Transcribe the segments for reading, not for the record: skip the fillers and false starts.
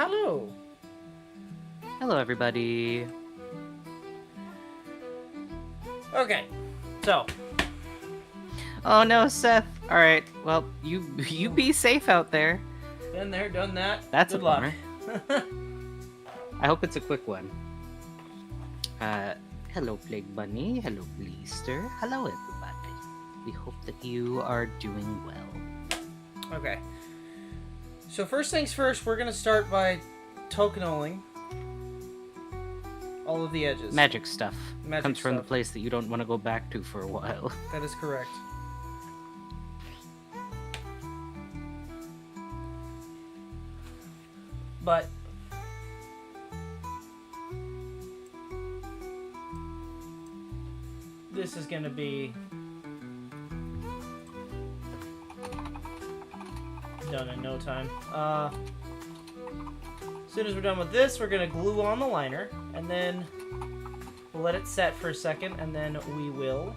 Hello. Hello, everybody. Okay, so. Oh no, Seth. All right. Well, you be safe out there. Been there, done that. That's Good a luck. bummer. I hope it's a quick one. Hello, Plague Bunny. Hello, Bleaster. Hello, everybody. We hope that you are doing well. Okay. So first things first, we're gonna start by tokening all of the edges. Magic stuff Magic comes from the stuff. place that you don't want to go back to for a while. That is correct. But this is gonna be done in no time. As soon as we're done with this, we're gonna glue on the liner, and then we'll let it set for a second, and then we will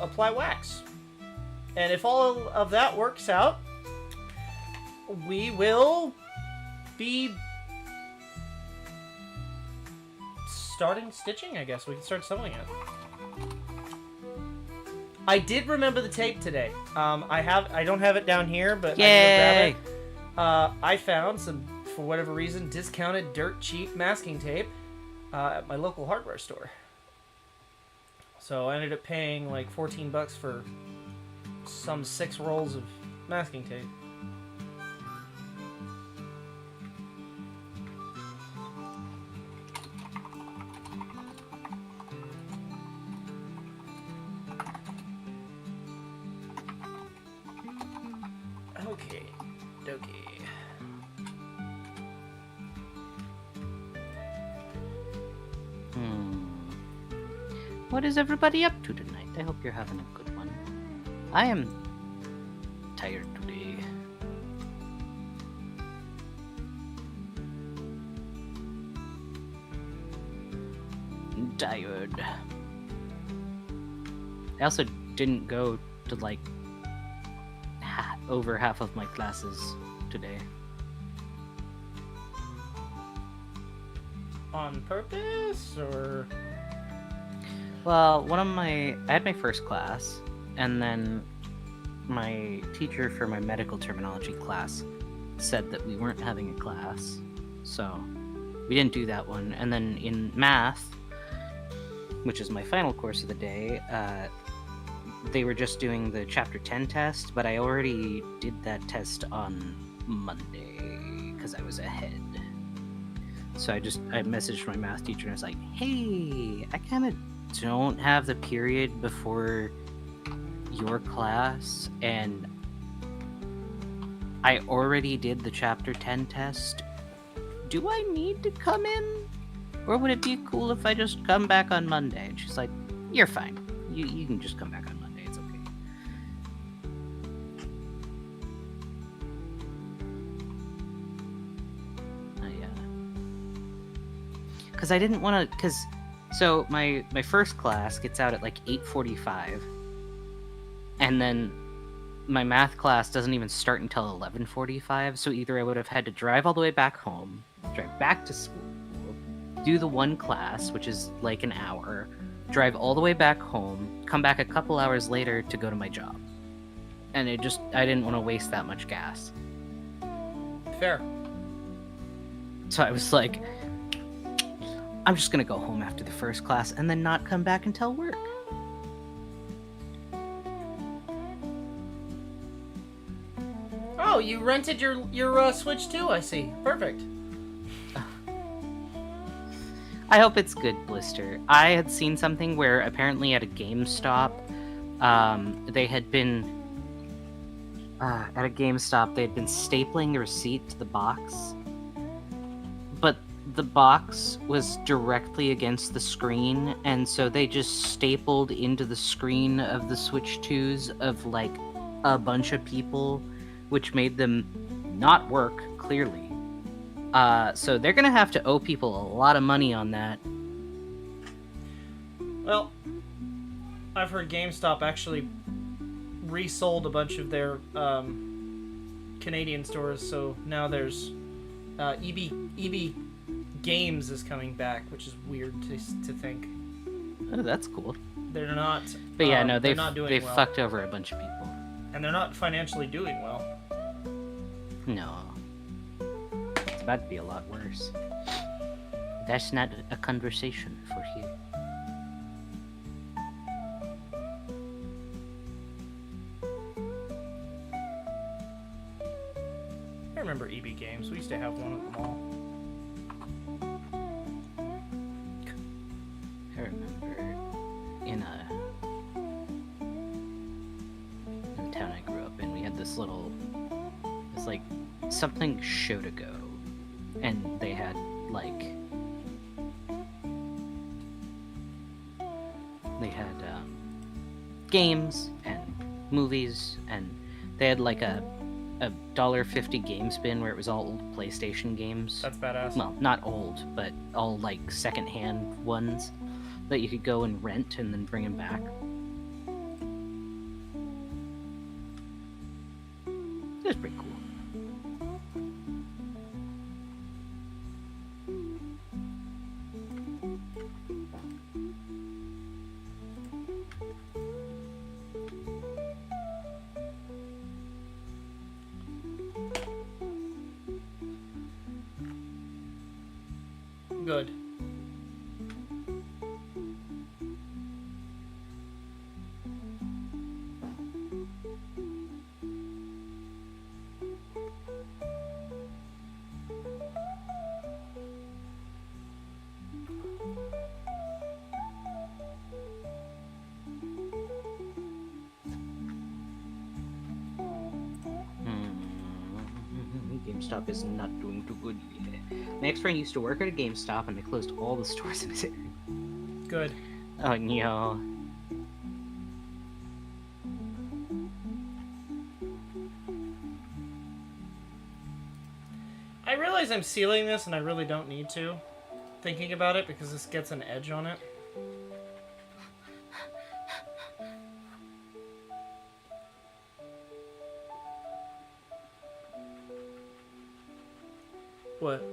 apply wax. And if all of that works out, we will be starting stitching, I guess. We can start sewing it. I did remember the tape today. I don't have it down here, but Yay! I can grab it. I found some, for whatever reason, discounted dirt cheap masking tape at my local hardware store. So I ended up paying like $14 for some 6 rolls of masking tape. Okay, dokie. What is everybody up to tonight? I hope you're having a good one. I am tired today. I'm tired. I also didn't go to like over half of my classes today. On purpose, or? Well, I had my first class, and then my teacher for my medical terminology class said that we weren't having a class, so we didn't do that one. And then in math, which is my final course of the day, they were just doing the chapter 10 test, but I already did that test on Monday because I was ahead. So I messaged my math teacher and I was like, hey, I kind of don't have the period before your class, and I already did the chapter 10 test. Do I need to come in? Or would it be cool if I just come back on Monday? And she's like, you're fine. You can just come back on Monday. It's okay. Because I didn't want to... So my first class gets out at like 8:45, and then my math class doesn't even start until 11:45. So either I would have had to drive all the way back home, drive back to school, do the one class, which is like an hour, drive all the way back home, come back a couple hours later to go to my job, and I didn't want to waste that much gas. Fair. So I was like, I'm just gonna go home after the first class and then not come back until work. Oh, you rented your Switch too, I see. Perfect. I hope it's good, Blister. I had seen something where apparently at a GameStop, they had been stapling the receipt to the box, but the box was directly against the screen, and so they just stapled into the screen of the Switch 2s of like a bunch of people, which made them not work, clearly. So they're gonna have to owe people a lot of money on that. Well, I've heard GameStop actually resold a bunch of their Canadian stores, so now there's EB Games is coming back, which is weird to think. Oh, that's cool. They're not. But yeah, no, they're not doing they've well, fucked over a bunch of people. and they're not financially doing well. No. It's about to be a lot worse. That's not a conversation for here. I remember EB Games. We used to have one at the mall. I remember in the town I grew up in, we had this little, it's like something show to go, and they had like, games and movies, and they had like a $1.50 game spin where it was all old PlayStation games. That's badass. Well, not old, but all like secondhand ones that you could go and rent and then bring them back. It was pretty cool. Good. GameStop is not doing too good. My ex-friend used to work at a GameStop and they closed all the stores in his area. Good. Oh no. I realize I'm sealing this and I really don't need to. Thinking about it, because this gets an edge on it. What?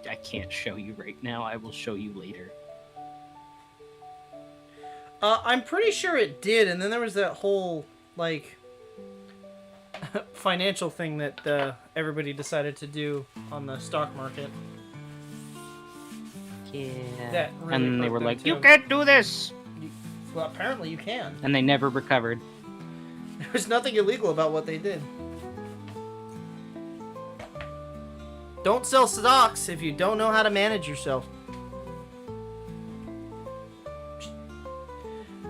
I can't show you right now. I will show you later. I'm pretty sure it did, and then there was that whole, like, financial thing that everybody decided to do on the stock market. Yeah. That really and then they hurt were them, like, too. "You can't do this!" Well, apparently you can. And they never recovered. There's nothing illegal about what they did. Don't sell stocks if you don't know how to manage yourself.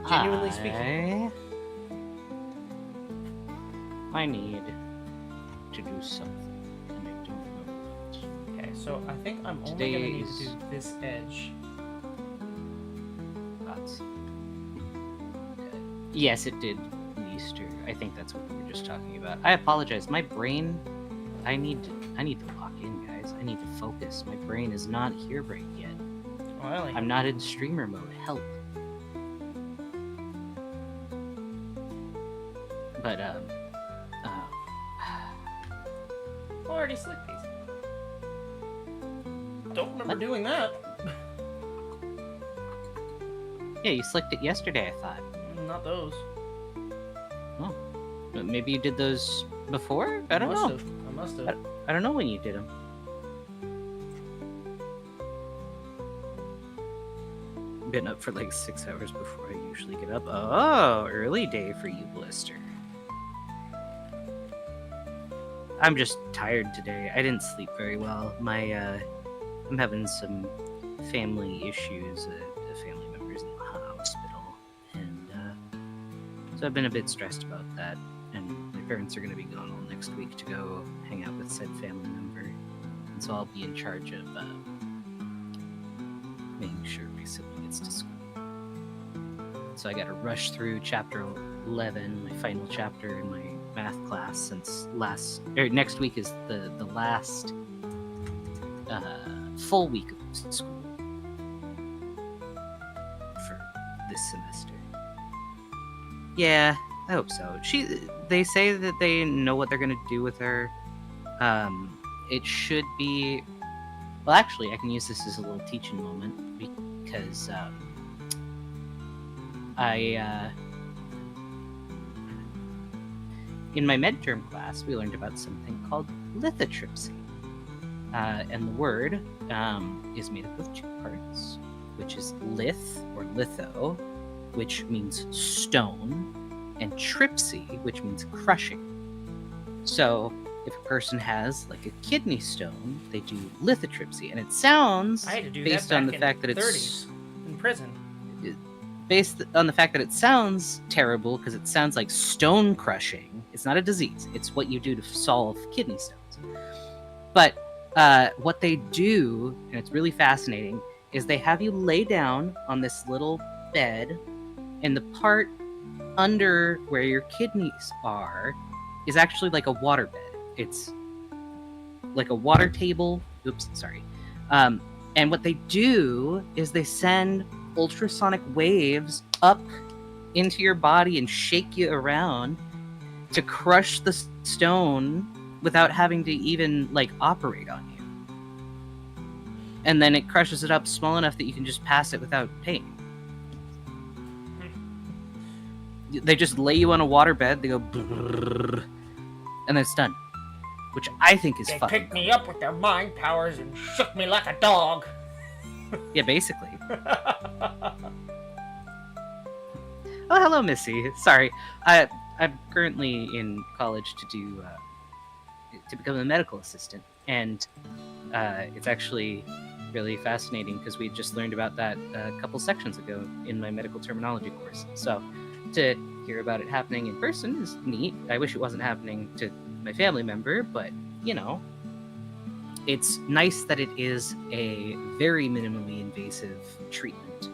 Genuinely speaking. I need to do something. And I don't know what. Okay, so I think I'm only Today going to need is- to do this edge. Thoughts? Okay. Yes, it did Easter. I think that's what we were just talking about. I apologize. My brain, I need to lock in, guys. I need to focus. My brain is not here right yet. Oh, I only I'm not in streamer mode. Help. But I already slicked these. Don't remember What? doing that. yeah, you slicked it yesterday, I thought. Not those. Oh, but maybe you did those before? I don't know. I must have. I don't know when you did them. Been up for like 6 hours before I usually get up. Oh, early day for you, Blister. I'm just tired today. I didn't sleep very well. I'm having some family issues. A family member's in the hospital, and so I've been a bit stressed about that. And my parents are going to be gone all next week to go hang out with said family member, and so I'll be in charge of making sure my sibling gets to school. So I got to rush through chapter 11, my final chapter in my math class, since next week is the last full week of school for this semester. Yeah, I hope so. They say that they know what they're gonna do with her. It should be. Well, actually, I can use this as a little teaching moment because in my midterm class, we learned about something called lithotripsy. And the word is made up of two parts, which is lith or litho, which means stone, and tripsy, which means crushing. So if a person has like a kidney stone, they do lithotripsy, and it sounds I had to do based that back on the in fact that 30s it's in prison. based on the fact that it sounds terrible because it sounds like stone crushing. It's not a disease. It's what you do to solve kidney stones. But what they do, and it's really fascinating, is they have you lay down on this little bed, and the part under where your kidneys are is actually like a water bed. It's like a water table. Oops, sorry. And what they do is they send ultrasonic waves up into your body and shake you around to crush the stone without having to even like operate on you. And then it crushes it up small enough that you can just pass it without pain. They just lay you on a water bed, they go brrrr, and then it's done. Which I think is They fucking picked me up with their mind powers and shook me like a dog. Yeah, basically. Oh, hello, Missy. Sorry, I'm currently in college to become a medical assistant, and it's actually really fascinating because we just learned about that a couple sections ago in my medical terminology course. So to hear about it happening in person is neat. I wish it wasn't happening to my family member, but you know, it's nice that it is a very minimally invasive treatment.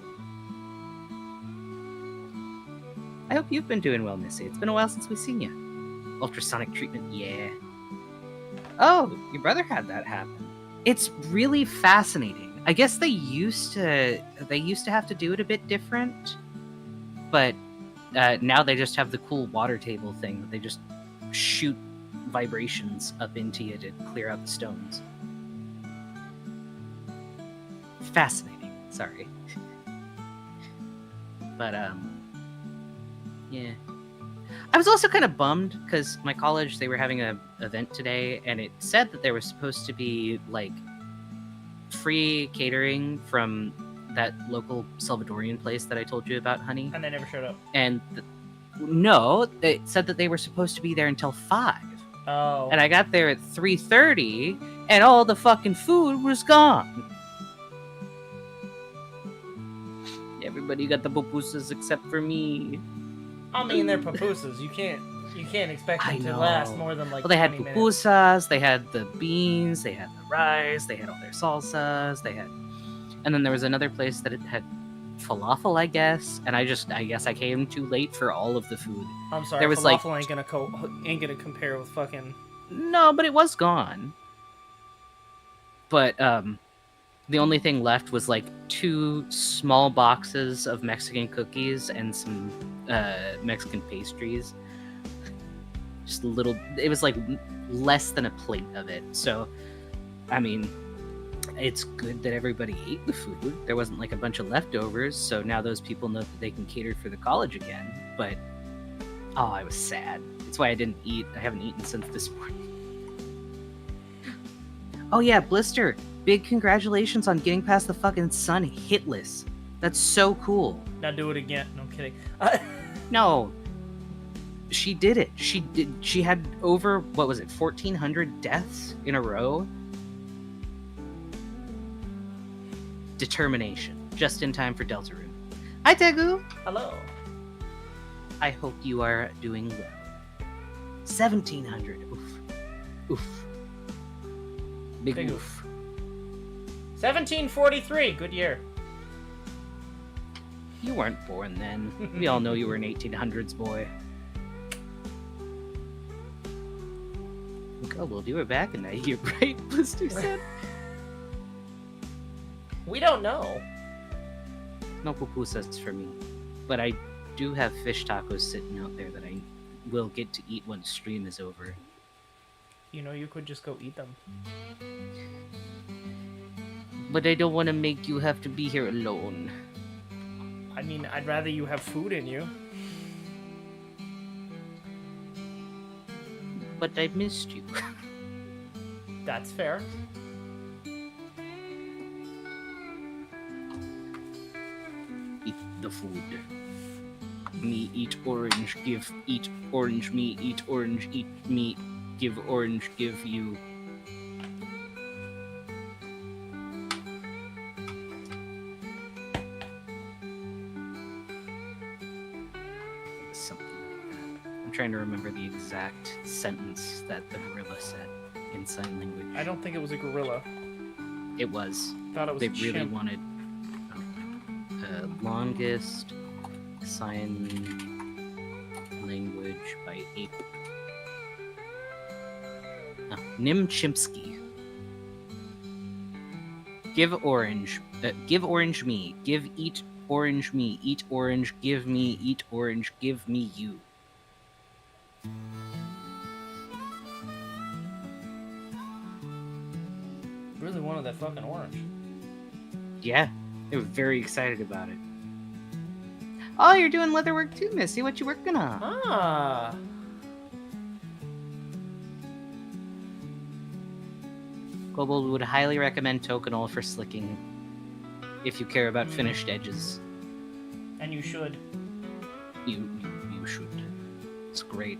I hope you've been doing well, Missy. It's been a while since we've seen you. Ultrasonic treatment, yeah. Oh, your brother had that happen. It's really fascinating. I guess they used to have to do it a bit different, but now they just have the cool water table thing that they just shoot vibrations up into you to clear out the stones. Fascinating. Sorry. But yeah. I was also kind of bummed because my college, they were having an event today, and it said that there was supposed to be like free catering from that local Salvadorian place that I told you about, honey. And they never showed up. And no, they said that they were supposed to be there until 5. Oh. And I got there at 3:30, and all the fucking food was gone. Everybody got the pupusas except for me. I mean, they're pupusas. You can't expect them to last more than like. Well, they had 20 pupusas, minutes. they had the beans, they had the rice, they had all their salsas, and then there was another place that it had falafel, I guess. And I guess I came too late for all of the food. I'm sorry. There was falafel ain't gonna compare with fucking. No, but it was gone. But the only thing left was like 2 small boxes of Mexican cookies and some Mexican pastries. Just a little. It was like less than a plate of it. So, I mean, it's good that everybody ate the food. There wasn't like a bunch of leftovers. So now those people know that they can cater for the college again. But oh, I was sad. That's why I didn't eat. I haven't eaten since this morning. Oh yeah, Blister. Big congratulations on getting past the fucking sun hitless. That's so cool. Now do it again. No, I'm kidding. No. She did it. She had over, what was it, 1,400 deaths in a row? Determination. Just in time for Deltarune. Hi, Tegu. Hello. I hope you are doing well. 1,700. Oof. Oof. Big oof. 1743. Good year. You weren't born then. We all know you were an 1800s boy. Kobold, you were back in that year, right? Blister said. We don't know. No pupusas for me. But I do have fish tacos sitting out there that I will get to eat once stream is over. You know, you could just go eat them. But I don't want to make you have to be here alone. I mean, I'd rather you have food in you. But I missed you. That's fair. Eat the food. Me eat orange, give eat orange, me eat orange, eat me, give orange, give you. Something like that. I'm trying to remember the exact sentence that the gorilla said in sign language. I don't think it was a gorilla. It was. Thought it was They a really chimp. wanted longest sign language by ape. Oh, Nim Chimpsky. Give orange me. Give eat orange me. Eat orange. Give me eat orange. Give me you. Really wanted that fucking orange. Yeah, they were very excited about it. Oh, you're doing leatherwork too, Missy. What you working on? Ah. Kobold would highly recommend Tokenol for slicking if you care about finished edges. And you should. You should. It's great.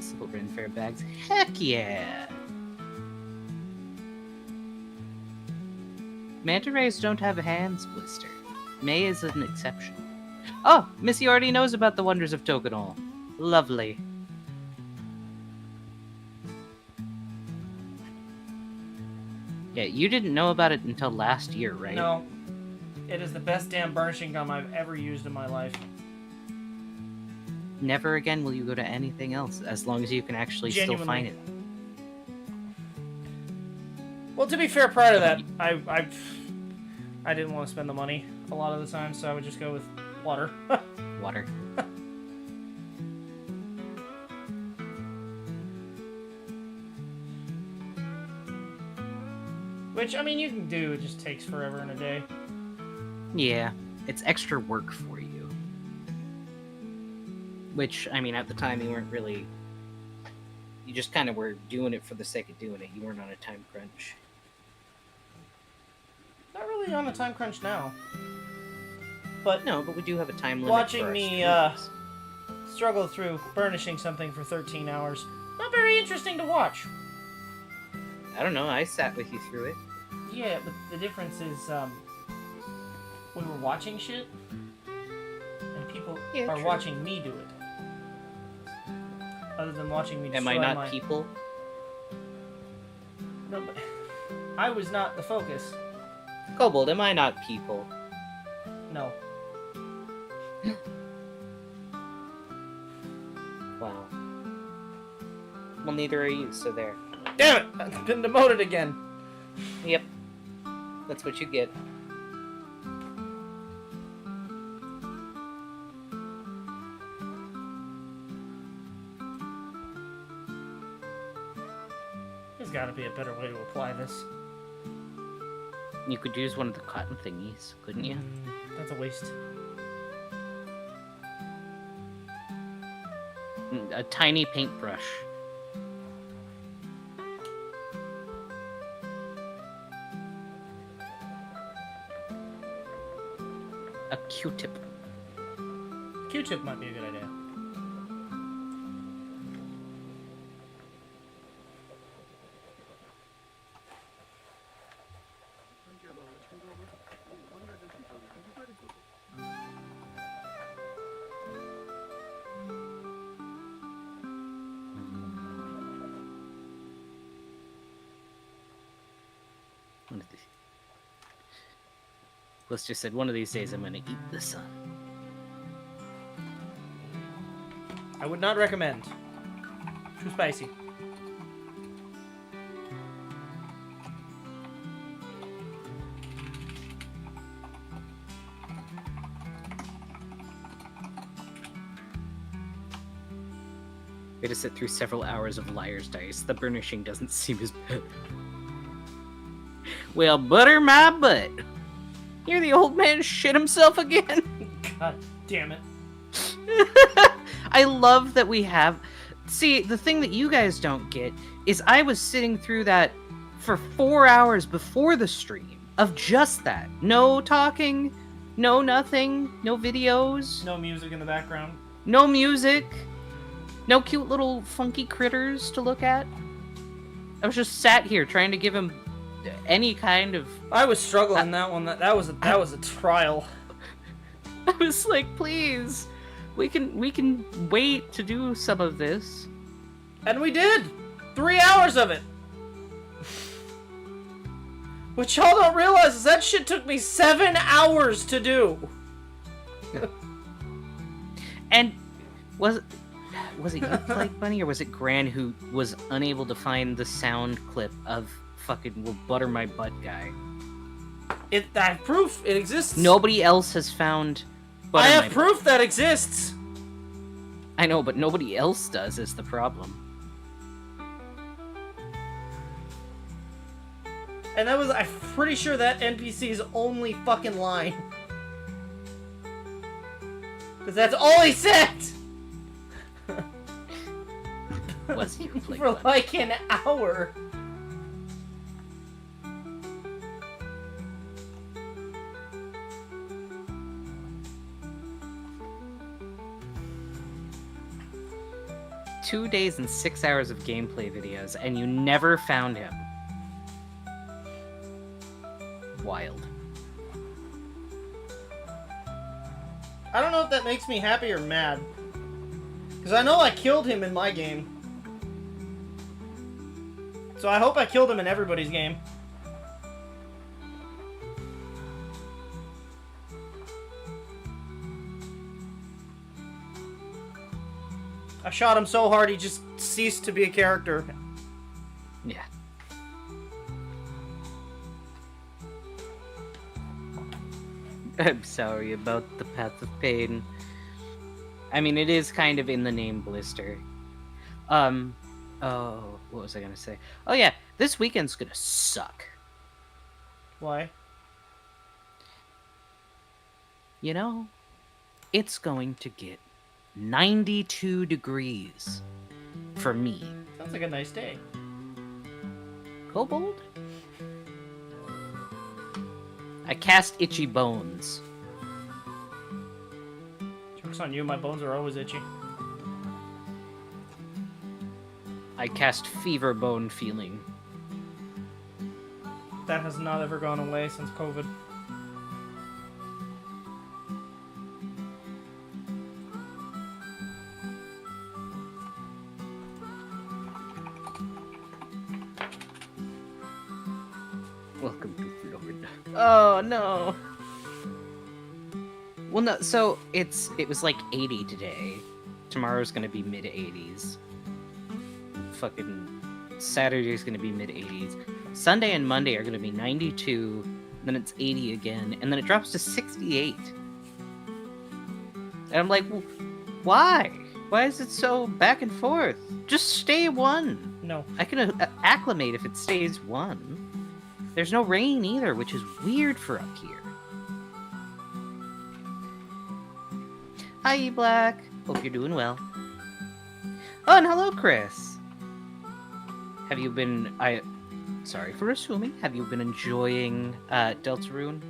Silver and fair bags. Heck yeah! Manta rays don't have hands, Blister. May is an exception. Oh, Missy already knows about the wonders of Tokenol. Lovely. Yeah, you didn't know about it until last year, right? No. It is the best damn burnishing gum I've ever used in my life. Never again will you go to anything else, as long as you can actually still find it. Well, to be fair, prior to that, I didn't want to spend the money a lot of the time, so I would just go with water. Water. Which, I mean, you can do. It just takes forever and a day. Yeah, it's extra work for you. Which, I mean, at the time you weren't really... You just kind of were doing it for the sake of doing it. You weren't on a time crunch. Not really on a time crunch now. But No, but we do have a time limit. watching for our me streams. struggle through burnishing something for 13 hours, not very interesting to watch. I don't know, I sat with you through it. Yeah, but the difference is, we were watching shit, and people Yeah, are true. watching me do it. Other than watching me Am destroy I not my... people? No, but I was not the focus. Kobold, am I not people? No. Wow. Well, neither are you, so there. Damn it! I've been demoted again. Yep. That's what you get. There's gotta be a better way to apply this. You could use one of the cotton thingies, couldn't you? That's a waste. A tiny paintbrush. A Q-tip. Q-tip might be a good idea. One of these. Blister said, one of these days I'm gonna eat the sun. I would not recommend. Too spicy. had to sit through several hours of liar's dice. The burnishing doesn't seem as bad. Well, butter my butt. Hear the old man shit himself again? God damn it. I love that we have... See, the thing that you guys don't get is I was sitting through that for 4 hours before the stream of just that. No talking, no nothing, no videos. No music in the background. No music. No cute little funky critters to look at. I was just sat here trying to give him any kind of... I was struggling that one. That was a trial. I was like, please, we can wait to do some of this. And we did! 3 hours of it! What y'all don't realize is that shit took me 7 hours to do! And was it you, Plague Bunny, or was it Gran who was unable to find the sound clip of fucking "Will Butter My Butt" guy? I have proof. It exists. Nobody else has found Butter I My have proof that exists! I know, but nobody else does is the problem. And that was, I'm pretty sure that NPC's only fucking line. Because that's all he said! Was he Plague For Bunny? like an hour. Two days and 6 hours of gameplay videos, and you never found him. Wild. I don't know if that makes me happy or mad. Because I know I killed him in my game. So I hope I killed him in everybody's game. I shot him so hard he just ceased to be a character. Yeah. I'm sorry about the path of pain. I mean, it is kind of in the name Blister. Oh, what was I gonna say? Oh yeah, this weekend's gonna suck. Why? You know, it's going to get 92 degrees for me. Sounds like a nice day. Kobold? I cast Itchy Bones. Joke's on you, my bones are always itchy. I cast Fever Bone Feeling. That has not ever gone away since COVID. Welcome to Florida. Oh no. Well, no. So it was like 80 today. Tomorrow's gonna be mid 80s. Fucking Saturday's gonna be mid 80s. Sunday and Monday are gonna be 92. Then it's 80 again, and then it drops to 68. And I'm like, well, why? Why is it so back and forth? Just stay one. No. I can acclimate if it stays one. There's no rain either, which is weird for up here. Hi, Black. Hope you're doing well. Oh, and hello, Chris. Have you been... Sorry for assuming. Have you been enjoying Deltarune?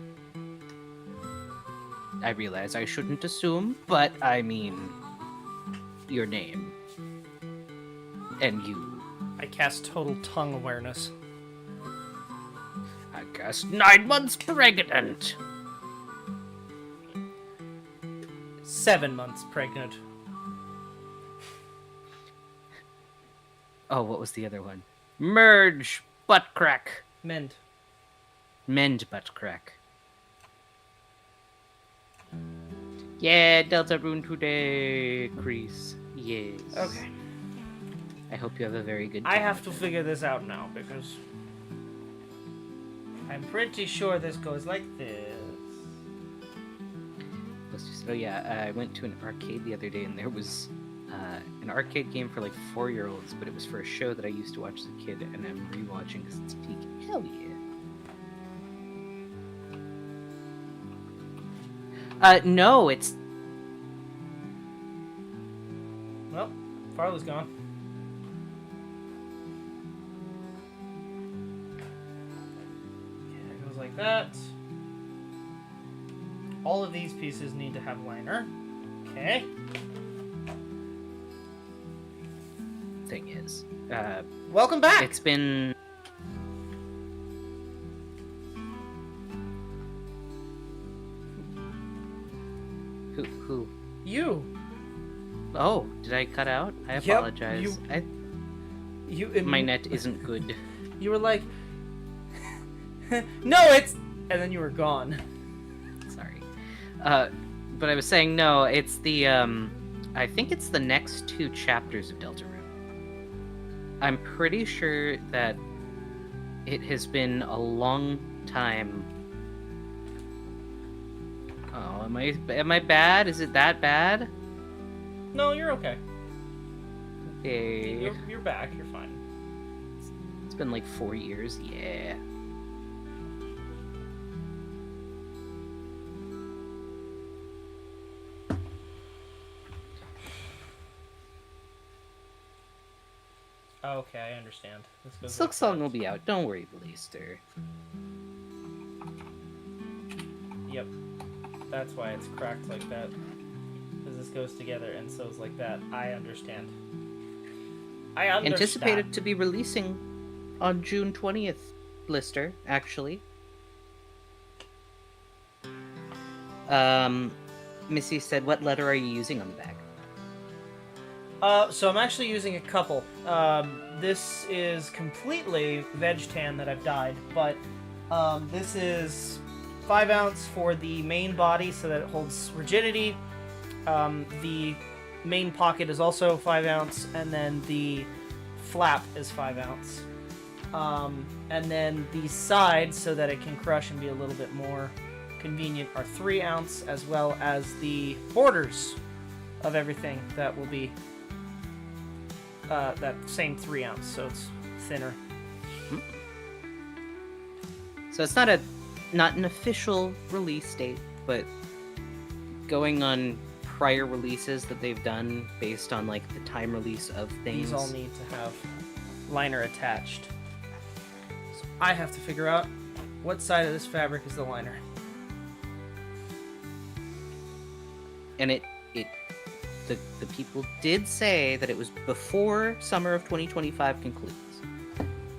I realize I shouldn't assume, but I mean... your name. And you. I cast Total Tongue Awareness. I guess 9 months pregnant. 7 months pregnant. Oh, what was the other one? Merge butt crack. Mend. Mend butt crack. Yeah, Deltarune today, Crease. Yes. Okay. I hope you have a very good time. I have to figure this out now because I'm pretty sure this goes like this. Oh yeah, I went to an arcade the other day and there was an arcade game for like 4-year-olds, but it was for a show that I used to watch as a kid, and I'm rewatching because it's peak. Hell yeah. No, it's Well, Farley's gone. Okay, it goes like that. All of these pieces need to have liner. Okay. thing is. Welcome back. It's been who? You. Oh, did I cut out? I Yep, apologize. My You. net isn't good. You were like, no, it's, and then you were gone. Sorry. But I was saying no. It's the I think it's the next 2 chapters of Deltarune. I'm pretty sure that it has been a long time. Oh, am I bad? Is it that bad? No, you're okay. Okay. You're back. You're fine. It's been like 4 years. Yeah. Okay, I understand. This goes Silk like Song that. will be out. Don't worry, Blaster. Yep. That's why it's cracked like that. Because this goes together and so it's like that. I understand. I understand. Anticipated to be releasing on June 20th, Blister, actually. Missy said, what letter are you using on the back? So I'm actually using a couple. This is completely veg tan that I've dyed, but this is 5 ounce for the main body so that it holds rigidity. The main pocket is also 5 ounce, and then the flap is 5 ounce. And then the sides, so that it can crush and be a little bit more convenient, are 3 ounce, as well as the borders of everything that will be that same 3 ounce, so it's thinner. So it's not an official release date, but going on prior releases that they've done based on like the time release of things. These all need to have liner attached. So I have to figure out what side of this fabric is the liner. And the people did say that it was before summer of 2025 concludes.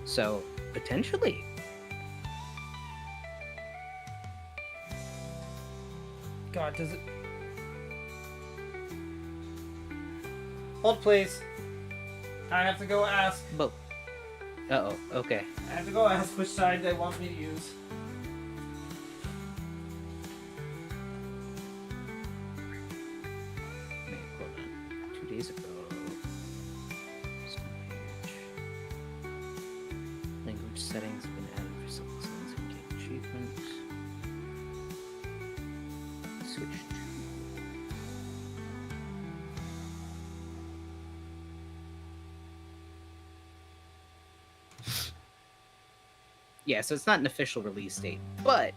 So potentially. God, does it... Hold, please. I have to go ask. But uh-oh, okay. I have to go ask which side they want me to use. Wait, hold on. 2 days ago. Language settings have been added for Silk Songs and game achievements. Switch to yeah, so it's not an official release date, but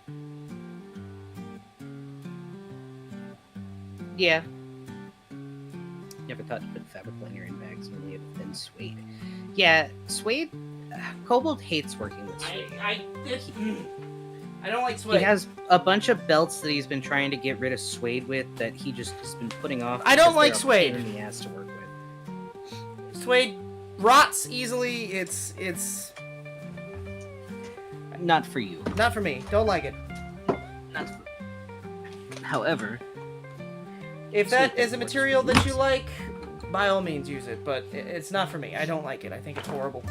yeah. Never thought to put fabric liner in bags only of thin suede. Yeah, suede. Kobold hates working with suede. I don't like suede. He has a bunch of belts that he's been trying to get rid of suede with that he just has been putting off. I don't because like they're a suede. pain in the ass to work with. Suede rots easily. It's Not for you. not for me. Don't like it. Not for... However, If that Suede is a works material for that you. you like, by all means use it. But it's not for me. I don't like it. I think it's horrible.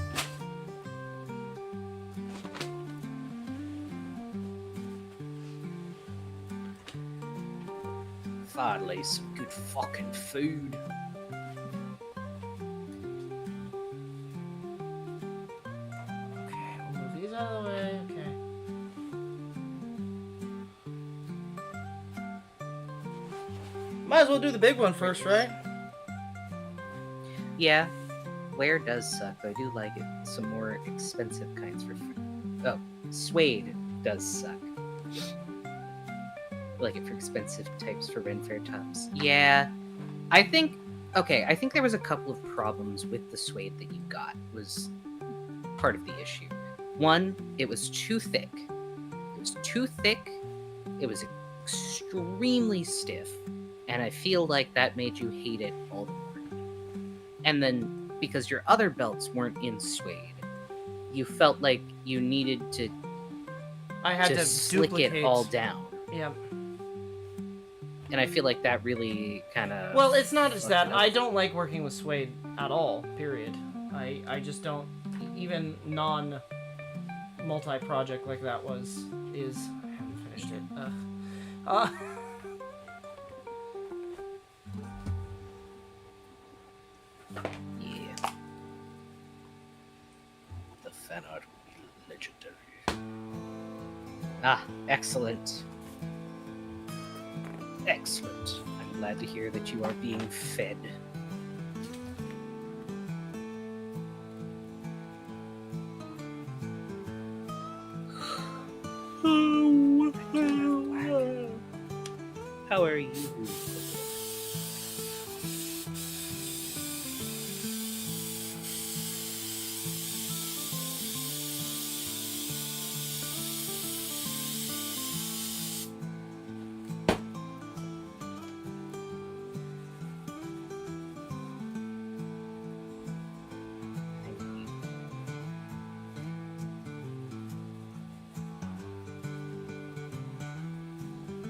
Farley, some good fucking food. Okay, we'll move these out of the way. Okay. Might as well do the big one first, right? Yeah, wear does suck, but I do like it. Some more expensive kinds for oh, suede does suck. I like it for expensive types for Ren Fair tops. Yeah, I think there was a couple of problems with the suede that you got was part of the issue. One, it was too thick. It was extremely stiff, and I feel like that made you hate it all the more. And then, because your other belts weren't in suede, you felt like you needed to I had to slick duplicate it all down. Yeah. And I feel like that really kind of... Well, it's not just that. I don't like working with suede at all, period. I just don't... Even non-multi-project like that is... I haven't finished it. Yeah. The fan art will be legendary. Ah, excellent. Excellent. I'm glad to hear that you are being fed. How are you?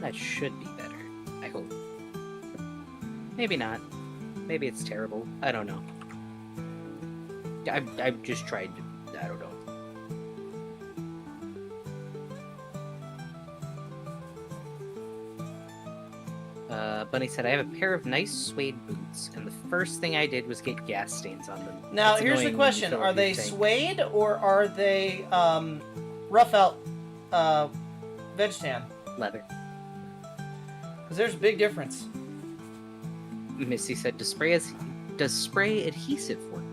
That should be better, I hope. Maybe not. Maybe it's terrible. I don't know. I've just tried to... I don't know. Bunny said, I have a pair of nice suede boots, and the first thing I did was get gas stains on them. Now, That's here's the annoying question. when you Are fill they up your tank. suede or are they rough out veg tan? Leather. Because there's a big difference. Missy said, does spray adhesive work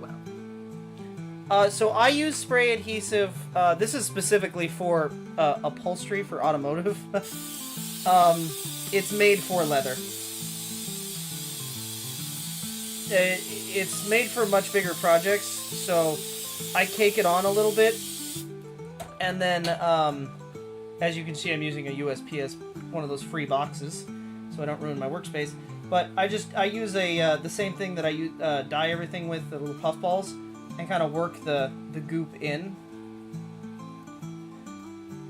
well? So I use spray adhesive. This is specifically for upholstery for automotive. It's made for leather. It's made for much bigger projects, so I cake it on a little bit, and then as you can see, I'm using a USPS, one of those free boxes, so I don't ruin my workspace. But I use the same thing that I dye everything with, the little puff balls, and kind of work the goop in.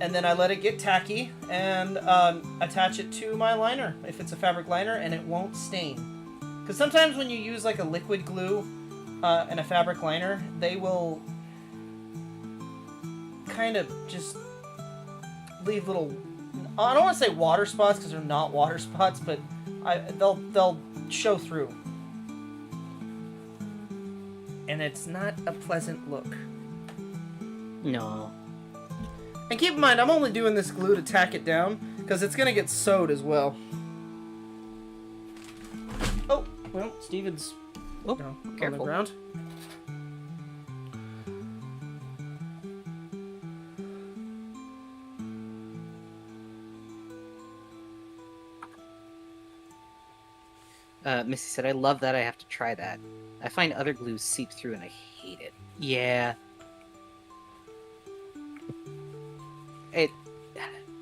And then I let it get tacky and attach it to my liner, if it's a fabric liner, and it won't stain. Because sometimes when you use like a liquid glue and a fabric liner, they will kind of just leave little... I don't want to say water spots because they're not water spots, but they'll show through. And it's not a pleasant look. No. And keep in mind, I'm only doing this glue to tack it down, because it's going to get sewed as well. Oh, well, Steven's Careful. on the ground. Missy said, I love that. I have to try that. I find other glues seep through and I hate it. Yeah.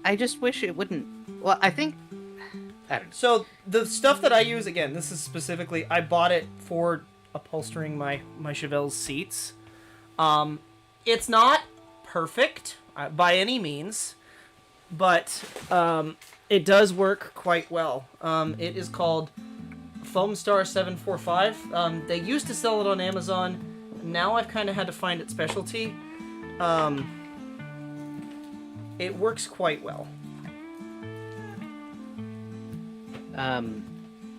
I just wish it wouldn't... Well, I don't know. So, the stuff that I use, again, this is specifically, I bought it for upholstering my Chevelle's seats. It's not perfect by any means, but it does work quite well. It is called Foam Star 745. They used to sell it on Amazon. Now I've kind of had to find it specialty. It works quite well.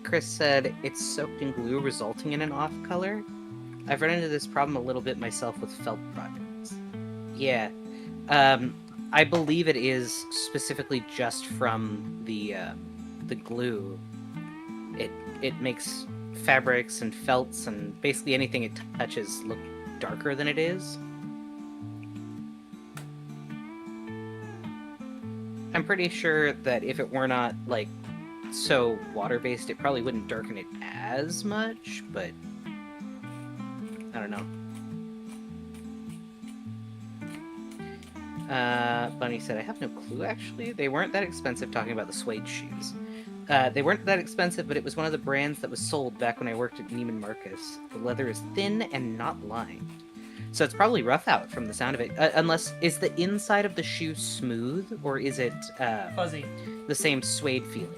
Chris said, it's soaked in glue, resulting in an off color. I've run into this problem a little bit myself with felt projects. Yeah. I believe it is specifically just from the glue. It makes fabrics and felts and basically anything it touches look darker than it is. I'm pretty sure that if it were not, like, so water-based, it probably wouldn't darken it as much, but I don't know. Bunny said, I have no clue, actually. They weren't that expensive, talking about the suede shoes. They weren't that expensive, but it was one of the brands that was sold back when I worked at Neiman Marcus. The leather is thin and not lined. So it's probably rough out from the sound of it. Unless, is the inside of the shoe smooth, or is it Fuzzy. the same suede feeling?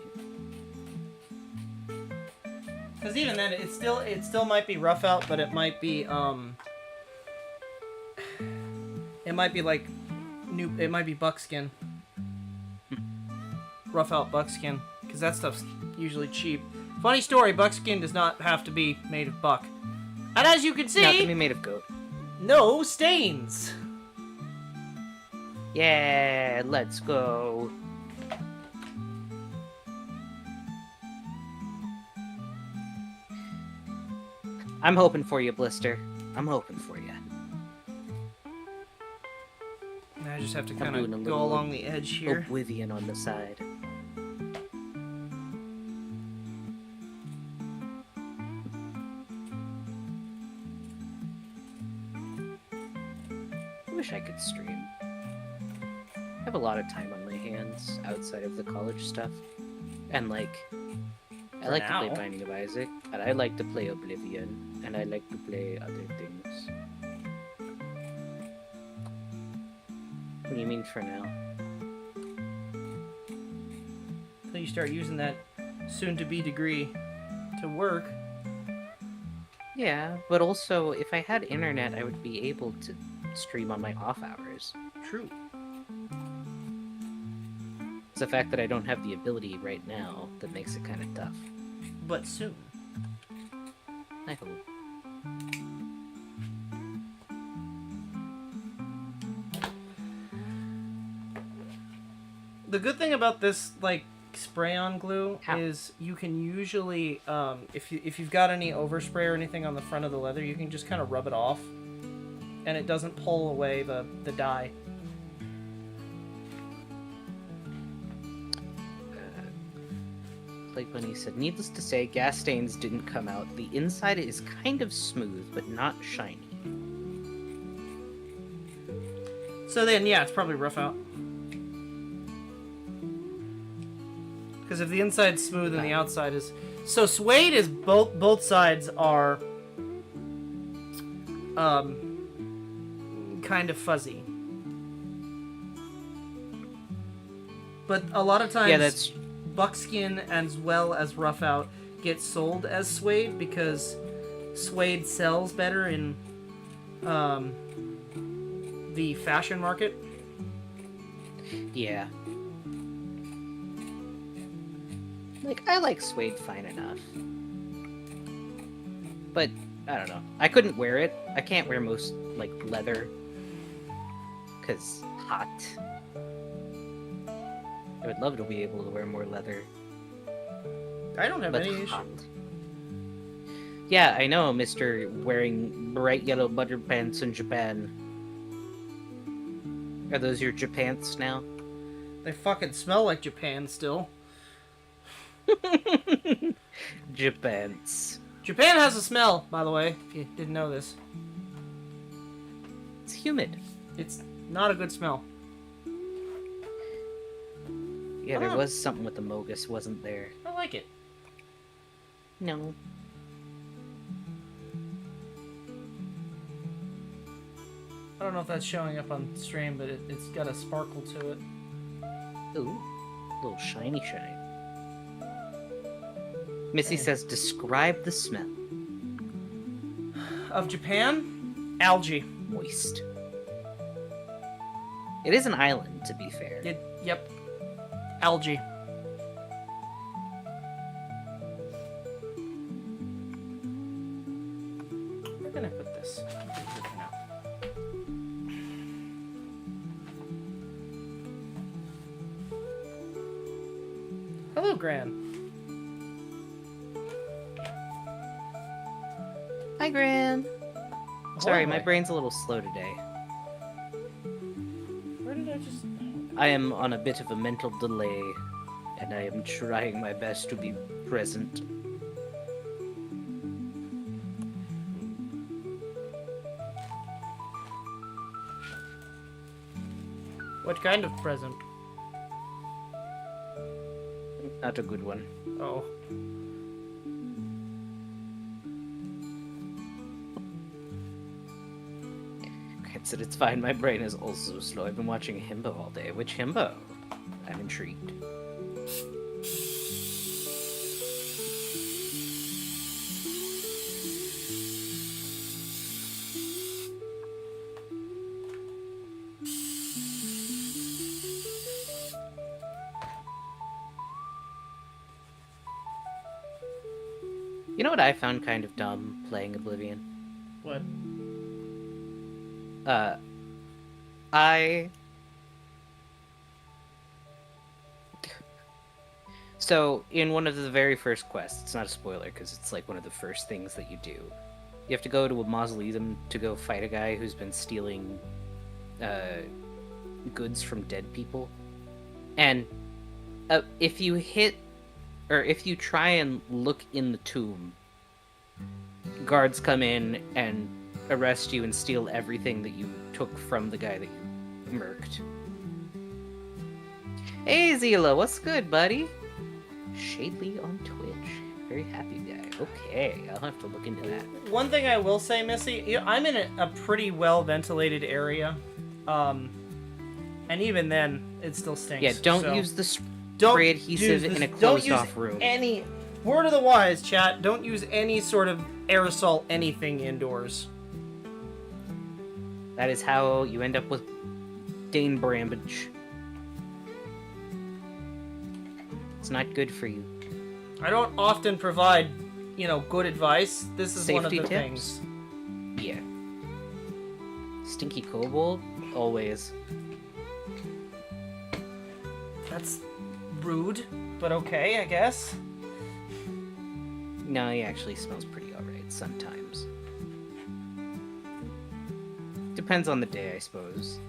Because even then, it still might be rough out, but it might be like it might be buckskin. Rough out buckskin, because that stuff's usually cheap. Funny story, buckskin does not have to be made of buck. And as you can see, Not to be made of goat. no stains. Yeah, let's go. I'm hoping for you, Blister. I'm hoping for you. I just have to doing kind a of go little along the edge here. Oblivion on the side. I wish I could stream. I have a lot of time on my hands outside of the college stuff. And, like, I like to play now. Binding of Isaac, and I like to play Oblivion, and I like to play other things. What do you mean for now? Until you start using that soon-to-be degree to work. Yeah, but also, if I had internet, I would be able to stream on my off hours. True. It's the fact that I don't have the ability right now that makes it kind of tough. But soon. I hope. The good thing about this, like, spray-on glue How? is you can usually, if you've got any overspray or anything on the front of the leather, you can just kind of rub it off, and it doesn't pull away the dye. Like Bunny said, needless to say, gas stains didn't come out. The inside is kind of smooth, but not shiny. So then, yeah, it's probably rough out. Because if the inside's smooth and the outside is... So suede is both sides are kind of fuzzy. But a lot of times Yeah, that's... buckskin as well as rough out get sold as suede because suede sells better in the fashion market. Yeah. Like, I like suede fine enough. But, I don't know. I couldn't wear it. I can't wear most, like, leather. 'Cause hot. I would love to be able to wear more leather. I don't have But any hot. issue. Yeah, I know, Mr. wearing bright yellow butter pants in Japan. Are those your Japants now? They fucking smell like Japan still. Japants. Japan has a smell, by the way, if you didn't know this. It's humid. It's not a good smell. Yeah, there Ah. was something with the Mogus, wasn't there? I like it. No. I don't know if that's showing up on stream, but it's got a sparkle to it. Ooh, little shiny shine. Missy says, describe the smell. Of Japan? Algae. Moist. It is an island, to be fair. Yep. Algae. Where can I put this? Here for now. Hello, Gran. Hi, Gran. Sorry, my Ahoy. brain's a little slow today. Where did I just... I am on a bit of a mental delay, and I am trying my best to be present. What kind of present? Not a good one. Oh. Grant said it's fine, my brain is also slow. I've been watching Himbo all day. Which Himbo? I'm intrigued. You know what I found kind of dumb playing Oblivion? What? So, in one of the very first quests, it's not a spoiler because it's like one of the first things that you do. You have to go to a mausoleum to go fight a guy who's been stealing goods from dead people. And if you try and look in the tomb, guards come in and arrest you and steal everything that you took from the guy that you murked. Hey Zila, what's good, buddy? Shadley on Twitch. Very happy guy. Okay, I'll have to look into that. One thing I will say, Missy, I'm in a pretty well ventilated area, and even then, it still stinks. Yeah, don't so use the spray adhesive in a closed-off room. Any word of the wise, chat. Don't use any sort of aerosol anything indoors. That is how you end up with Dane Brambage. It's not good for you. I don't often provide, good advice. This is one of Safety the tips? things. Yeah. Stinky Kobold? Always. That's rude, but okay, I guess. No, he actually smells pretty alright sometimes. Depends on the day, I suppose.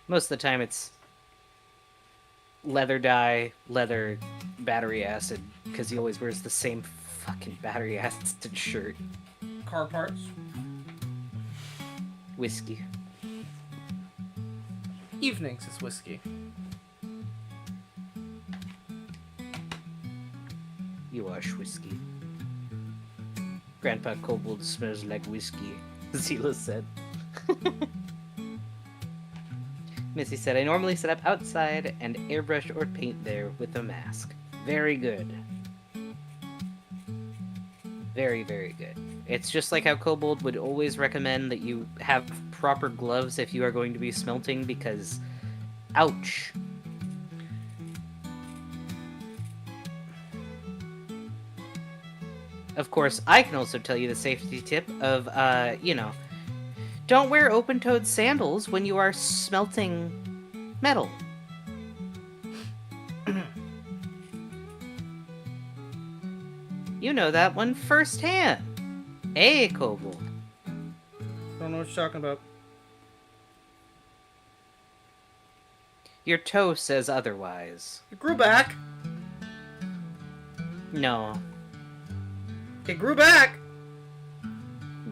Most of the time it's leather dye, leather, battery acid, because he always wears the same fucking battery acid shirt. Car parts. Whiskey. Evenings is whiskey. You wash whiskey. Grandpa Kobold smells like whiskey, Zila said. Missy said, I normally set up outside and airbrush or paint there with a mask. Very good. Very, very good. It's just like how Kobold would always recommend that you have proper gloves if you are going to be smelting, because... ouch. Of course, I can also tell you the safety tip of, don't wear open-toed sandals when you are smelting metal. You know that one firsthand. Hey, Kobold. Don't know what you're talking about. Your toe says otherwise. It grew back. No. It grew back.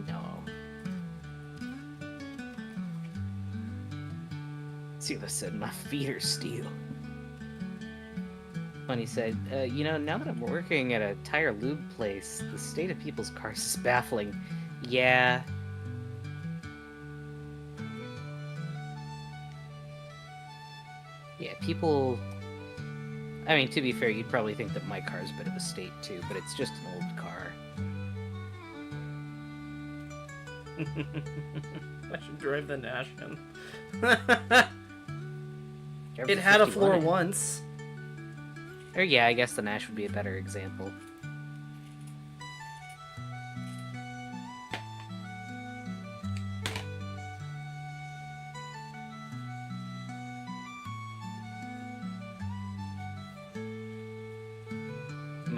No. Zila said, my feet are steel. Funny said, now that I'm working at a tire lube place, the state of people's cars is baffling. Yeah. Yeah, people... I mean, to be fair, you'd probably think that my car's a bit of a state too, but it's just an old car. I should drive the Nash in. Drive It the had a 51 floor in. once. Or yeah, I guess the Nash would be a better example.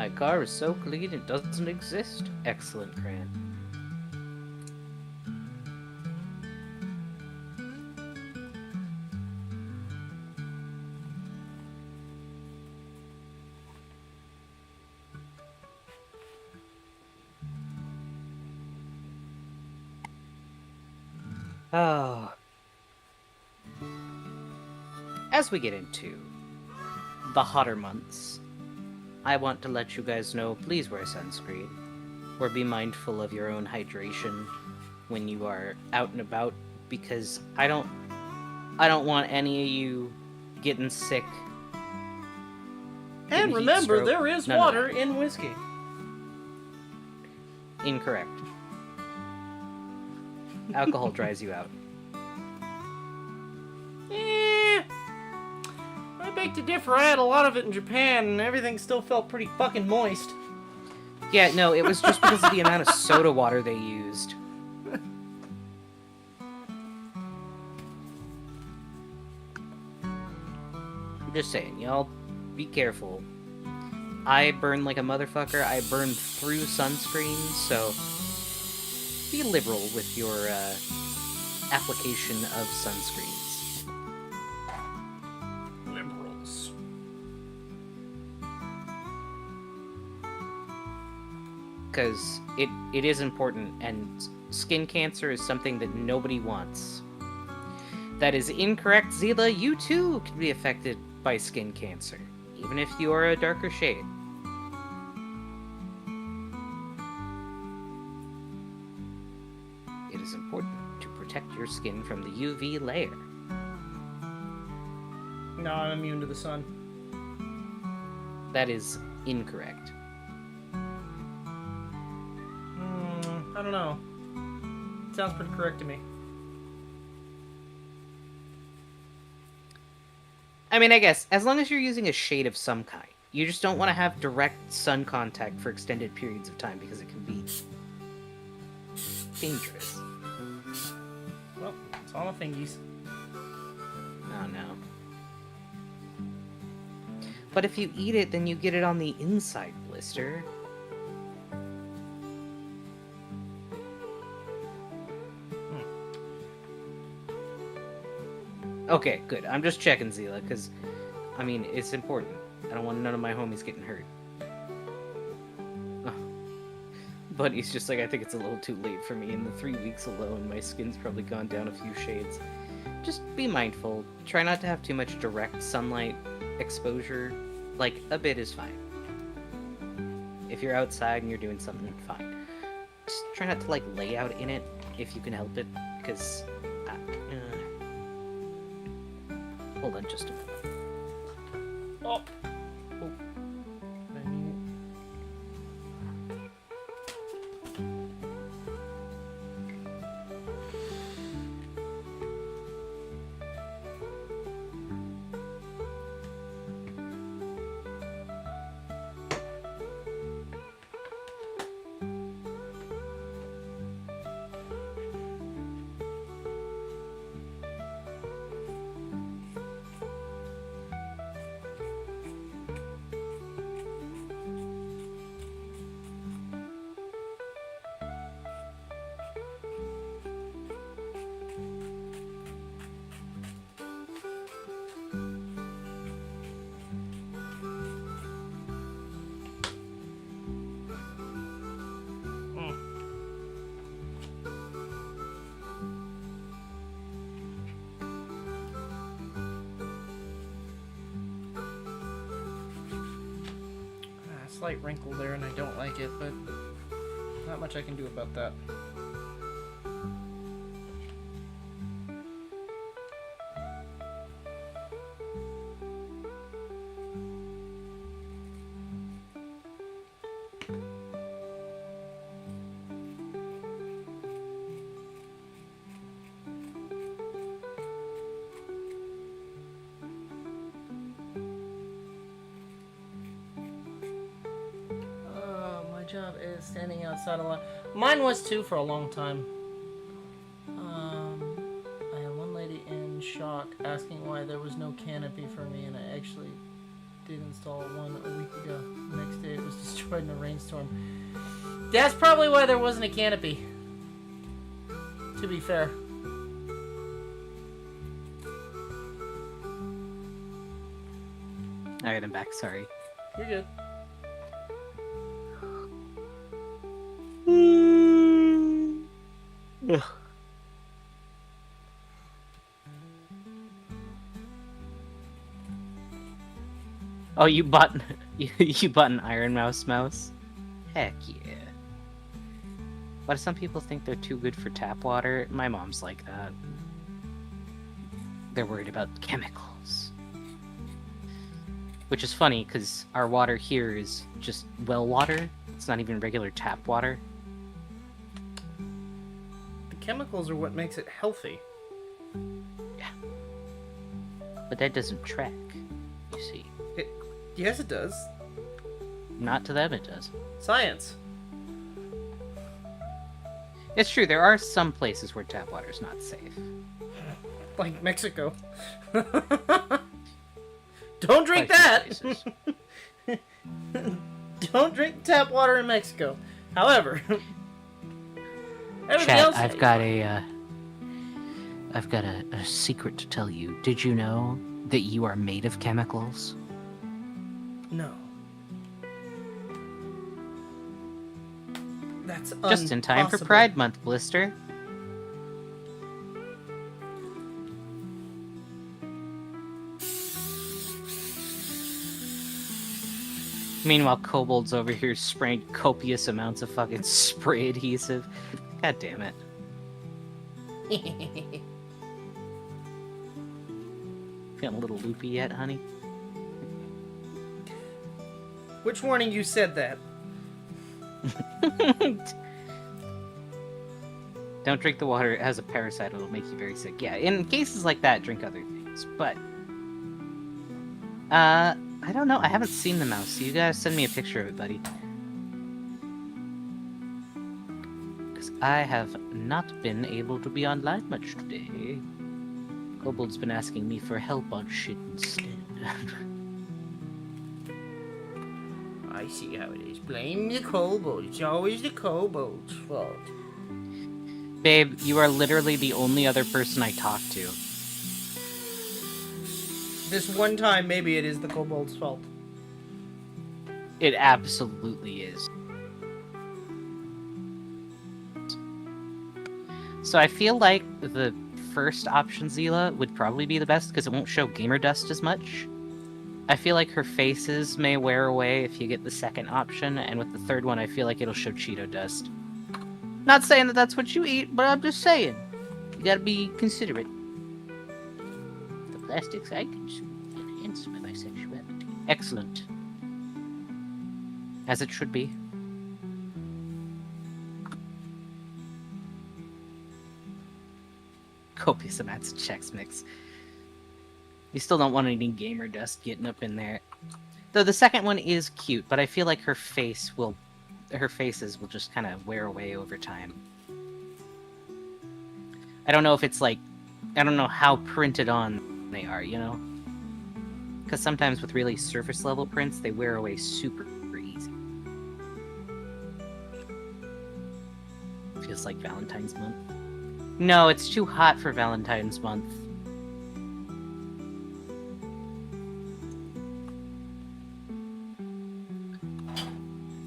My car is so clean it doesn't exist. Excellent, Grant. Oh. As we get into the hotter months, I want to let you guys know, please wear sunscreen, or be mindful of your own hydration when you are out and about, because I don't want any of you getting sick. And getting heat remember, stroke. there is None of water that. in whiskey. Incorrect. Alcohol dries you out. I beg to differ. I had a lot of it in Japan, and everything still felt pretty fucking moist. Yeah, no, it was just because of the amount of soda water they used. I'm just saying, y'all, be careful. I burn like a motherfucker. I burn through sunscreen, so be liberal with your application of sunscreens. Liberals. Because it is important, and skin cancer is something that nobody wants. That is incorrect, Zila. You too can be affected by skin cancer, even if you are a darker shade. It is important to protect your skin from the UV layer. No, I'm immune to the sun. That is incorrect. I don't know. Sounds pretty correct to me. I mean, I guess, as long as you're using a shade of some kind. You just don't want to have direct sun contact for extended periods of time, because it can be dangerous. Well, it's all my fingies. Oh no. But if you eat it, then you get it on the inside, blister. Okay, good. I'm just checking, Zila, because, I mean, it's important. I don't want none of my homies getting hurt. Oh. But he's just like, I think it's a little too late for me. In the 3 weeks alone, my skin's probably gone down a few shades. Just be mindful. Try not to have too much direct sunlight exposure. Like, a bit is fine. If you're outside and you're doing something, fine. Just try not to, like, lay out in it if you can help it, because... Hold on just a moment. Oh. Slight wrinkle there, and I don't like it, but not much I can do about that. Job is standing outside a lot. Mine was too for a long time. I had one lady in shock asking why there was no canopy for me, and I actually did install one a week ago. The next day it was destroyed in a rainstorm. That's probably why there wasn't a canopy. To be fair. Alright, I'm back. Sorry. You're good. Ugh. Oh, you bought you bought an Iron Mouse? Heck yeah. Why do some people think they're too good for tap water? My mom's like that. They're worried about chemicals. Which is funny, because our water here is just well water. It's not even regular tap water. The chemicals are what makes it healthy. Yeah. But that doesn't track, you see. Yes, it does. Not to them, it does. Science. It's true, there are some places where tap water is not safe. Like Mexico. Don't drink that! Don't drink tap water in Mexico. However, everything Chat, else... I've got a secret to tell you. Did you know that you are made of chemicals? No. That's Just in time for impossible. Pride Month, Blister. Meanwhile, Kobold's over here spraying copious amounts of fucking spray adhesive. God damn it. Feeling a little loopy yet, honey? Which warning you said that? Don't drink the water. It has a parasite. It'll make you very sick. Yeah, in cases like that, drink other things. But, I don't know. I haven't seen the mouse. So you guys send me a picture of it, buddy. Because I have not been able to be online much today. Kobold's been asking me for help on shit instead. I see how it is. Blame the kobold. It's always the kobold's fault. Babe, you are literally the only other person I talk to. This one time, maybe it is the kobold's fault. It absolutely is. So I feel like the first option, Zila, would probably be the best because it won't show gamer dust as much. I feel like her faces may wear away if you get the second option, and with the third one, I feel like it'll show Cheeto dust. Not saying that that's what you eat, but I'm just saying. You gotta be considerate. The plastics I consume enhance my bisexuality. Excellent. As it should be. Copious amounts of Chex Mix. You still don't want any gamer dust getting up in there. Though the second one is cute, but I feel like her faces will just kind of wear away over time. I don't know if it's like, I don't know how printed on they are, you know? Because sometimes with really surface level prints, they wear away super easy. Feels like Valentine's month. No, it's too hot for Valentine's month.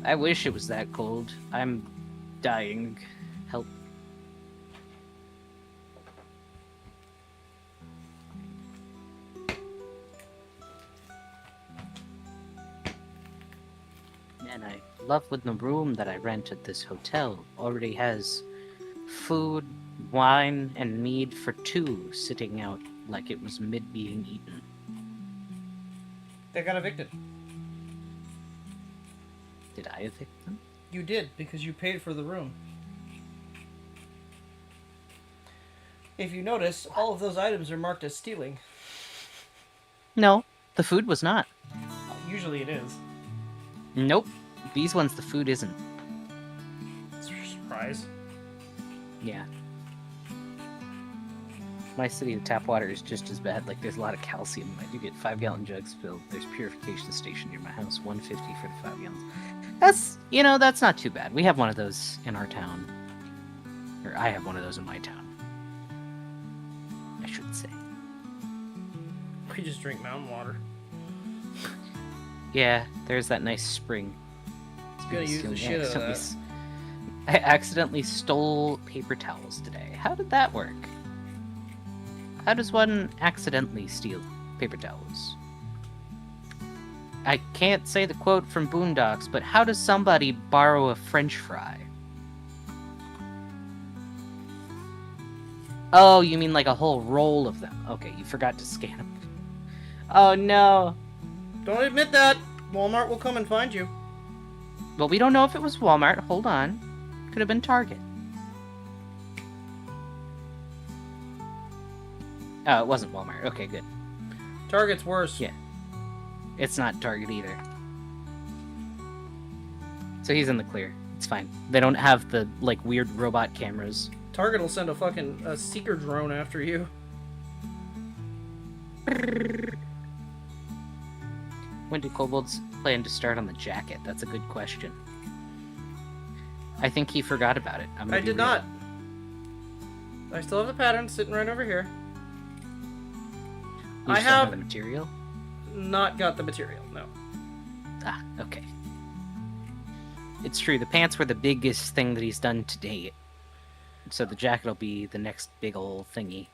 I wish it was that cold. I'm dying. Help. And I love when the room that I rent at this hotel already has food, wine, and mead for two sitting out like it was mid being eaten. They got evicted. Did I evict them? You did, because you paid for the room. If you notice, all of those items are marked as stealing. No, the food was not. Usually it is. Nope. These ones, the food isn't. It's a surprise. Yeah. my city, the tap water is just as bad. Like, there's a lot of calcium. I do get 5-gallon jugs filled. There's purification station near my house, 150 for the 5 gallons. That's, that's not too bad. We have one of those in our town. Or I have one of those in my town, I should say. We just drink mountain water. Yeah, there's that nice spring. Gonna use the shit out of that. I accidentally stole paper towels today. How did that work? How does one accidentally steal paper towels? I can't say the quote from Boondocks, but how does somebody borrow a French fry? Oh, you mean like a whole roll of them. Okay, you forgot to scan them. Oh no. Don't admit that. Walmart will come and find you. Well, we don't know if it was Walmart. Hold on. Could have been Target. Oh, it wasn't Walmart. Okay, good. Target's worse. Yeah. It's not Target either. So he's in the clear. It's fine. They don't have the, like, weird robot cameras. Target will send a seeker drone after you. When do kobolds plan to start on the jacket? That's a good question. I think he forgot about it. I did not. I still have the pattern sitting right over here. You I still have the material? Not got the material, no. Ah, okay. It's true, the pants were the biggest thing that he's done to date. So the jacket will be the next big ol' thingy.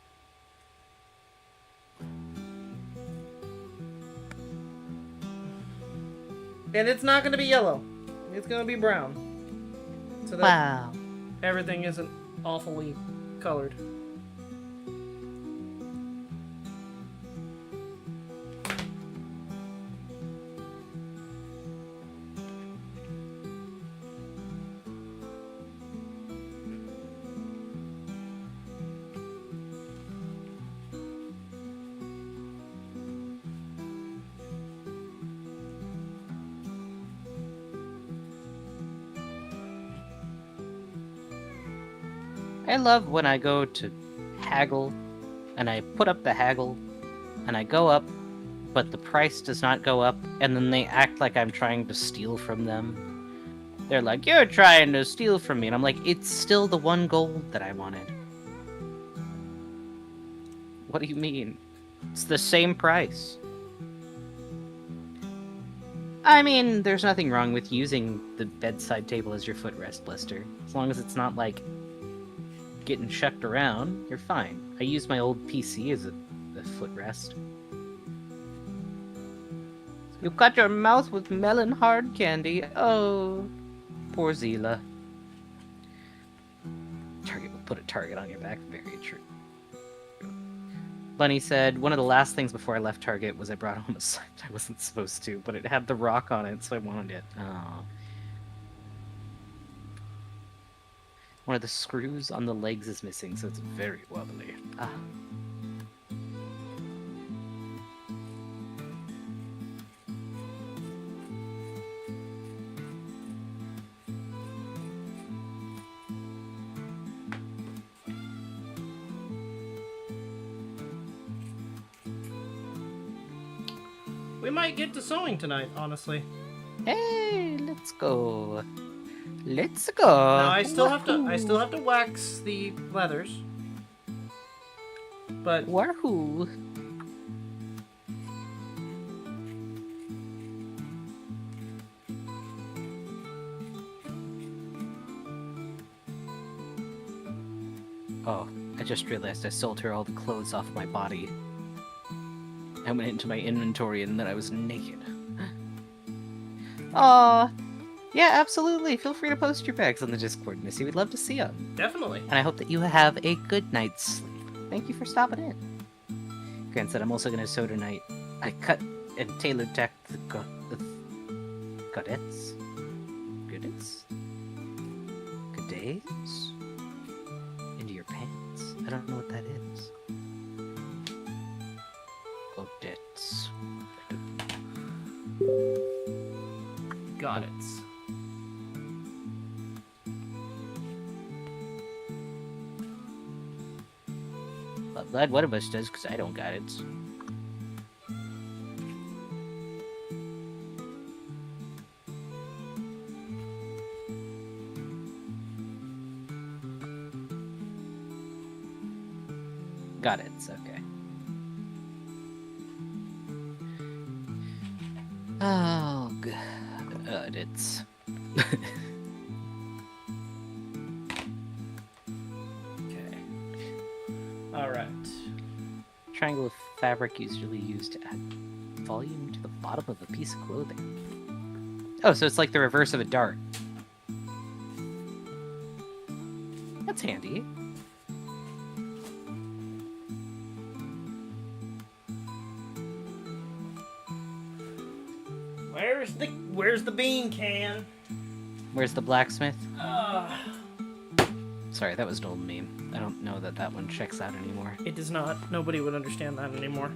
And it's not going to be yellow. It's going to be brown. So that Wow. everything isn't awfully colored. I love when I go to haggle, and I put up the haggle, and I go up, but the price does not go up, and then they act like I'm trying to steal from them. They're like, "You're trying to steal from me," and I'm like, "It's still the 1 gold that I wanted." What do you mean? It's the same price. I mean, there's nothing wrong with using the bedside table as your footrest, Blister. As long as it's not, like, getting shucked around, you're fine. I use my old PC as a footrest. You cut your mouth with melon hard candy. Oh, poor Zila. Target will put a target on your back. Very true. Bunny said, one of the last things before I left Target was I brought home a sign. I wasn't supposed to, but it had the rock on it, so I wanted it. Oh. One of the screws on the legs is missing, so it's very wobbly. Ah. We might get to sewing tonight, honestly. Hey, let's go. Let's go. Now I still have to wax the leathers. But Wahoo. Oh, I just realized I sold her all the clothes off my body. I went into my inventory and then I was naked. Aw. Yeah, absolutely. Feel free to post your bags on the Discord, Missy. We'd love to see them. definitely. And I hope that you have a good night's sleep. Thank you for stopping in. Grant said, I'm also going to sew tonight. I cut and tailor tacked the godettes? Godets? Into your pants? I don't know what that is. Godettes. Got it. But glad one of us does, because I don't got it. Got it, it's okay. Oh, God, it's... Okay. Alright. Triangle of fabric usually used to add volume to the bottom of a piece of clothing. Oh, so it's like the reverse of a dart. That's handy. Where's the bean can? Where's the blacksmith? Sorry, that was an old meme. I don't know that that one checks out anymore. It does not. Nobody would understand that anymore.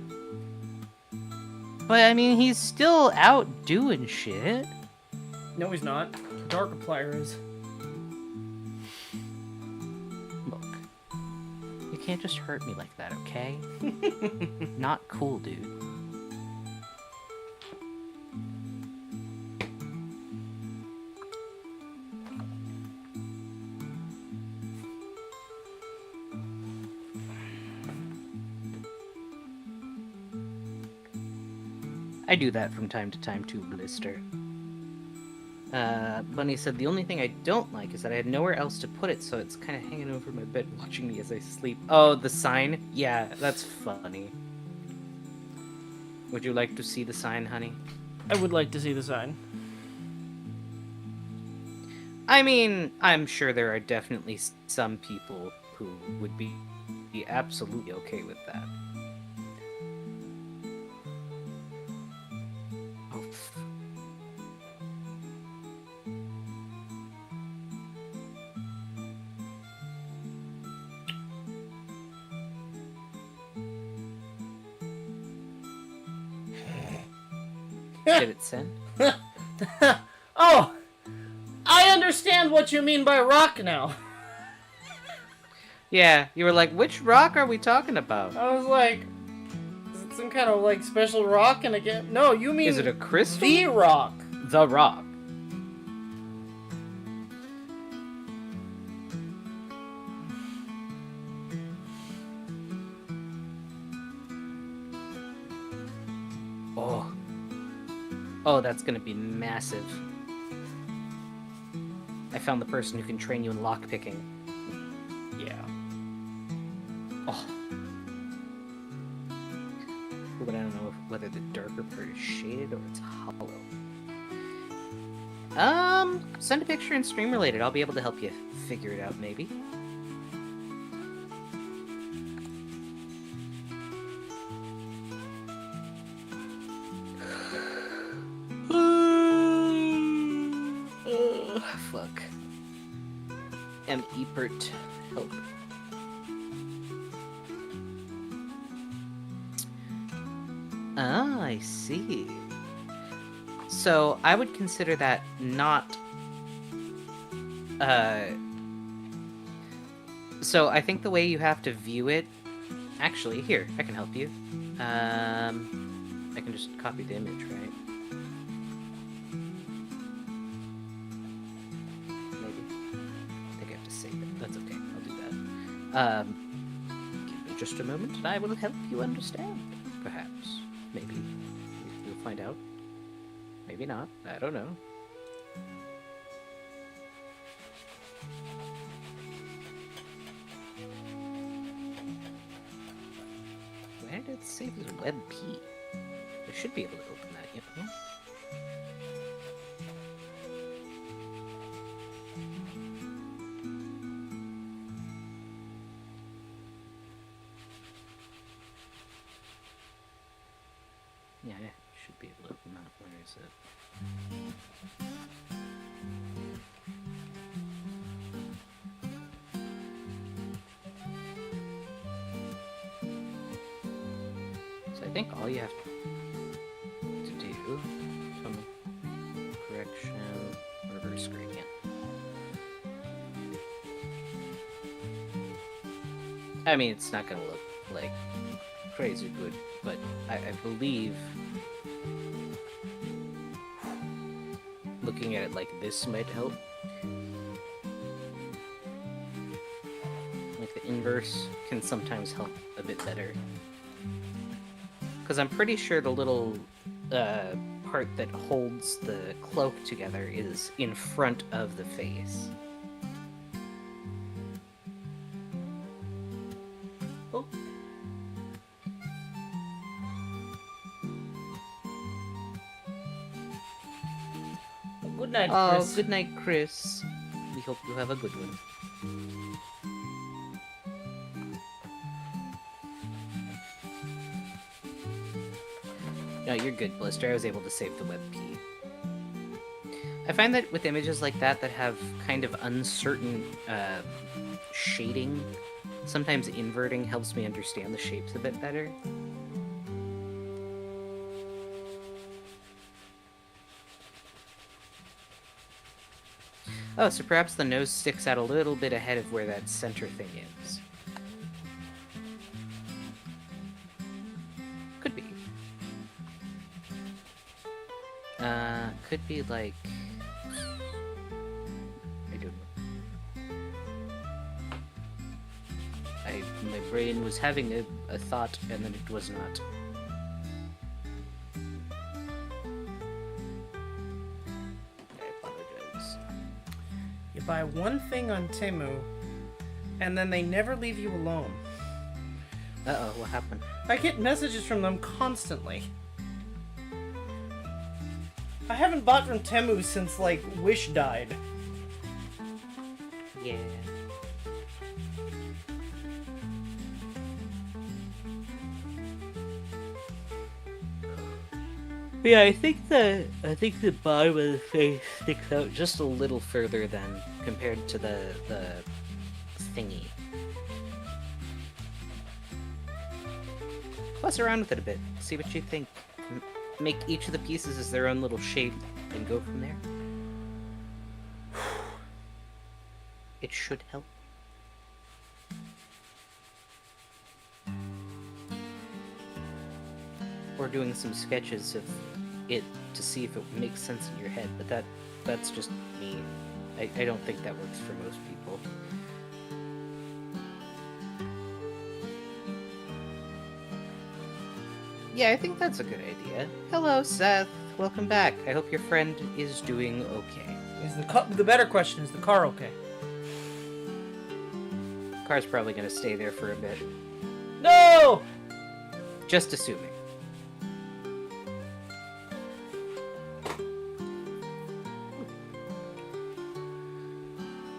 But, I mean, he's still out doing shit. No, he's not. Darkiplier is. Look. You can't just hurt me like that, okay? Not cool, dude. I do that from time to time too, Blister. Bunny said, the only thing I don't like is that I had nowhere else to put it, so it's kind of hanging over my bed watching me as I sleep. Oh, the sign? Yeah, that's funny. Would you like to see the sign, honey? I would like to see the sign. I mean, I'm sure there are definitely some people who would be absolutely okay with that. Did it send? Oh! I understand what you mean by rock now. Yeah, you were like, which rock are we talking about? I was like, is it some kind of like special rock? And again, no, you mean Is it a crystal? the rock. The rock. Oh. Oh, that's gonna be massive. I found the person who can train you in lockpicking. Yeah. Oh. But I don't know whether the darker part is shaded or it's hollow. Send a picture and stream related. I'll be able to help you figure it out, maybe. Fuck. M. Ebert, help. Ah, I see. So, I would consider that not... So, I think the way you have to view it... Actually, here, I can help you. I can just copy the image, right? That's okay, I'll do that. Give me just a moment and I will help you understand. Perhaps. Maybe. You'll find out. Maybe not. I don't know. Where did it save as WebP? I should be able to open that, you know? Yeah, I should be able to open that. Where is it? So I think all you have to do, some correction, reverse gradient. I mean, it's not gonna look like crazy good, but I believe looking at it like this might help. Like the inverse can sometimes help a bit better. Because I'm pretty sure the little part that holds the cloak together is in front of the face. Oh. Good night, Oh, Chris. good night, Chris. We hope you have a good one. No, you're good, Blister. I was able to save the web key. I find that with images like that have kind of uncertain shading, sometimes inverting helps me understand the shapes a bit better. Oh, so perhaps the nose sticks out a little bit ahead of where that center thing is. Could be. Could be like... I don't know. My brain was having a thought, and then it was not. I apologize. You buy one thing on Temu, and then they never leave you alone. Uh-oh, what happened? I get messages from them constantly. I haven't bought from Temu since, like, Wish died. Yeah. Yeah, I think the bottom of the face sticks out just a little further than compared to the thingy. Fuss around with it a bit. See what you think. Make each of the pieces as their own little shape and go from there. It should help. Or doing some sketches of it to see if it makes sense in your head, but that's just me. I don't think that works for most people. Yeah, I think that's a good idea. Hello, Seth. Welcome back. I hope your friend is doing okay. Is the better question, is the car okay? Car's probably gonna stay there for a bit. No! Just assuming.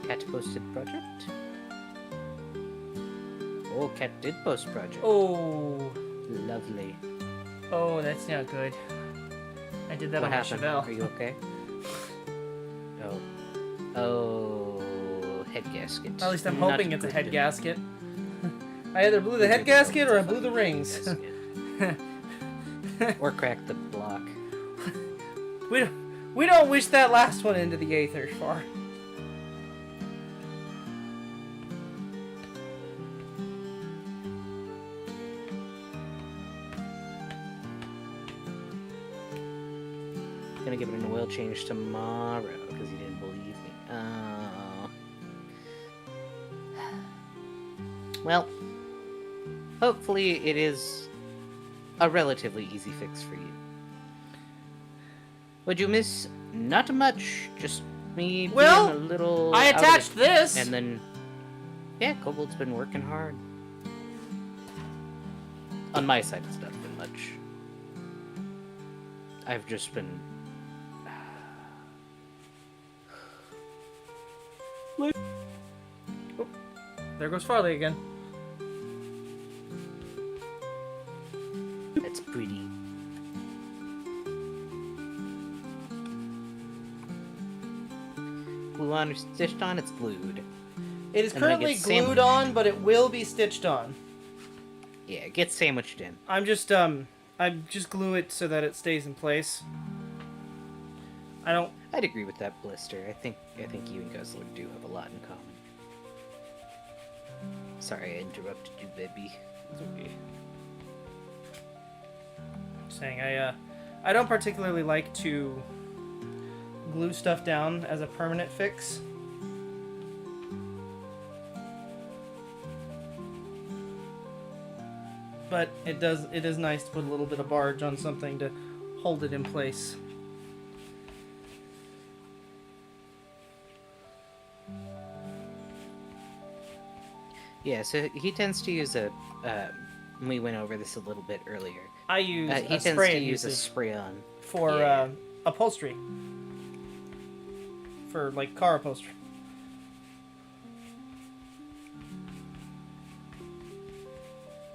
Cat posted project? Oh, Cat did post project. Oh. Lovely. Oh, that's not good. I did that What on happened? my Chevelle. Are you okay? Oh. Oh, head gasket. At least I'm Not hoping it's a good. head gasket. I either blew the head gasket or I blew the rings. Or cracked the block. We don't wish that last one into the aether far. Gonna give it an oil change tomorrow because he didn't believe me. Oh. Well, hopefully it is a relatively easy fix for you. Would you miss? Not much, just me being a little. I out of attached it. this! And then, yeah, Kobold's been working hard. On my side, it's not been much. I've just been. Oh, there goes Farley again. That's pretty. Glue on or stitched on, it's glued. It is And then it currently gets glued sandwiched. on, but it will be stitched on. Yeah, it gets sandwiched in. I just glue it so that it stays in place. I'd agree with that, Blister. I think you and Guzzler do have a lot in common. Sorry I interrupted you, baby. Saying I don't particularly like to glue stuff down as a permanent fix. But it is nice to put a little bit of barge on something to hold it in place. Yeah, so he tends to use a. We went over this a little bit earlier. I use He a tends spray to use a adhesive spray-on for Yeah. Upholstery. For like car upholstery.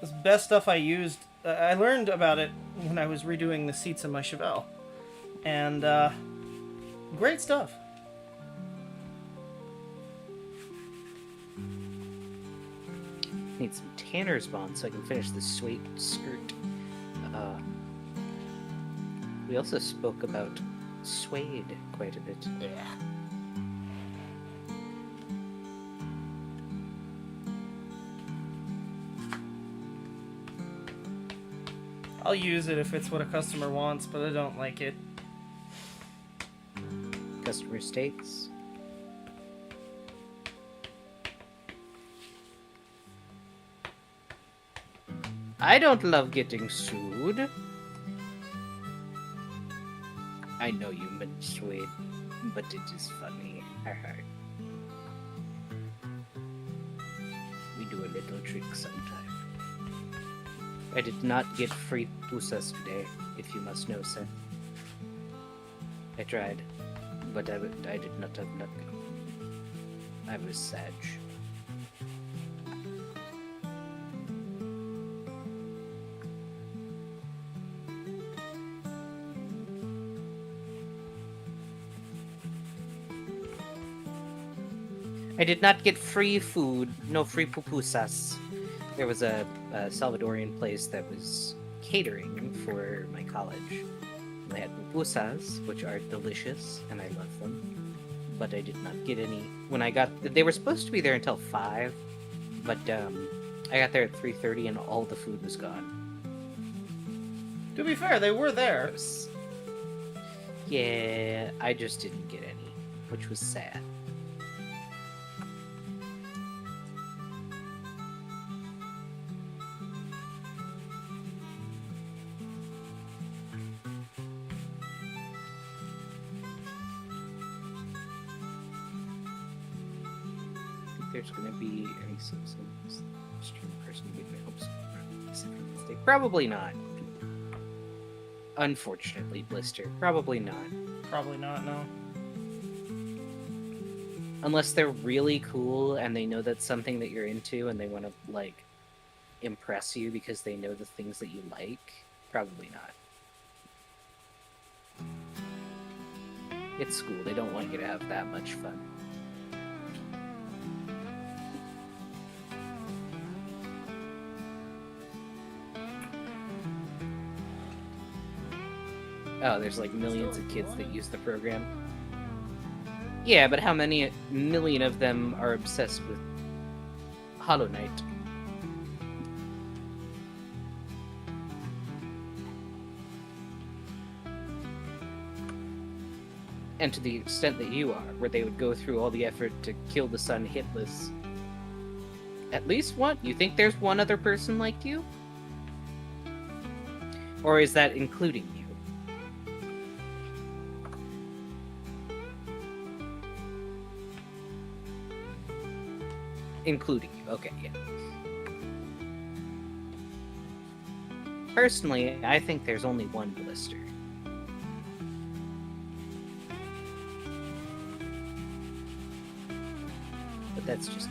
It's the best stuff I used. I learned about it when I was redoing the seats in my Chevelle. And great stuff. Need some tanner's bond so I can finish the suede skirt. We also spoke about suede quite a bit. Yeah. I'll use it if it's what a customer wants, but I don't like it. Customer states. I don't love getting sued. I know you meant suede, but it is funny. We do a little trick sometime. I did not get free pusas today, if you must know, sir. I tried, but I did not have luck. I was sad. I did not get free food, no free pupusas. There was a Salvadorian place that was catering for my college. They had pupusas, which are delicious, and I love them. But I did not get any. When I got, they were supposed to be there until 5, but I got there at 3:30 and all the food was gone. To be fair, they were there. Yeah, I just didn't get any, which was sad. There's gonna be any some stream person with my hopes. Probably not. Unfortunately, Blister. Probably not. Probably not, no. Unless they're really cool and they know that's something that you're into and they want to, like, impress you because they know the things that you like. Probably not. It's school. They don't want you to have that much fun. Oh, there's like millions of kids that use the program. Yeah, but how many million of them are obsessed with Hollow Knight? And to the extent that you are, where they would go through all the effort to kill the sun hitless. At least one? You think there's one other person like you? Or is that including you? Including you, okay, yeah. Personally, I think there's only one Blister. But that's just...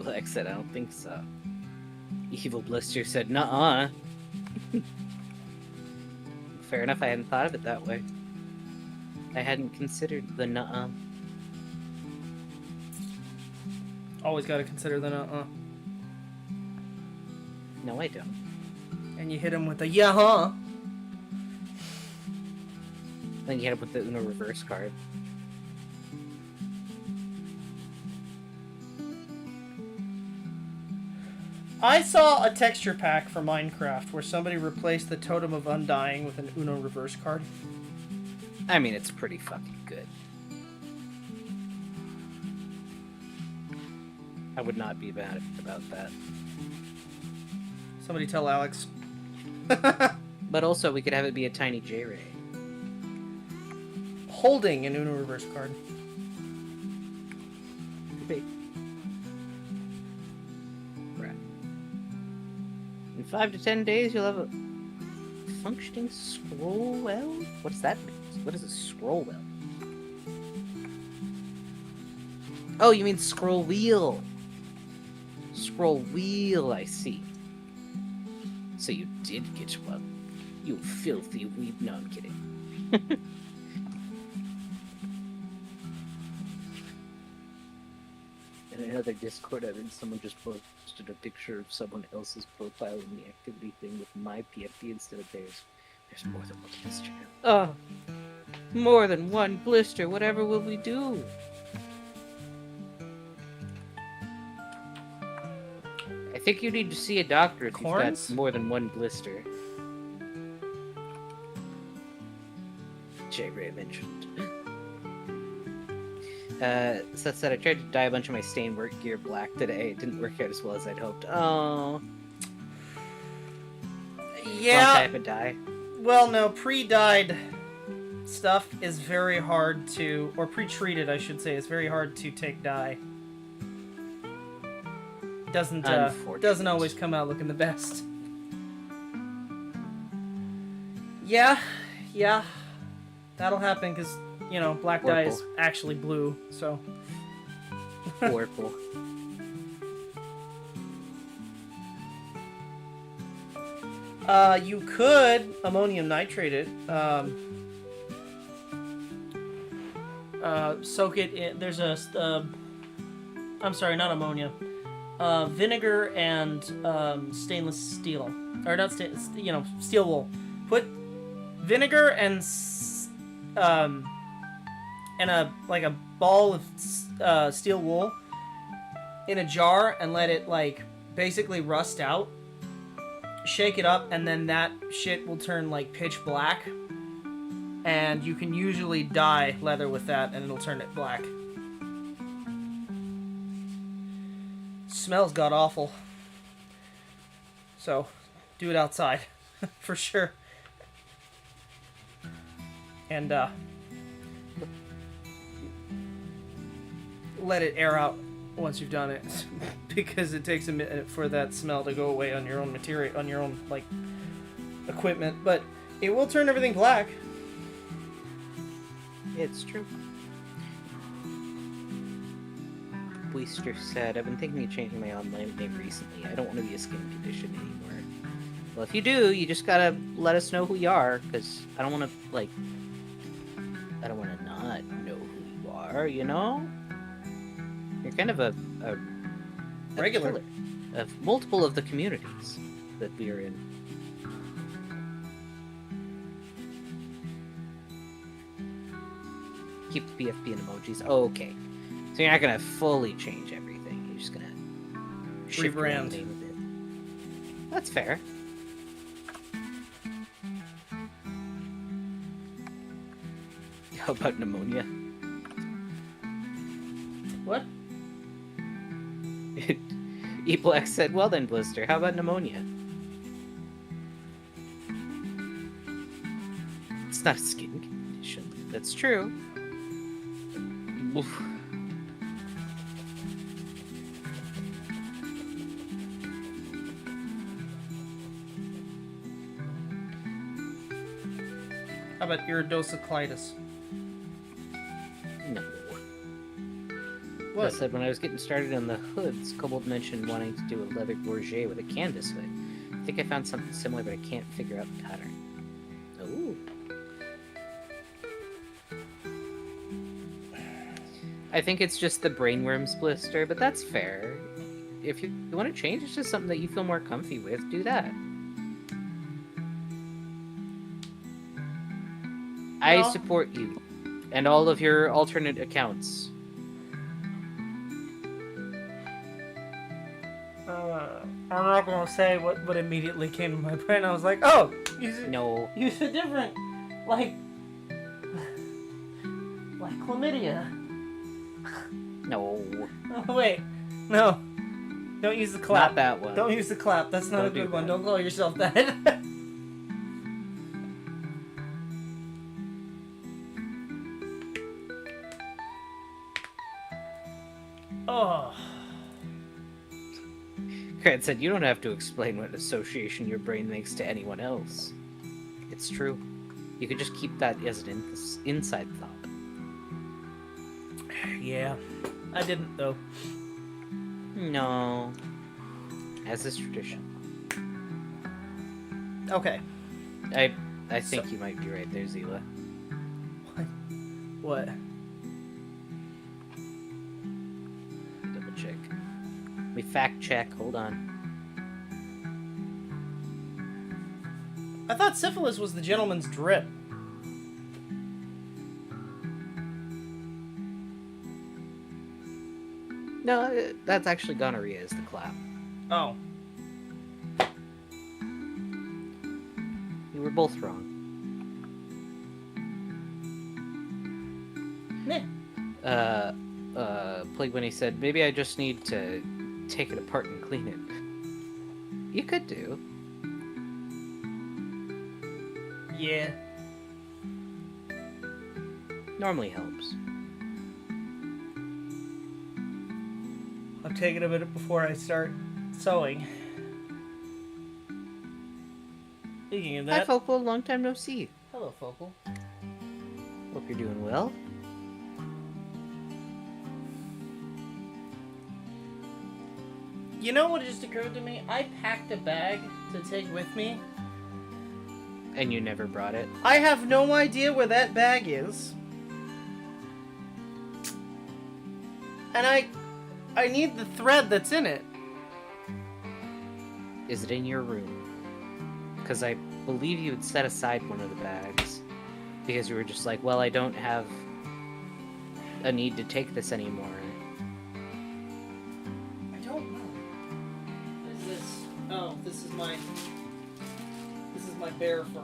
Black said, I don't think so. Evil Blister said, nuh-uh. Fair enough, I hadn't thought of it that way. I hadn't considered the nuh-uh. Always got to consider the No, I don't. And you hit him with the yeah, huh? Then you hit up with the Uno reverse card. I saw a texture pack for Minecraft where somebody replaced the Totem of Undying with an Uno reverse card. I mean, it's pretty fucking good. I would not be mad about that. Somebody tell Alex. But also, we could have it be a tiny J-Ray. Holding an Uno reverse card. Could be. Right. In 5 to 10 days, you'll have a functioning scroll well? What does that mean? What is a scroll well? Oh, you mean scroll wheel. Scroll wheel, I see. So you did get one. You filthy weeb. No, I'm kidding. In another Discord, I read someone just posted a picture of someone else's profile in the activity thing with my PFP instead of theirs. There's more than one blister now. Oh, more than one blister. Whatever will we do? I think you need to see a doctor if Corns? you've got more than one blister. J-Ray mentioned. So that said, I tried to dye a bunch of my stained work gear black today. It didn't work out as well as I'd hoped. Oh. Yeah. Wrong type of dye. Well, no, pre-dyed stuff is very hard to, or pre-treated, I should say, is very hard to take dye. Doesn't always come out looking the best. Yeah, that'll happen because black dye is actually blue. So. Purple. You could ammonium nitrate it. Soak it in. There's a. I'm sorry, not ammonia. Vinegar and stainless steel, or not steel wool. Put vinegar and a ball of steel wool in a jar and let it basically rust out. Shake it up, and then that shit will turn pitch black. And you can usually dye leather with that, and it'll turn it black. Smells god awful. So, do it outside, for sure. And let it air out once you've done it, because it takes a minute for that smell to go away on your own material, on your own equipment. But it will turn everything black. It's true. Weister said, I've been thinking of changing my online name recently. I don't want to be a skin condition anymore. Well, if you do, you just gotta let us know who you are, because I don't want to, I don't want to not know who you are, you know? You're kind of a Regular. pillar of multiple of the communities that we are in. Keep the PFP and emojis. Okay. So you're not gonna fully change everything. You're just gonna shift your Rebrand. name a bit. That's fair. How about pneumonia? What? Eplex said, well then, Blister, how about pneumonia? It's not a skin condition. That's true. Oof. How about iridocyclitis? No. What? I said when I was getting started on the hoods, Kobold mentioned wanting to do a leather gorget with a canvas hood. I think I found something similar, but I can't figure out the pattern. Ooh. I think it's just the brainworms blister, but that's fair. If you want to change, it's just something that you feel more comfy with. Do that. I No. support you and all of your alternate accounts. I'm not gonna say what immediately came to my brain. I was like, oh, No. use a different, like chlamydia. No. Oh, wait, no, don't use the clap. Not that one. Don't use the clap. That's not a Don't do good one. that. Don't call yourself that. Oh. Grant said, you don't have to explain what association your brain makes to anyone else. It's true. You could just keep that as an inside thought. Yeah, I didn't though. No. As is tradition. Okay. I think you might be right there, Zila. What? Double check. We fact check. Hold on. I thought syphilis was the gentleman's drip. No, that's actually gonorrhea is the clap. Oh. You were both wrong. Meh. Plague Winnie said, maybe I just need to take it apart and clean it. You could do. Yeah. Normally helps. I'm taking a minute before I start sewing. Speaking of Hi, that, Focal. Long time no see. hello, Focal. Hope you're doing well. You know what just occurred to me? I packed a bag to take with me. And you never brought it. I have no idea where that bag is. And I need the thread that's in it. Is it in your room? Because I believe you had set aside one of the bags. Because you were just like, well, I don't have a need to take this anymore. I don't know. What is this? Oh, this is my bear fur.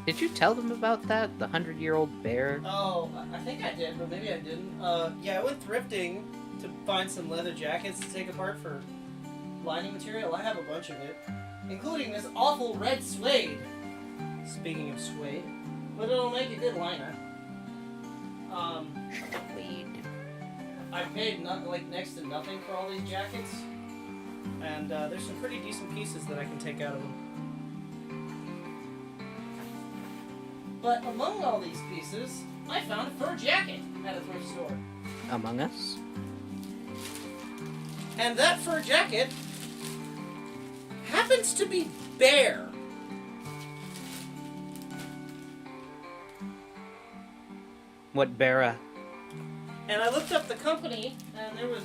Did you tell them about that? The 100-year-old bear? Oh, I think I did, but maybe I didn't. Yeah, I went thrifting to find some leather jackets to take apart for lining material. I have a bunch of it, including this awful red suede. Speaking of suede, but it'll make a good liner. Lead. I paid next to nothing for all these jackets, and there's some pretty decent pieces that I can take out of them. But among all these pieces, I found a fur jacket at a thrift store. Among Us? And that fur jacket happens to be bare. What bear? And I looked up the company, and there was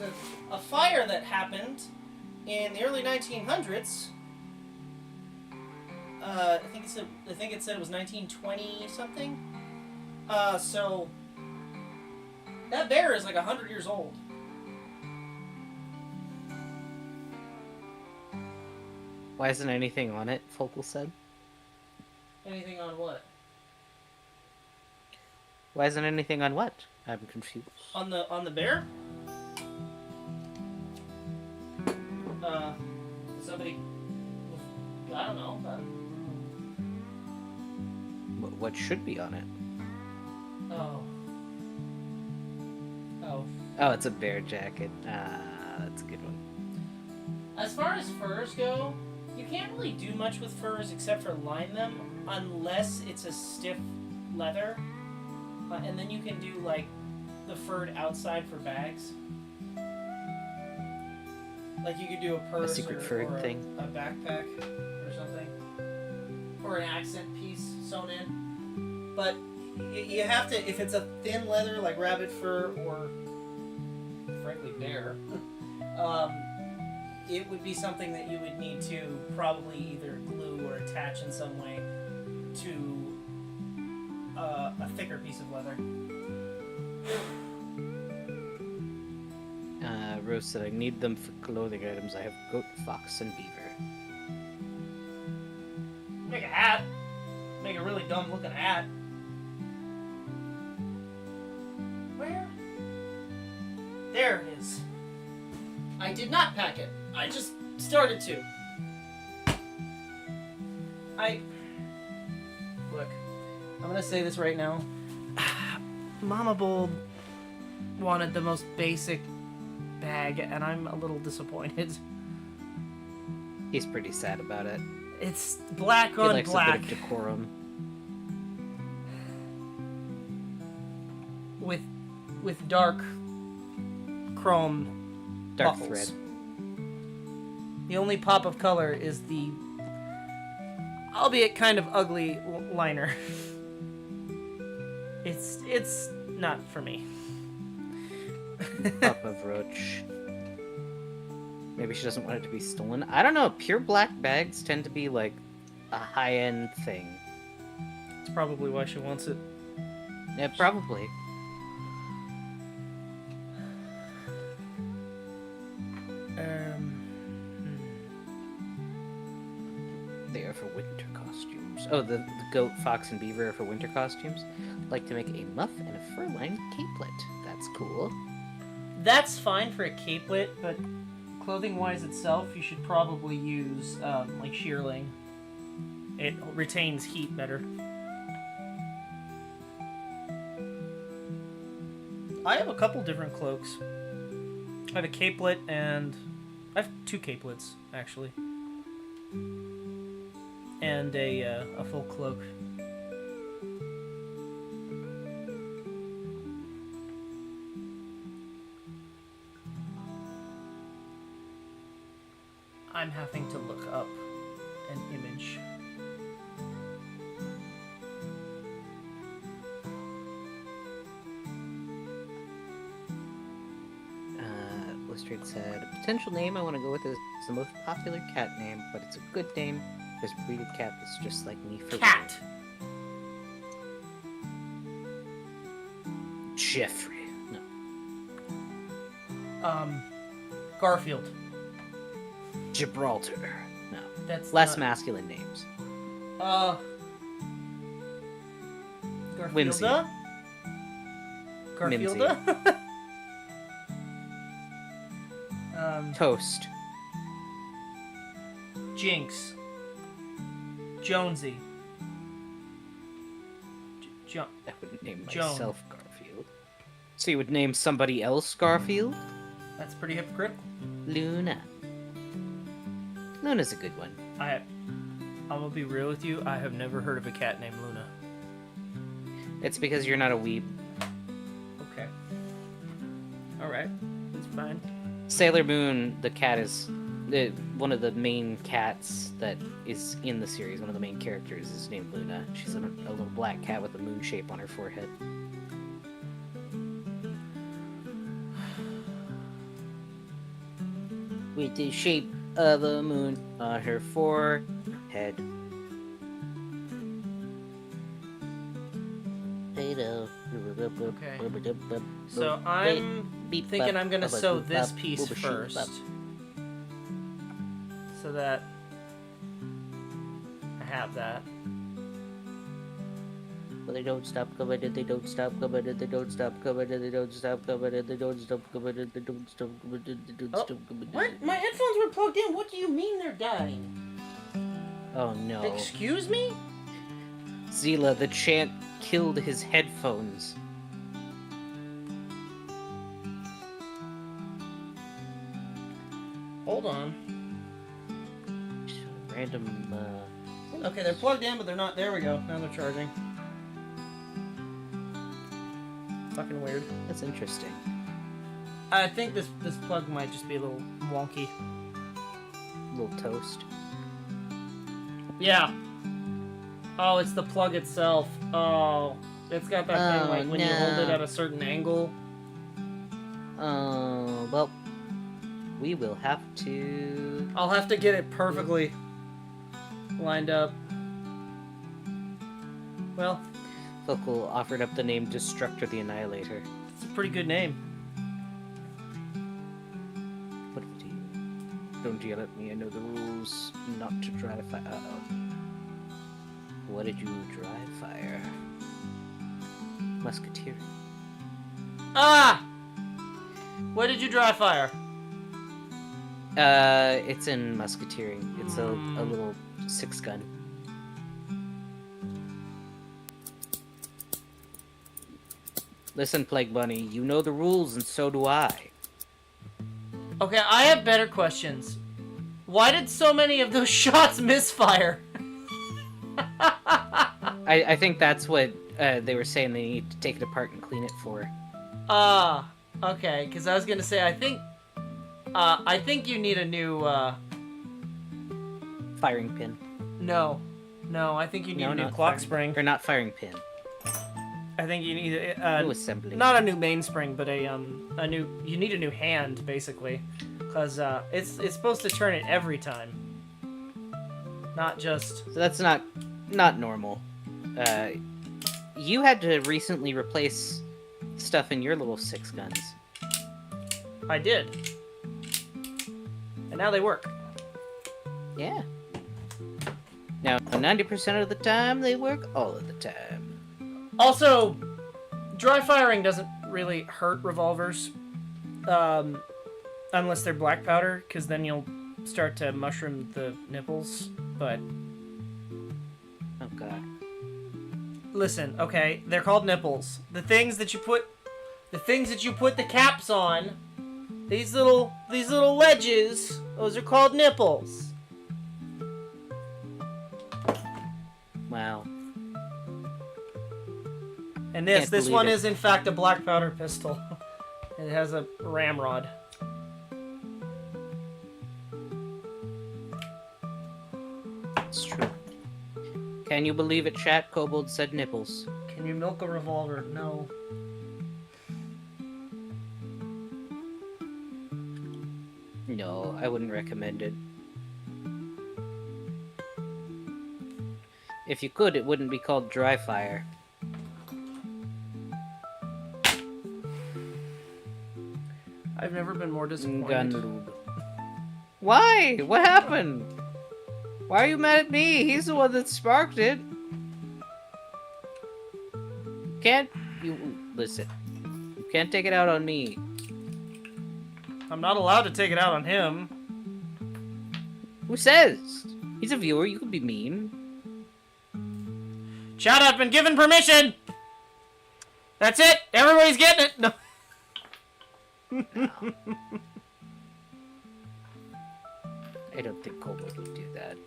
a fire that happened in the early 1900s. I think it said it was 1920 something. So that bear is like 100 years old. Why isn't anything on it? Focal said. Anything on what? Why isn't anything on what? I'm confused. On the bear? Somebody. I don't know. What should be on it? Oh. Oh, it's a bear jacket. That's a good one. As far as furs go, you can't really do much with furs except for line them, unless it's a stiff leather, and then you can do like the furred outside for bags. Like you could do a purse secret or furred thing. a backpack or something, or an accent piece sewn in. But you have to, if it's a thin leather like rabbit fur or, frankly, bear, it would be something that you would need to probably either glue or attach in some way to a thicker piece of leather. Rose said, I need them for clothing items. I have goat, fox, and beaver. Make a hat. Make a really dumb looking hat. Where? There it is. I did not pack it. I just started to. Look, I'm gonna say this right now. Mama Bold wanted the most basic bag, and I'm a little disappointed. He's pretty sad about it. It's black He on likes black. a bit of decorum. With dark chrome Dark buckles. thread. The only pop of color is the, albeit kind of ugly, liner. It's not for me. Papa Roach. Maybe she doesn't want it to be stolen. I don't know. Pure black bags tend to be like a high-end thing. It's probably why she wants it. Yeah, probably. They are for winter costumes. Oh, the goat, fox, and beaver are for winter costumes. Like to make a muff and a fur-lined capelet. That's cool. That's fine for a capelet, but clothing-wise itself, you should probably use like shearling. It retains heat better. I have a couple different cloaks. I have a capelet and I have 2 capelets actually, and a full cloak. I'm having to look up an image. Illustrated said, a potential name I want to go with is the most popular cat name, but it's a good name because breeded cat is just like me for Cat. real. Jeffrey. No. Garfield. Gibraltar. No. That's Less not... masculine names. Whimsy. Garfielda? Garfielda? Toast. Jinx. Jonesy. I wouldn't name Joan. myself Garfield. So you would name somebody else Garfield? That's pretty hypocritical. Luna. Luna's a good one. I'm gonna be real with you. I have never heard of a cat named Luna. It's because you're not a weeb. Okay. All right. That's fine. Sailor Moon, the cat is one of the main cats that is in the series. One of the main characters is named Luna. She's a little black cat with a moon shape on her forehead. With the shape of a moon on her forehead. Okay. So I'm thinking I'm gonna sew this piece first, so that I have that. But they don't stop coming, they don't stop coming, they don't stop coming, they don't stop coming, they don't stop coming, they don't stop coming, they don't stop coming. What? My headphones were plugged in. What do you mean they're dying? Oh no. Excuse me? Zila, the chant killed his headphones. Hold on. Random, Okay, they're plugged in, but they're not. There we go. Now they're charging. Fucking weird. That's interesting. I think this plug might just be a little wonky. Little toast. Yeah. Oh, it's the plug itself. Oh. It's got that thing like when you hold it at a certain angle. Oh, well, we will have to... I'll have to get it perfectly lined up. Well, Focal offered up the name Destructor the Annihilator. it's a pretty good name. What do you... Don't yell at me, I know the rules not to dry fire. Uh-oh. What did you dry fire? Musketeer. Ah! What did you dry fire? It's in musketeering. It's a little 6-gun. Listen, Plague Bunny, you know the rules, and so do I. Okay, I have better questions. Why did so many of those shots misfire? I think that's what they were saying they need to take it apart and clean it for. Ah, okay, because I was gonna say, I think you need a new, Firing pin. No, I think you need a new clock spring. Or not firing pin. I think you need New assembly. not a new mainspring, but you need a new hand, basically. Because, it's supposed to turn it every time. Not just... So that's not normal. You had to recently replace stuff in your little 6-guns. I did. And now they work. Yeah. Now, 90% of the time, they work all of the time. Also, dry firing doesn't really hurt revolvers. Unless they're black powder, because then you'll start to mushroom the nipples, but... Oh, God. Listen, okay, they're called nipples. The things that you put the caps on, these little ledges, those are called nipples. Wow. And this one is in fact a black powder pistol. It has a ramrod. It's true. Can you believe it, chat? Kobold said nipples. Can you milk a revolver? No. No, I wouldn't recommend it. If you could, it wouldn't be called dry fire. I've never been more disappointed. Gun lube. Why? What happened? Why are you mad at me? He's the one that sparked it. Can't you listen? You can't take it out on me. I'm not allowed to take it out on him. Who says? He's a viewer. You could be mean. Chat, I've been given permission. That's it. Everybody's getting it. No. I don't think Kobold would do that.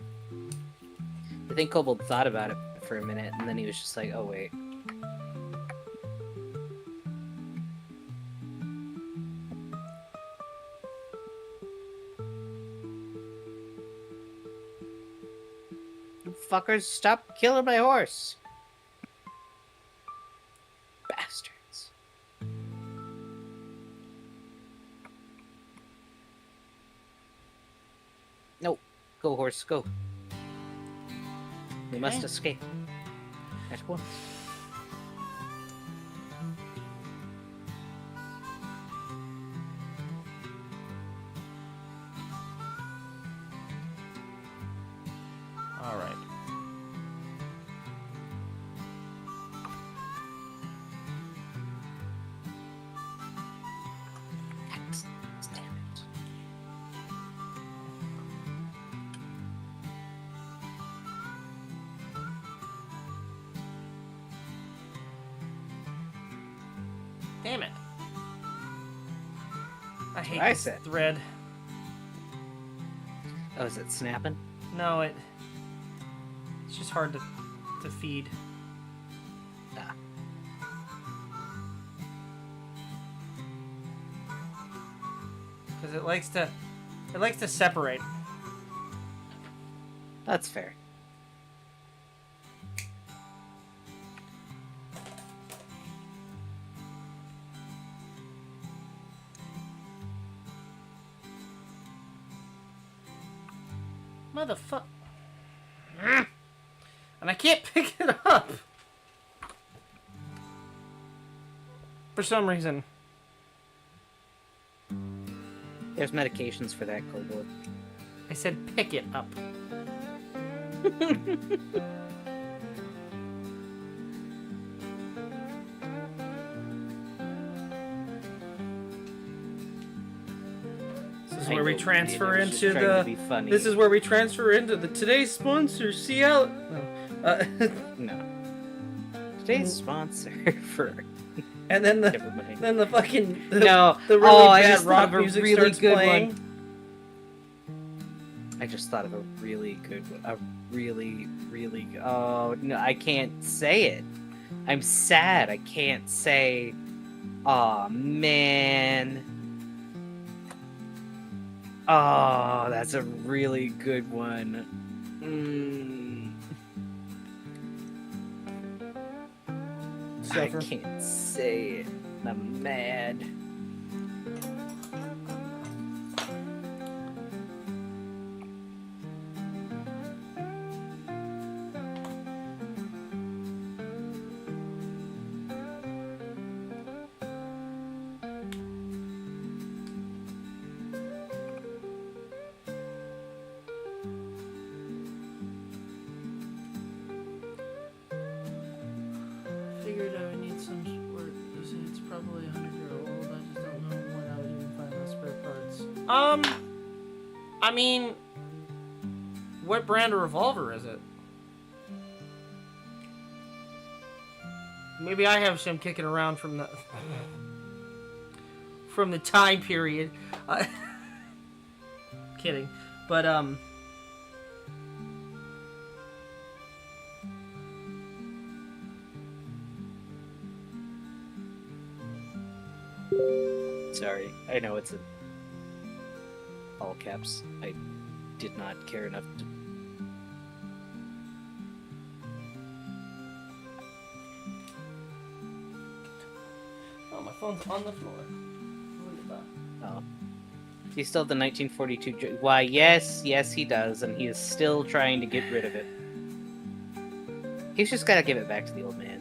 I think Kobold thought about it for a minute, and then he was just like, oh, wait. You fuckers, stop killing my horse! Bastards. No. Go, horse, go. We must escape. At once. All right. Damn it. Damn it. I hate I this said. thread. Oh, is it snapping? No, it's just hard to feed. Ah. Because it likes to separate. That's fair. Why the fuck? And I can't pick it up. For some reason. There's medications for that, Kobold. I said pick it up. This is where we transfer into the. This is where we transfer into the today's sponsor. CL. No. No. Today's sponsor for. And then the fucking the really I bad just rock thought of a music really starts good playing. one. I just thought of a really good one. A really oh no, I can't say it. I'm sad. I can't say. Aw, man. Oh, that's a really good one. I can't say it. I'm mad. Figured I would need some support. It's probably 100-year-old. I just don't know when I would even find those spare parts. I mean, what brand of revolver is it? Maybe I have some kicking around from the time period. Kidding, but Sorry, I know it's in all caps. I did not care enough to. Oh, my phone's on the floor. Look at that. Oh. Do you still have the 1942? Why, yes, he does, and he is still trying to get rid of it. He's just gotta give it back to the old man.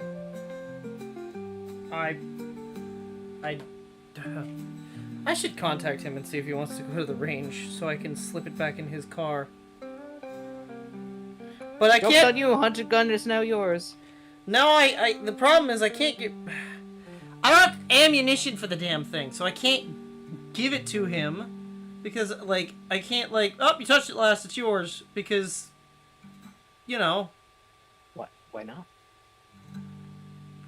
I should contact him and see if he wants to go to the range so I can slip it back in his car. But I Joke's can't. on you, hunted gun is now yours. No, the problem is I can't get. I don't have ammunition for the damn thing, so I can't give it to him because, like, I can't, like, oh, you touched it last, it's yours, because, you know. What? Why not?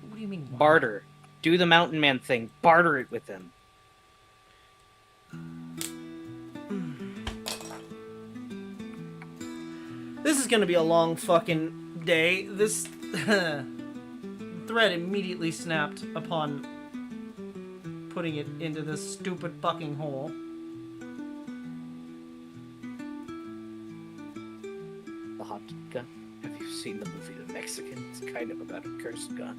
What do you mean? Why? Barter. Do the mountain man thing. Barter it with him. This is gonna be a long fucking day. This thread immediately snapped upon putting it into this stupid fucking hole. The haunted gun. Have you seen the movie The Mexican? It's kind of about a cursed gun.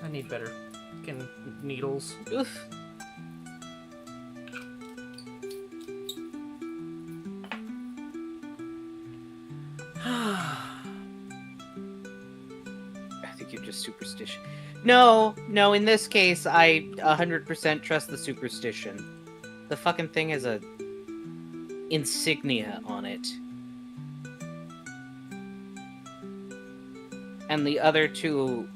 I need better fucking needles. Oof. I think you're just superstition. No, in this case, I 100% trust the superstition. The fucking thing has a insignia on it. And the other two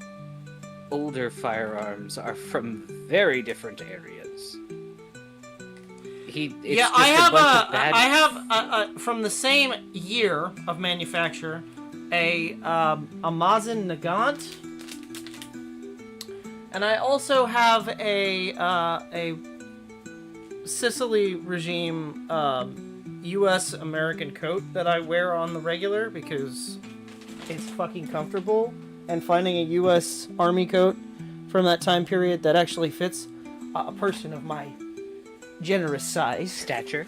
older firearms are from very different areas. I have from the same year of manufacture a Amazon Nagant, and I also have a Sicily regime U.S. American coat that I wear on the regular because it's fucking comfortable. And finding a U.S. Army coat from that time period that actually fits a person of my generous size. Stature.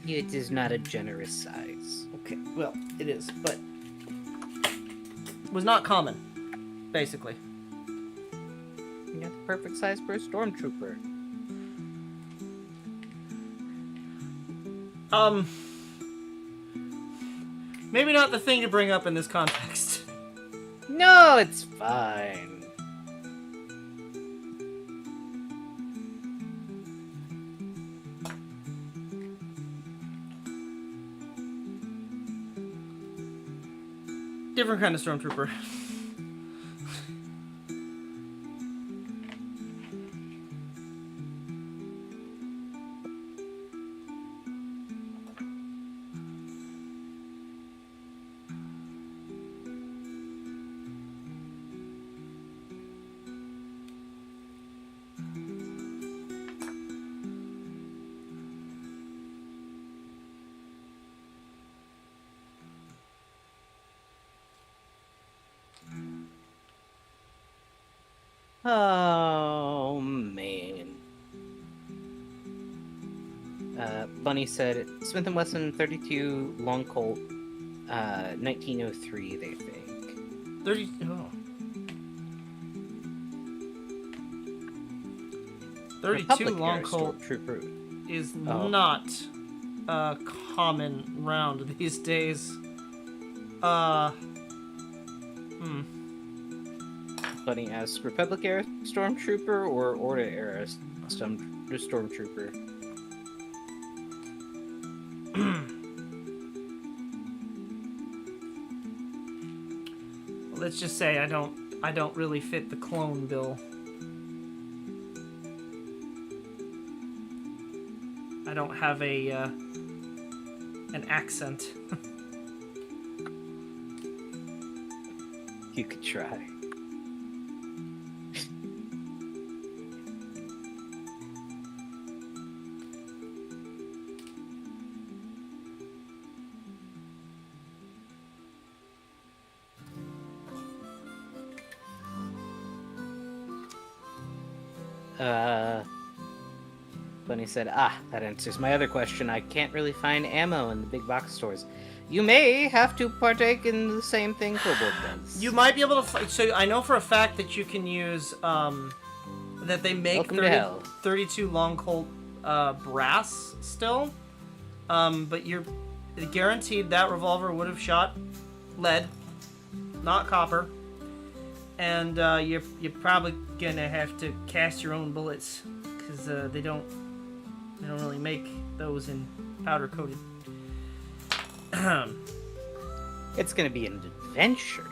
It is not a generous size. Okay, well, it is, but was not common, basically. You're the perfect size for a stormtrooper. Maybe not the thing to bring up in this context. No, it's fine. Different kind of stormtrooper. Oh, man. Bunny said, Smith & Wesson 32 Long Colt, 1903, they think. 30. Oh. 32 Republic Long era Colt Stormtrooper. is not a common round these days. Bunny asks, Republic era Stormtrooper or Order era Stormtrooper? Let's just say I don't really fit the clone bill. I don't have an accent. You could try. Bunny said, that answers my other question. I can't really find ammo in the big box stores. You may have to partake in the same thing Kobold does. You might be able to... So I know for a fact that you can use... that they make 32 Long Colt brass still. But you're guaranteed that revolver would have shot lead, not copper. And you're probably gonna have to cast your own bullets because they don't really make those in powder coated. It's gonna be an adventure.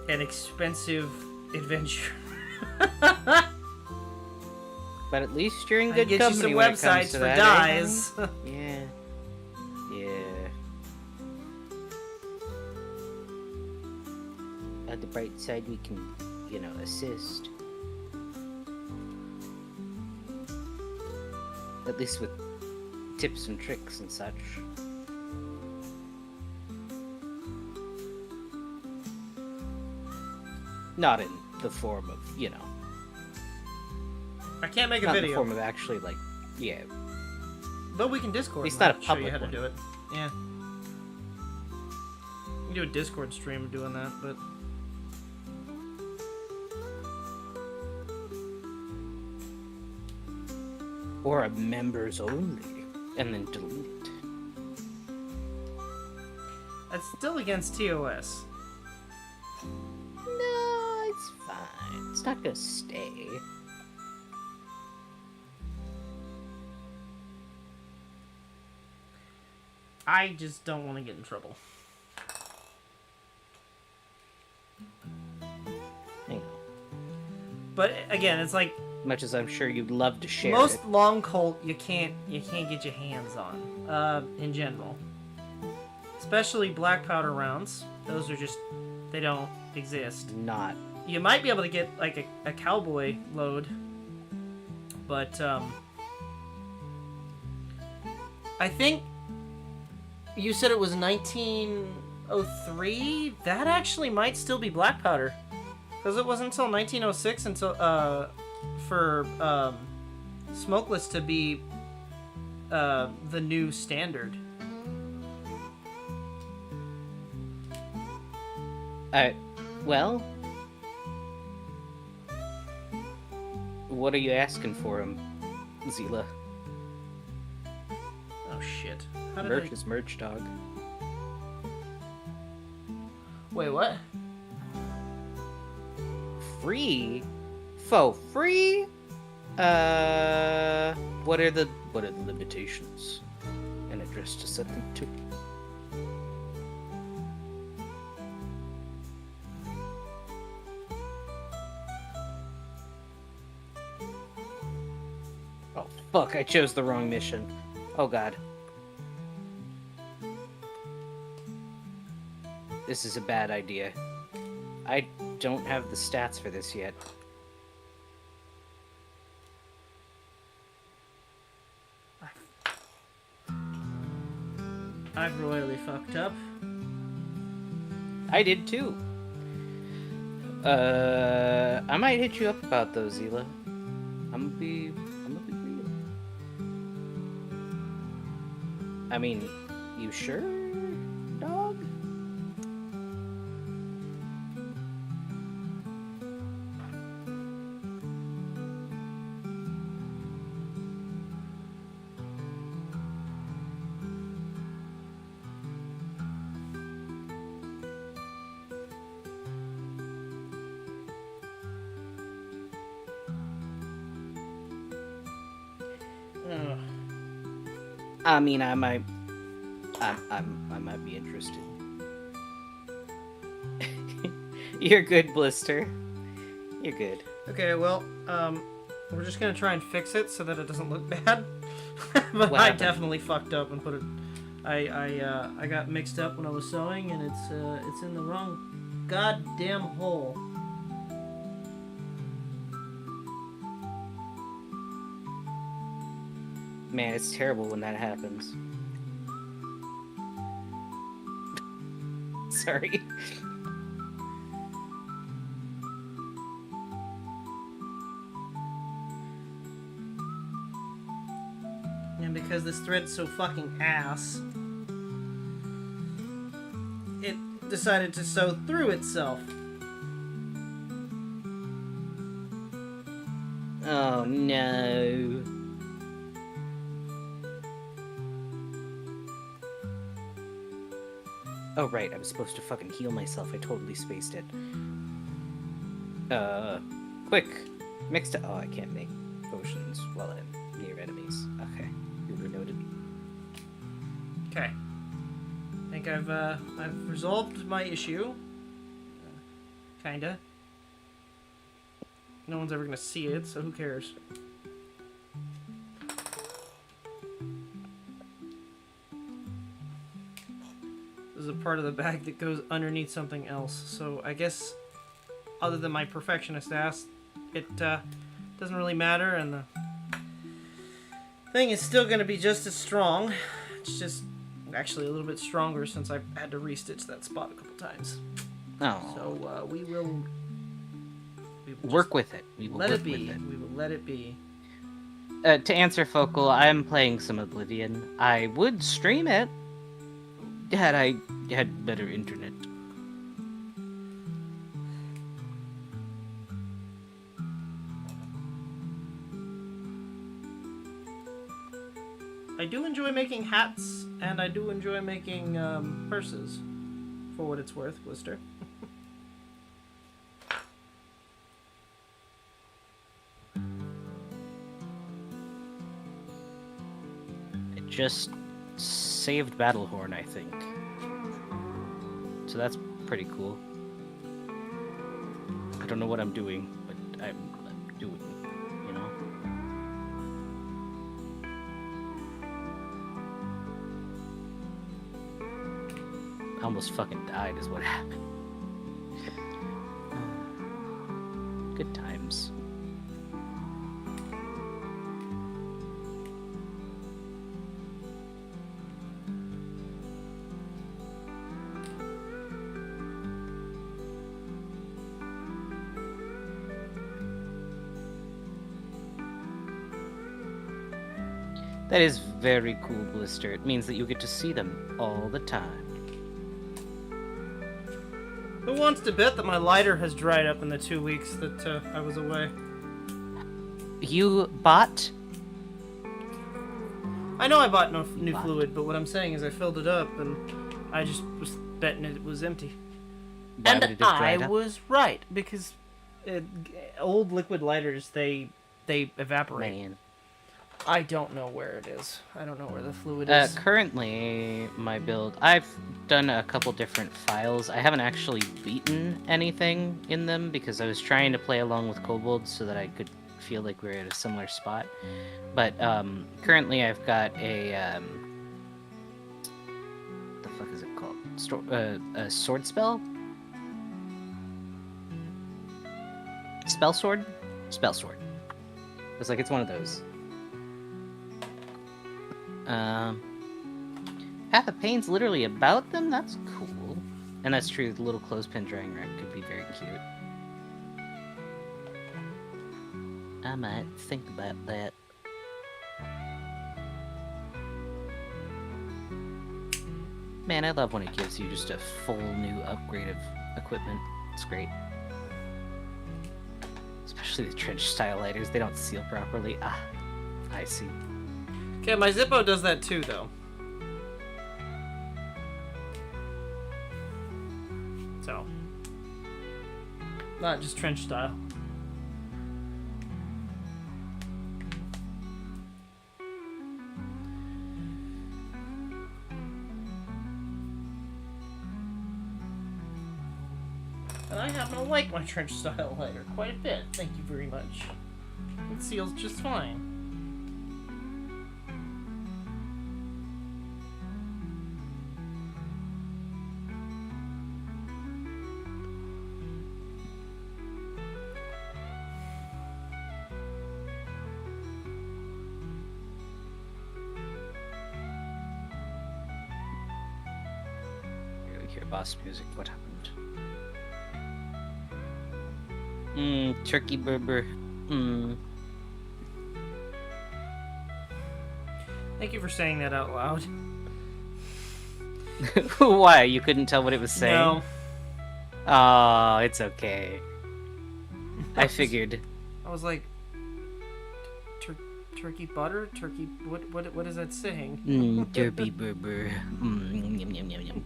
An expensive adventure. But at least you're in good get company you some when it comes websites to for that, dyes. Yeah. On the bright side, we can, assist. At least with tips and tricks and such. Not in the form of, I can't make a not in video. the form of actually, yeah. But we can Discord. It's not a show you public how to one. do it. Yeah. You can do a Discord stream doing that, but... Or a members only, and then delete it. That's still against TOS. No, it's fine. It's not gonna stay. I just don't want to get in trouble. Hang on. But again, it's like Much as I'm sure you'd love to share most it. long Colt you can't get your hands on in general. Especially black powder rounds. Those are just they don't exist. Not. You might be able to get like a cowboy load, but I think you said it was 1903. That actually might still be black powder, because it wasn't until 1906 until for smokeless to be the new standard. Well, What are you asking for him, Zila? Oh shit. How did Merch is merch, dog. Wait, what? Free? For free? What are the limitations? An address to set them to. Oh fuck, I chose the wrong mission. Oh god. This is a bad idea. I don't have the stats for this yet. I've royally fucked up. I did too. I might hit you up about those, Zila. I'm gonna be real. I mean, you sure, dog? Ugh. I mean, I might be interested. You're good, Blister. You're good. Okay, well, we're just gonna try and fix it so that it doesn't look bad. But What I happened? definitely fucked up and put it. I got mixed up when I was sewing, and it's in the wrong goddamn hole. Man, it's terrible when that happens. Sorry. And because this thread's so fucking ass, it decided to sew through itself. Oh no. Oh right, I was supposed to fucking heal myself. I totally spaced it. Quick. Mixed Oh, I can't make potions while I'm near enemies. Okay. Duly noted. Okay. I think I've resolved my issue. Kinda. No one's ever gonna see it, so who cares? This is a part of the bag that goes underneath something else, so I guess other than my perfectionist ass, it doesn't really matter, and the thing is still gonna be just as strong. It's just actually a little bit stronger since I've had to restitch that spot a couple times. Oh. So we will Work just with it. We will let work it be. with it. We will let it be. To answer Focal, I'm playing some Oblivion. I would stream it had I had better internet. I do enjoy making hats, and I do enjoy making purses, for what it's worth, Blister. It just saved Battlehorn, I think. So that's pretty cool. I don't know what I'm doing, but I'm doing, you know? I almost fucking died is what happened. Good times. That is very cool, Blister. It means that you get to see them all the time. Who wants to bet that my lighter has dried up in the 2 weeks that I was away? You bought? I know I bought no new Bought. fluid, but what I'm saying is I filled it up and I just was betting it was empty. Why would it have I dried up? was right because old liquid lighters they evaporate. Man. I don't know where it is. I don't know where the fluid is. Currently, my build, I've done a couple different files. I haven't actually beaten anything in them because I was trying to play along with Kobold so that I could feel like we were at a similar spot. But currently, I've got a the fuck is it called? A sword spell. Spell sword. Spell sword. It's like it's one of those. Path of Pain's literally about them? That's cool. And that's true, the little clothespin drying rack could be very cute. I might think about that. Man, I love when it gives you just a full new upgrade of equipment. It's great. Especially the trench style lighters, they don't seal properly. Ah, I see. Okay, my Zippo does that too, though. So, not just trench style. And I happen to like my trench style lighter quite a bit. Thank you very much. It seals just fine. Hear boss music. What happened? Turkey burger. Thank you for saying that out loud. Why? You couldn't tell what it was saying? No. Oh, it's okay. I figured. I was like, turkey butter? Turkey, what is that saying? Derby burger. Yum, yum, yum, yum.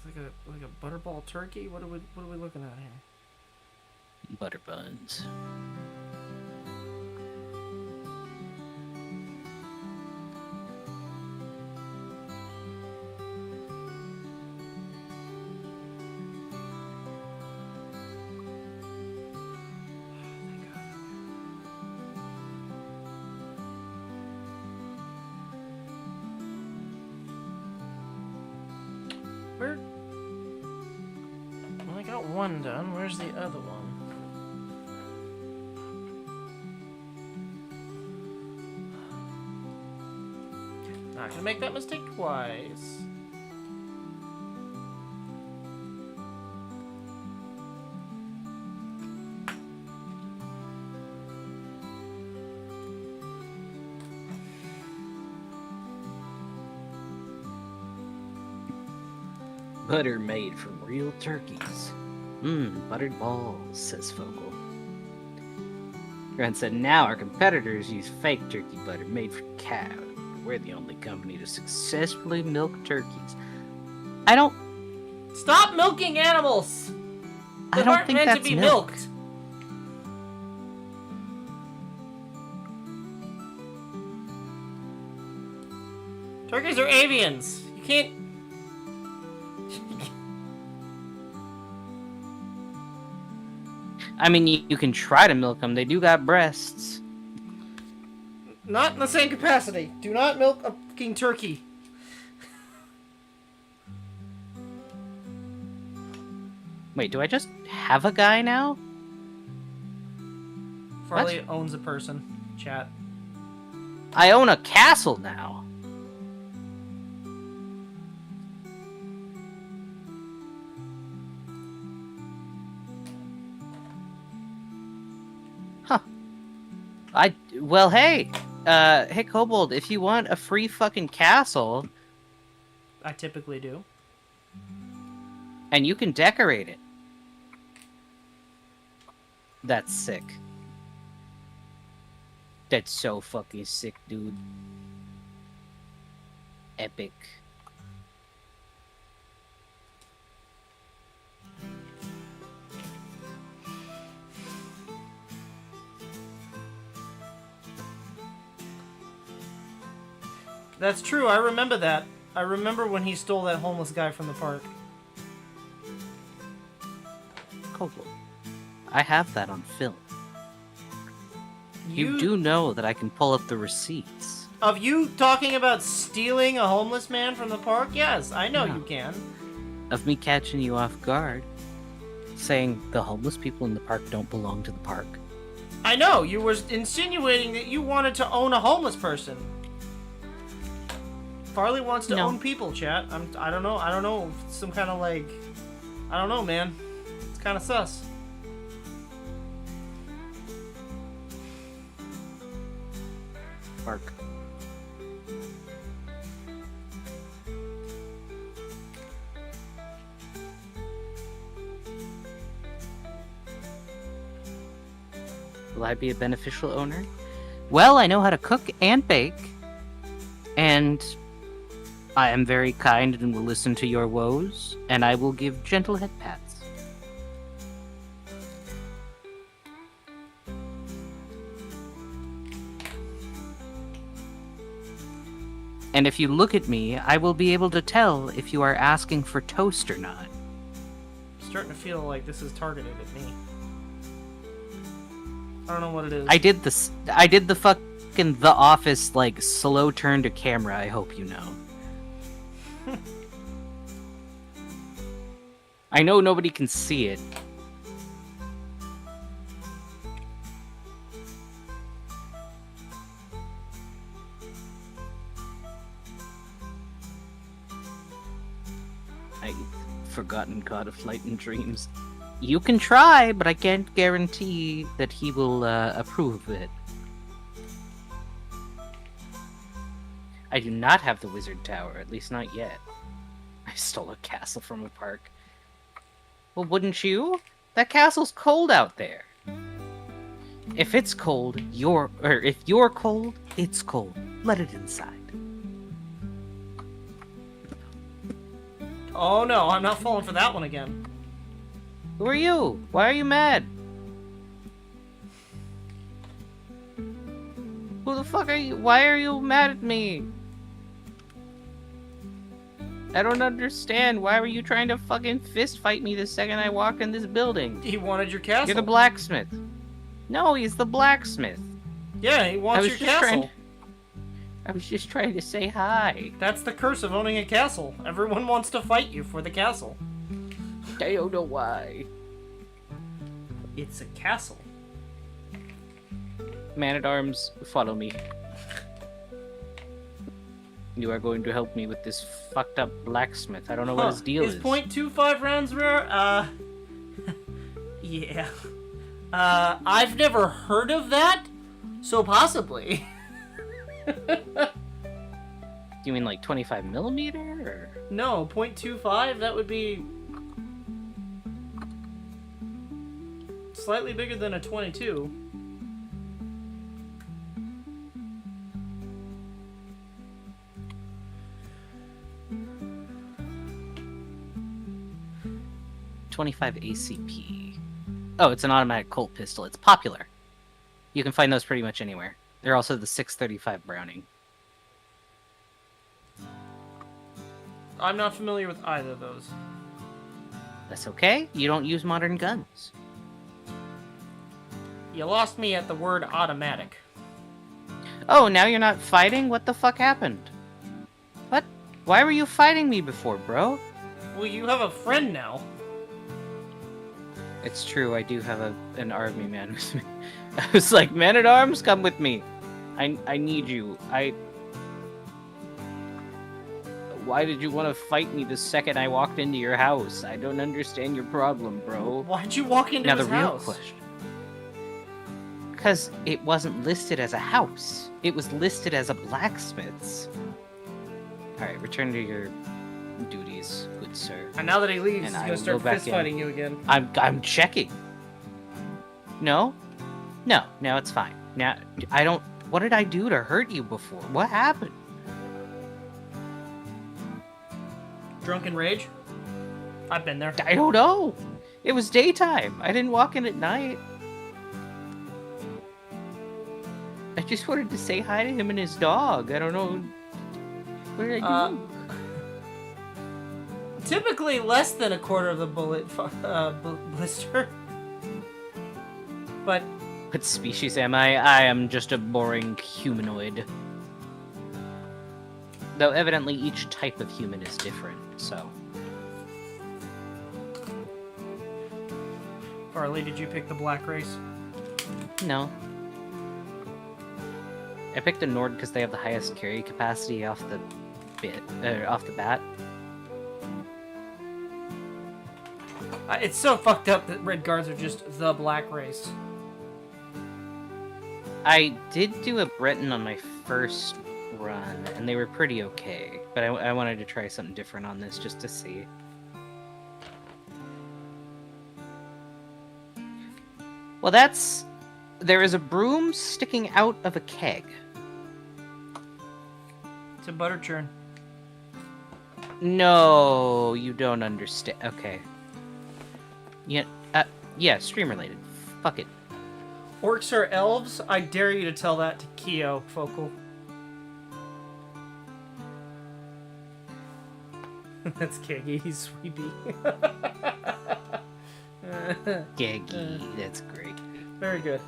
It's like a butterball turkey? What are we looking at here? Butter buns. Where? Well, I got one done. Where's the other one? Not gonna make that mistake twice. Butter made from real turkeys. Buttered balls, says Fogle. Grant said, now our competitors use fake turkey butter made from cow. We're the only company to successfully milk turkeys. I don't... Stop milking animals! I They don't aren't think meant that's to be milk. milked. Turkeys are avians. You can't... I mean, you can try to milk them. They do got breasts. Not in the same capacity. Do not milk a fucking turkey. Wait, do I just have a guy now? Farley owns a person. Chat. I own a castle now. Huh. Well, hey. Hey, Kobold, if you want a free fucking castle, I typically do. and you can decorate it. That's sick. That's so fucking sick, dude. Epic. That's true. I remember that. I remember when he stole that homeless guy from the park. Kobold. I have that on film. You do know that I can pull up the receipts. Of you talking about stealing a homeless man from the park? Yes, I know you can. Of me catching you off guard, saying the homeless people in the park don't belong to the park. I know, you were insinuating that you wanted to own a homeless person. Farley wants to own people, chat. I don't know, some kind of like... I don't know, man. It's kind of sus. Park. Will I be a beneficial owner? Well, I know how to cook and bake, and I am very kind and will listen to your woes, and I will give gentle head pats. And if you look at me, I will be able to tell if you are asking for toast or not. I'm starting to feel like this is targeted at me. I don't know what it is. I did the fucking The Office, like, slow turn to camera, I hope you know. I know nobody can see it. I've forgotten God of Light and Dreams. You can try, but I can't guarantee that he will approve of it. I do not have the Wizard Tower, at least not yet. I stole a castle from a park. Well, wouldn't you? That castle's cold out there. If it's cold, if you're cold, it's cold. Let it inside. Oh no, I'm not falling for that one again. Who are you? Why are you mad? Who the fuck are you? Why are you mad at me? I don't understand. Why were you trying to fucking fist fight me the second I walked in this building? He wanted your castle. You're the blacksmith. No, he's the blacksmith. Yeah, he wants your castle. I was just trying to say hi. That's the curse of owning a castle. Everyone wants to fight you for the castle. I don't know why. It's a castle. Man-at-Arms, follow me. You are going to help me with this fucked up blacksmith. I don't know what his deal is. Is .25 rounds rare? Yeah. I've never heard of that, so possibly. You mean like 25 millimeter? Or? No, .25, that would be slightly bigger than a 22. .25 ACP. Oh, it's an automatic Colt pistol. It's popular. You can find those pretty much anywhere. They're also the 635 Browning. I'm not familiar with either of those. That's okay. You don't use modern guns. You lost me at the word automatic. Oh, now you're not fighting? What the fuck happened? What? Why were you fighting me before, bro? Well, you have a friend now. It's true, I do have an army man with me. I was like, Man-at-Arms, come with me. I need you. Why did you want to fight me the second I walked into your house? I don't understand your problem, bro. Why'd you walk into his house? Now the real question. Because it wasn't listed as a house. It was listed as a blacksmith's. Alright, return to your duties, good sir. And now that he leaves, And he's I gonna will start go back fist fighting you again. I'm checking. No? No, it's fine. Now, I don't... What did I do to hurt you before? What happened? Drunken rage? I've been there. I don't know. It was daytime. I didn't walk in at night. I just wanted to say hi to him and his dog. I don't know. What did I do? Typically less than a quarter of the bullet blister. But What species am I? I am just a boring humanoid. Though evidently each type of human is different, so... Farley, did you pick the black race? No. I picked a Nord because they have the highest carry capacity off the bat. It's so fucked up that red guards are just the black race. I did do a Breton on my first run, and they were pretty okay. But I wanted to try something different on this just to see. Well, there is a broom sticking out of a keg. It's a butter churn. No, you don't understand. Okay. Yeah, stream related. Fuck it. Orcs are elves? I dare you to tell that to Keo, Focal. That's Keggy, he's sweepy. Geggy, that's great. Very good.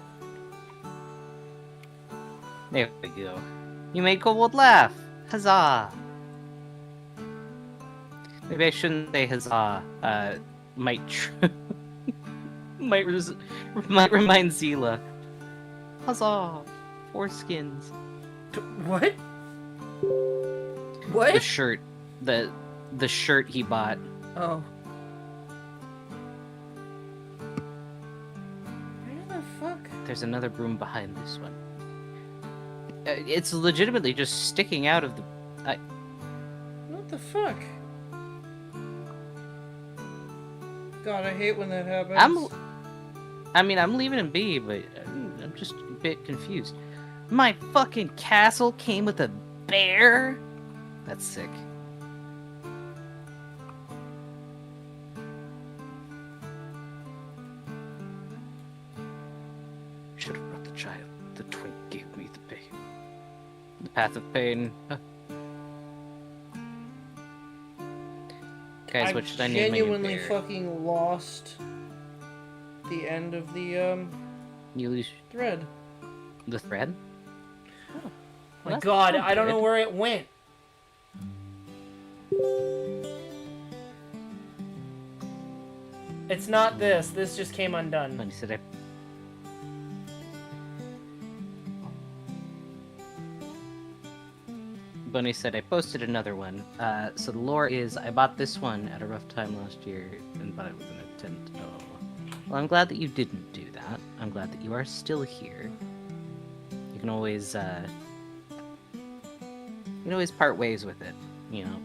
There we go. You made Kobold laugh! Huzzah! Maybe I shouldn't say huzzah. Might might remind Zila. Huzzah! Foreskins. What? What? The shirt. The shirt he bought. Oh. Where the fuck? There's another broom behind this one. It's legitimately just sticking out of the... What the fuck? God, I hate when that happens. I'm leaving him be, but I'm just a bit confused. My fucking castle came with a bear? That's sick. Should have brought the child. The twink gave me the pain. The path of pain. Guys, what should I name my new genuinely bear? fucking lost the end of the You lose thread. the thread? Oh Well, my god, I don't good. know where it went. It's not this. This just came undone. Bunny said I posted another one. So the lore is I bought this one at a rough time last year and thought it was an attempt. Oh. Well, I'm glad that you didn't do that. I'm glad that you are still here. You can always part ways with it, you know.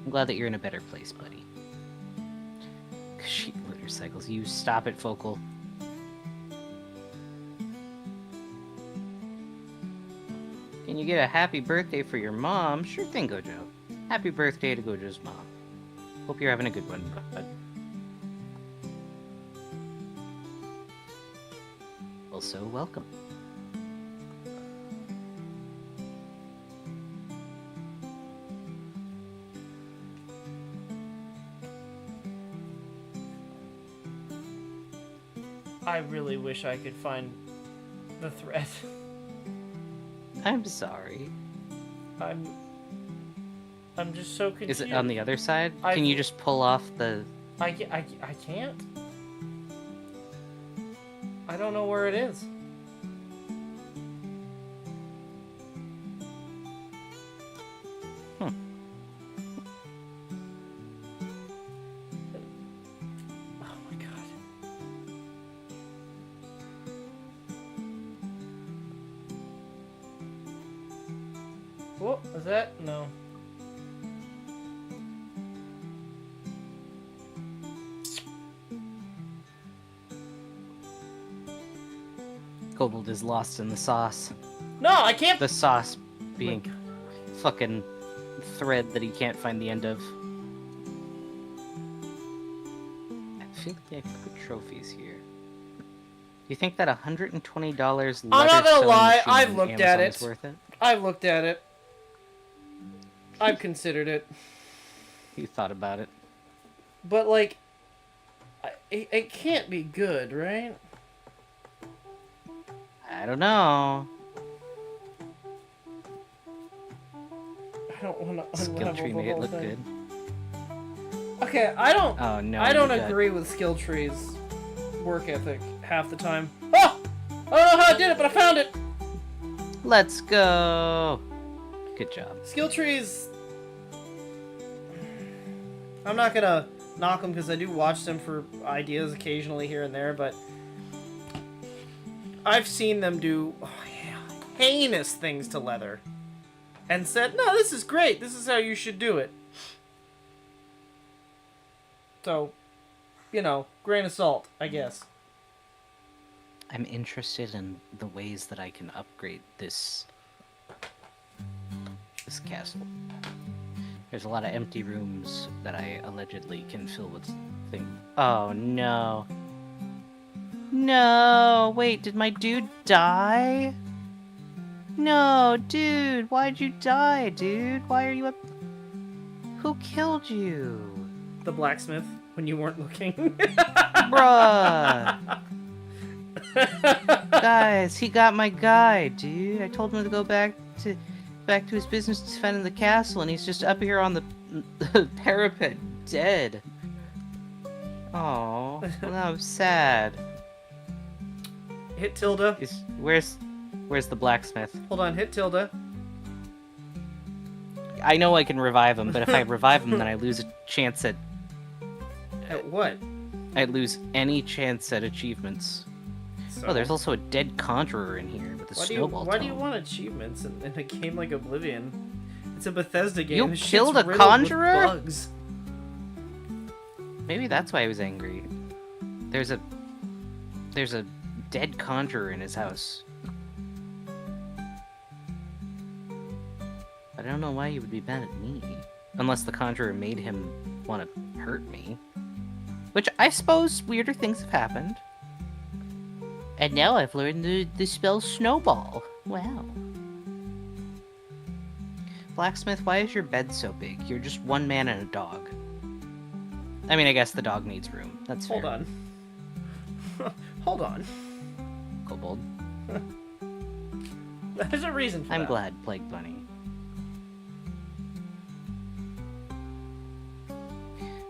I'm glad that you're in a better place, buddy. Sheep motorcycles. You stop it, Focal. Can you get a happy birthday for your mom? Sure thing, Gojo. Happy birthday to Gojo's mom. Hope you're having a good one, bud. Also, welcome. I really wish I could find the thread. I'm sorry. I'm just so confused. Is it on the other side? Can you just pull off the... I can't. I don't know where it is. Oh my god. What was that? No. Kobold is lost in the sauce. No, I can't. The sauce being fucking thread that he can't find the end of. I feel like I could put trophies here. Do you think that $120 leather I'm not gonna sewing lie, machine I've on looked Amazon at is it. worth it? I've looked at it. I've considered it. You thought about it. But, like, it can't be good, right? I don't know. I don't want to Skill unravel tree the made it whole look thing. good. Okay, I don't. Oh no. I don't you got- agree with skill trees' work ethic half the time. Oh! I don't know how I did it, but I found it. Let's go. Good job. Skill trees. I'm not gonna knock them because I do watch them for ideas occasionally here and there, but I've seen them do heinous things to leather and said, "No, this is great. This is how you should do it." So, you know, grain of salt, I guess. I'm interested in the ways that I can upgrade this castle. There's a lot of empty rooms that I allegedly can fill with things. Oh no. No, wait, did my dude die? No, dude, why'd you die, dude? Why are you up? Who killed you? The blacksmith, when you weren't looking. Bruh! Guys, he got my guy, dude. I told him to go back to his business defending the castle, and he's just up here on the parapet, dead. Oh, well, that was sad. Hit tilde. Where's the blacksmith? Hold on, hit tilde. I know I can revive him, but if I revive him, then I lose a chance at At what? I lose any chance at achievements. So, Oh, there's also a dead conjurer in here with a snowball why do you tome. want achievements in a game like Oblivion? It's a Bethesda game. You This shit's killed a riddled with conjurer? bugs. Maybe that's why he was angry. There's a dead conjurer in his house. I don't know why he would be mad at me. Unless the conjurer made him want to hurt me. Which I suppose weirder things have happened. And now I've learned the spell Snowball. Wow. Blacksmith, why is your bed so big? You're just one man and a dog. I mean, I guess the dog needs room. That's fair. Hold on. Hold on. Kobold. There's a reason for I'm that. glad, Plague Bunny.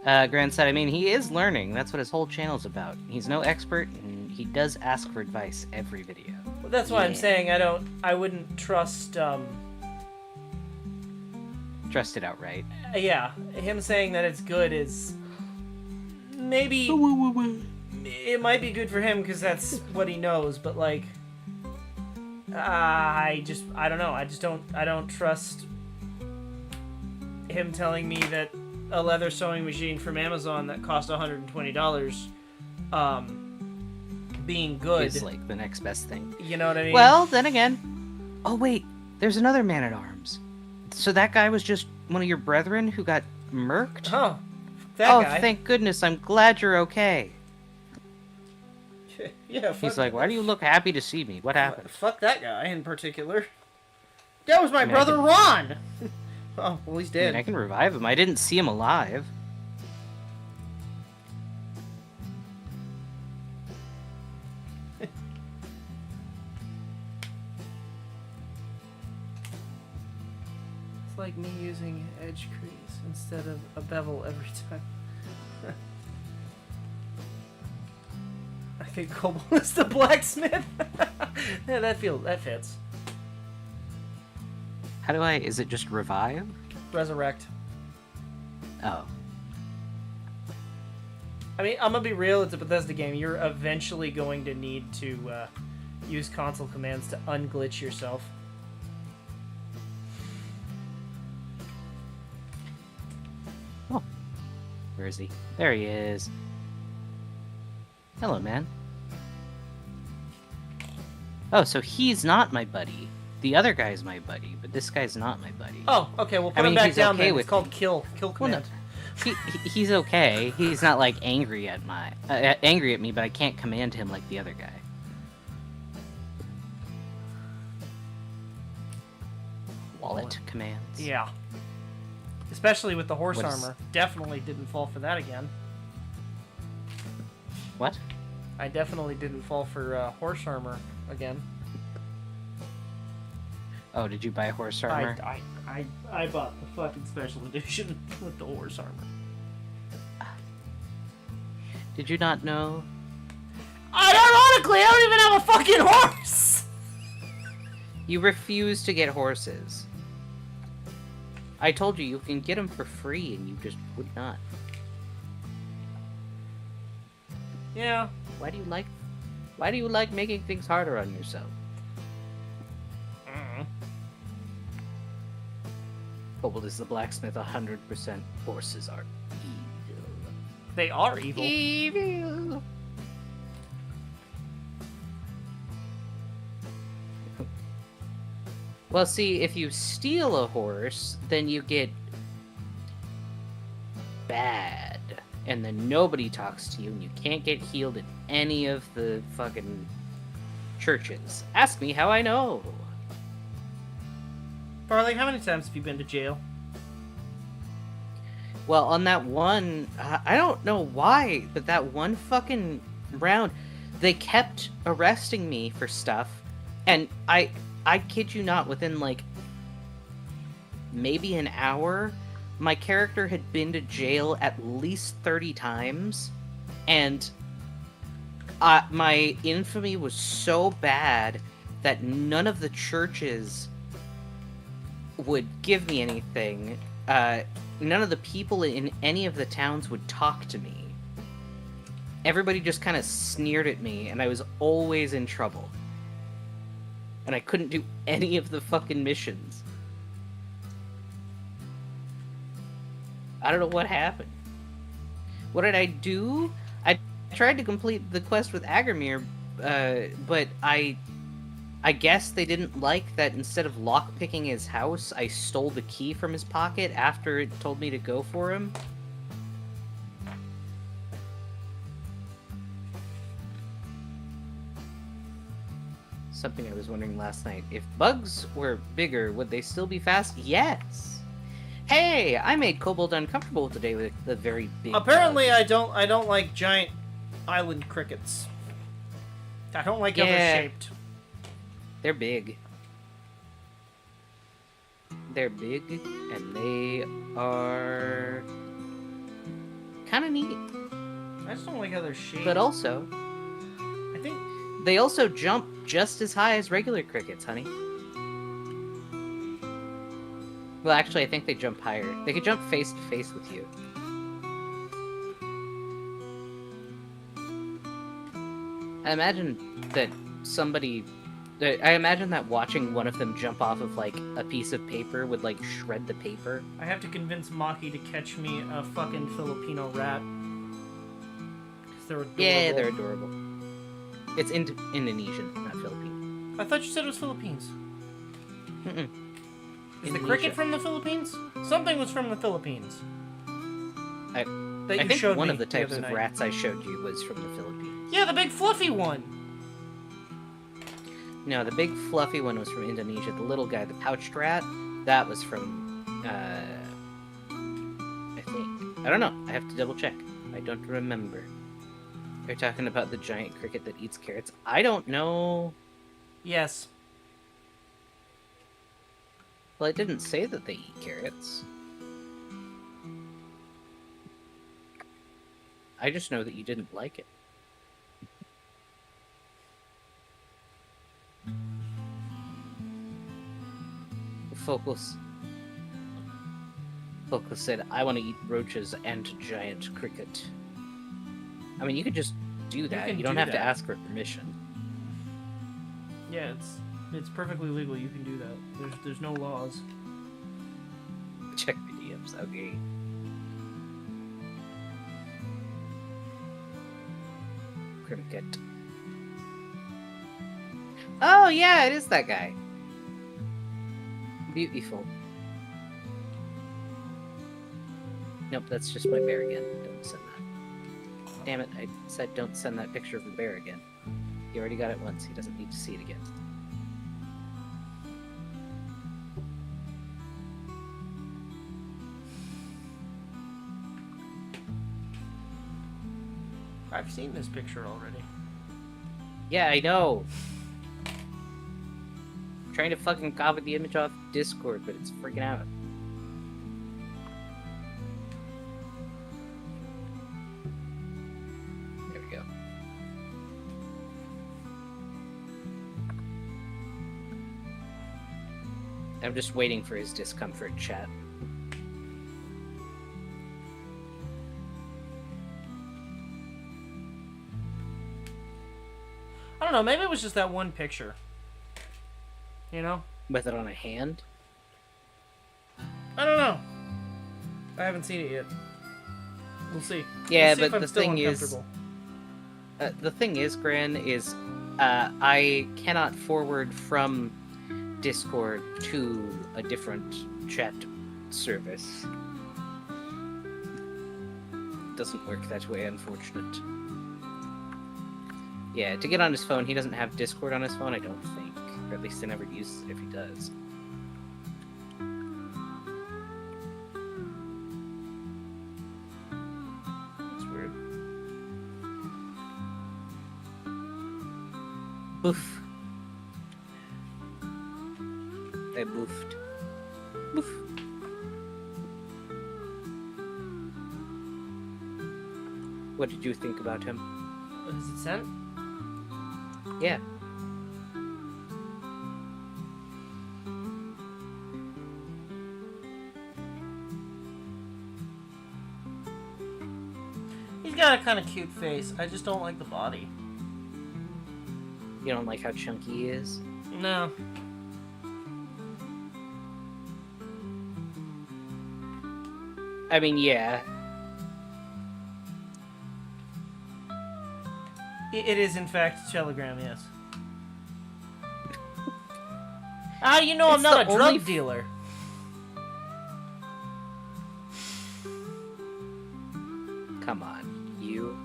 Grand said, I mean, he is learning. That's what his whole channel's about. He's no expert, and he does ask for advice every video. Well, that's why I'm Yeah. saying I wouldn't trust, Trust it outright. yeah, him saying that it's good is maybe it might be good for him because that's what he knows, but like I don't know. I don't trust him telling me that a leather sewing machine from Amazon that cost $120 being good Is like the next best thing. You know what I mean? Well, then again. Oh, wait. There's another man at arms. So that guy was just one of your brethren who got murked? Oh, that guy. Thank goodness. I'm glad you're okay. Yeah, He's like, why do you look happy to see me? What happened? Fuck that guy in particular. That was my I mean, brother Ron! Oh, well, he's I dead. mean, I can revive him. I didn't see him alive. It's like me using edge crease instead of a bevel every time. I think Kobold is the blacksmith. Yeah, that fits. How do I... Is it just revive? Resurrect. Oh. I mean, I'm gonna be real, it's a Bethesda game. You're eventually going to need to use console commands to unglitch yourself. Oh. Where is he? There he is. Hello, man. Oh, so he's not my buddy. The other guy's my buddy, but this guy's not my buddy. Oh, okay. We'll put I him mean, back he's down okay then. with It's called me. kill Well, command. no, he's okay. He's not like angry at angry at me, but I can't command him like the other guy. Wallet commands. Yeah. Especially with the horse What is- armor. Definitely didn't fall for that again. What? I definitely didn't fall for horse armor again. Oh, did you buy horse armor? I bought the fucking special edition with the horse armor. Did you not know? Ironically, I don't even have a fucking horse! You refuse to get horses. I told you can get them for free, and you just would not. Yeah. Why do you like making things harder on yourself? Kobold is the blacksmith 100%. Horses are evil. They are evil. Evil. Well, see, if you steal a horse, then you get bad. And then nobody talks to you, and you can't get healed at any of the fucking churches. Ask me how I know. Farley, how many times have you been to jail? Well, on that one, I don't know why, but that one fucking round, they kept arresting me for stuff, and I kid you not, within like maybe an hour, my character had been to jail at least 30 times, and my infamy was so bad that none of the churches would give me anything. None of the people in any of the towns would talk to me. Everybody just kind of sneered at me, and I was always in trouble. And I couldn't do any of the fucking missions. I don't know what happened. What did I do? I tried to complete the quest with Agramir, but I guess they didn't like that instead of lockpicking his house, I stole the key from his pocket after it told me to go for him. Something I was wondering last night. If bugs were bigger, would they still be fast? Yes! Hey! I made Kobold uncomfortable today with the very big Apparently, bug. I don't like giant island crickets. I don't like how Yeah. they're shaped. They're big. They're big, and they are kind of neat. I just don't like how they're shaped. But also, I think they also jump just as high as regular crickets, honey. Well, actually, I think they jump higher. They could jump face to face with you. I imagine that I imagine that watching one of them jump off of, like, a piece of paper would, like, shred the paper. I have to convince Maki to catch me a fucking Filipino rat. 'Cause they're adorable. Yeah, they're adorable. It's Indonesian, not Philippine. I thought you said it was Philippines. Mm-mm. Is the Indonesia. cricket from the Philippines? Something was from the Philippines. I That you think showed one me of the types other of night. rats I showed you was from the Philippines. Yeah, the big fluffy one. No, the big fluffy one was from Indonesia. The little guy, the pouched rat, that was from, I think. I don't know. I have to double check. I don't remember. Are you talking about the giant cricket that eats carrots? I don't know. Yes. Well, it didn't say that they eat carrots. I just know that you didn't like it. Focus said, I want to eat roaches and giant cricket. I mean, you could just do that. can You don't do have to that. ask for permission. Yeah, it's perfectly legal. You can do that. There's no laws. Check the DMs, okay. Cricket. Oh, yeah, it is that guy. Beautiful. Nope, that's just my bear again. Don't send that. Damn it, I said don't send that picture of the bear again. He already got it once, he doesn't need to see it again. I've seen this picture already. Yeah, I know. I'm trying to fucking copy the image off Discord, but it's freaking out. There we go. I'm just waiting for his discomfort chat. I don't know, maybe it was just that one picture. You know? With it on a hand? I don't know. I haven't seen it yet. We'll see. Yeah, We'll see but if I'm the still thing is, Gran, is I cannot forward from Discord to a different chat service. Doesn't work that way, unfortunate. Yeah, to get on his phone, he doesn't have Discord on his phone, I don't think. Or at least I never use it if he does. That's weird. Boof. I boofed. Boof. What did you think about him? What is it sent? Yeah. He's got a kind of cute face. I just don't like the body. You don't like how chunky he is? No. I mean, yeah. It is, in fact, a telegram, yes. Ah, you know I'm It's not the a drug only dealer. Come on, you.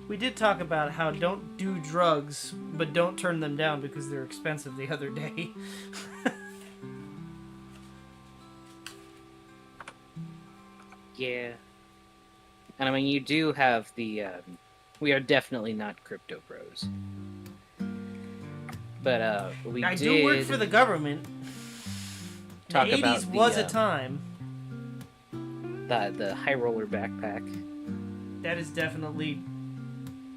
We did talk about how don't do drugs, but don't turn them down because they're expensive the other day. Yeah. And I mean, you do have the, we are definitely not crypto bros. But, we I did do work for the government. talk The 80s about was the, a time. the high roller backpack. That is definitely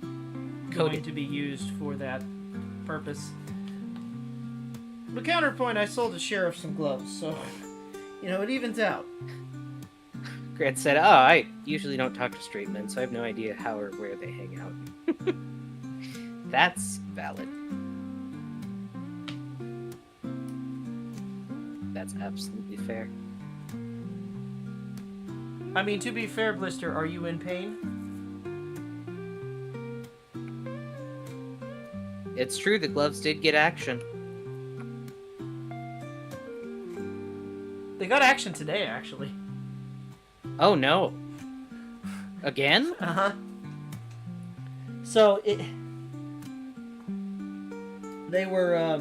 going Coded. to be used for that purpose. But counterpoint, I sold a sheriff some gloves, so, you know, it evens out. Grant said, oh, I usually don't talk to straight men, so I have no idea how or where they hang out. That's valid. That's absolutely fair. I mean, to be fair, Blister, are you in pain? It's true, the gloves did get action. They got action today, actually. Oh no. Again? Uh-huh. So, they were,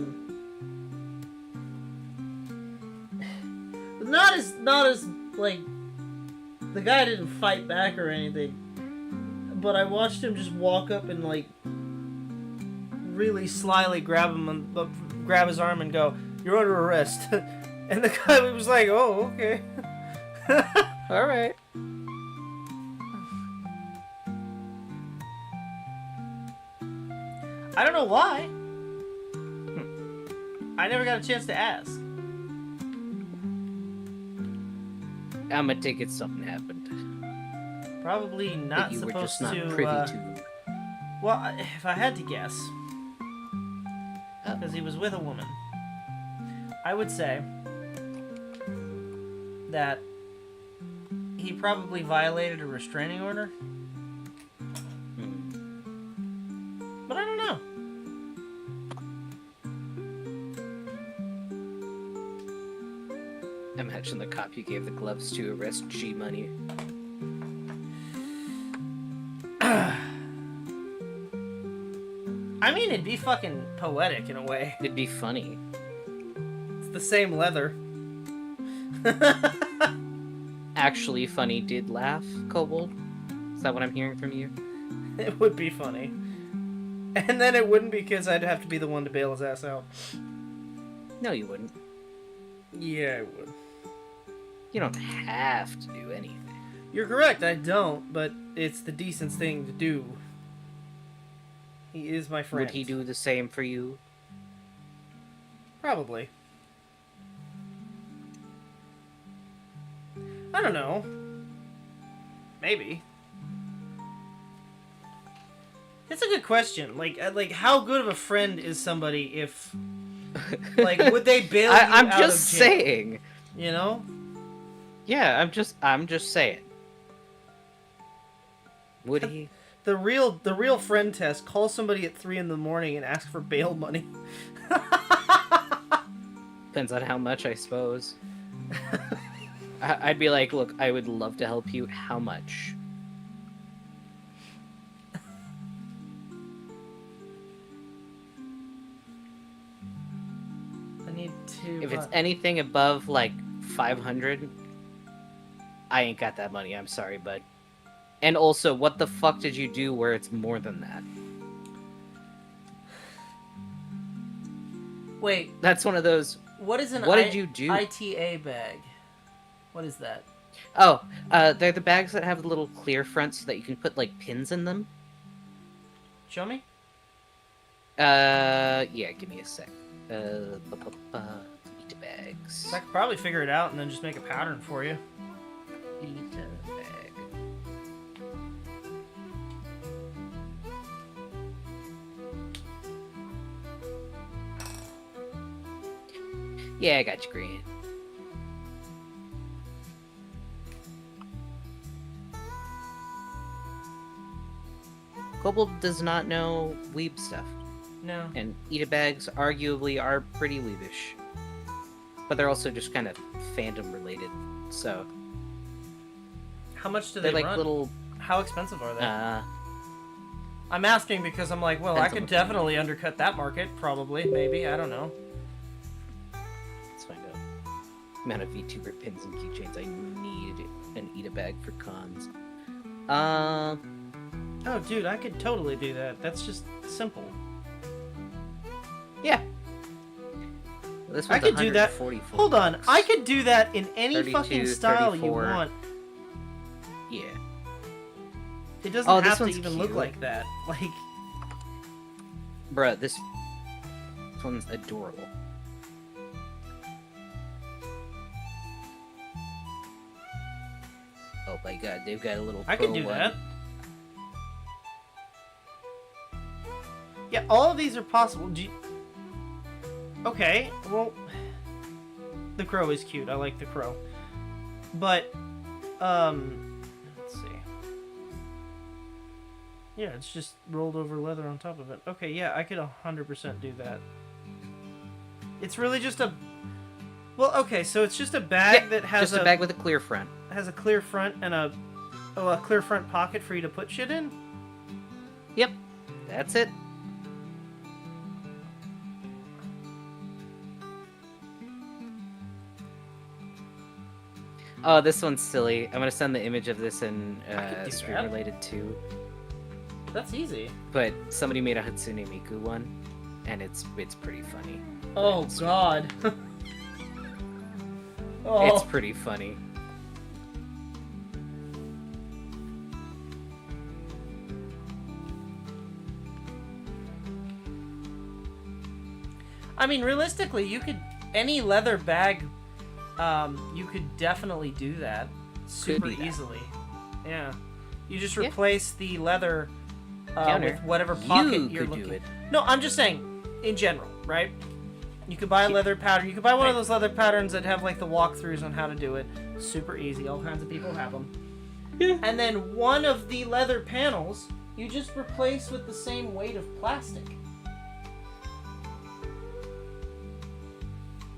not as, like, the guy didn't fight back or anything, but I watched him just walk up and, like, really slyly grab his arm and go, "You're under arrest." And the guy was like, "Oh, okay." Alright. I don't know why. I never got a chance to ask. I'm gonna take it something happened. Probably not that you were supposed just not to. privy to. Well, if I had to guess, Oh. because he was with a woman, I would say that he probably violated a restraining order. Hmm. But I don't know. imagine the cop you gave the gloves to arrest G Money. I mean, it'd be fucking poetic in a way. It'd be funny. It's the same leather. Actually funny did laugh, Kobold? Is that what I'm hearing from you? It would be funny. And then it wouldn't because I'd have to be the one to bail his ass out. No, you wouldn't. Yeah, I would. You don't have to do anything. You're correct, I don't, but it's the decent thing to do. He is my friend. Would he do the same for you? Probably. I don't know. Maybe. It's a good question. Like, how good of a friend is somebody if, like, would they bail you I'm out just of jail? saying. You know? Yeah, I'm just saying. Would he? The real friend test: call somebody at 3 a.m. and ask for bail money. Depends on how much, I suppose. I'd be like, look, I would love to help you. How much? I need to. If it's anything above like 500, I ain't got that money. I'm sorry, bud. And also, what the fuck did you do where it's more than that? Wait. That's one of those. What is an What did you do? ITA bag? What is that? Oh, they're the bags that have the little clear fronts so that you can put like pins in them. Show me. Yeah, give me a sec. Meat bags. I could probably figure it out and then just make a pattern for you. Meat bag. Yeah, I got you, Green. Kobold does not know weeb stuff. No. And Ita bags arguably are pretty weebish. But they're also just kind of fandom related, so... How much do They're they like run? little... How expensive are they? Uh, I'm asking because I'm like, well, I Depends on could what- definitely undercut that market. Probably. Maybe. I don't know. let's find out. Amount of VTuber pins and keychains I need an Ita bag for cons. Oh, dude, I could totally do that. That's just simple. Yeah. Well, this I one's could do that. 144 Hold on. bucks. I could do that in any 32, fucking style 34. you want. Yeah. It doesn't Oh, this have to one's even look cute. like that. Like, Bruh, this one's adorable. Oh my god, they've got a little I could pro do one. that. Yeah, all of these are possible. Okay, well, the crow is cute. I like the crow. But, let's see. Yeah, it's just rolled over leather on top of it. Okay, yeah, I could 100% do that. It's really just a... Well, okay, so it's just a bag that has just a bag with a clear front. has a clear front and a clear front pocket for you to put shit in? Yep, that's it. Oh, this one's silly. I'm gonna send the image of this in I could do stream that. related too. That's easy. But somebody made a Hatsune Miku one, and it's pretty funny. Oh, God. Oh. It's pretty funny. I mean, realistically, you could... Any leather bag, you could definitely do that super be that. easily. Yeah. You just Yeah. replace the leather Counter. with whatever pocket You you're could looking... do it. No, I'm just saying, in general, right? You could buy a Yeah. leather pattern. You could buy one of Right. those leather patterns that have, like, the walkthroughs on how to do it. Super easy. All kinds of people have them. Yeah. And then one of the leather panels, you just replace with the same weight of plastic.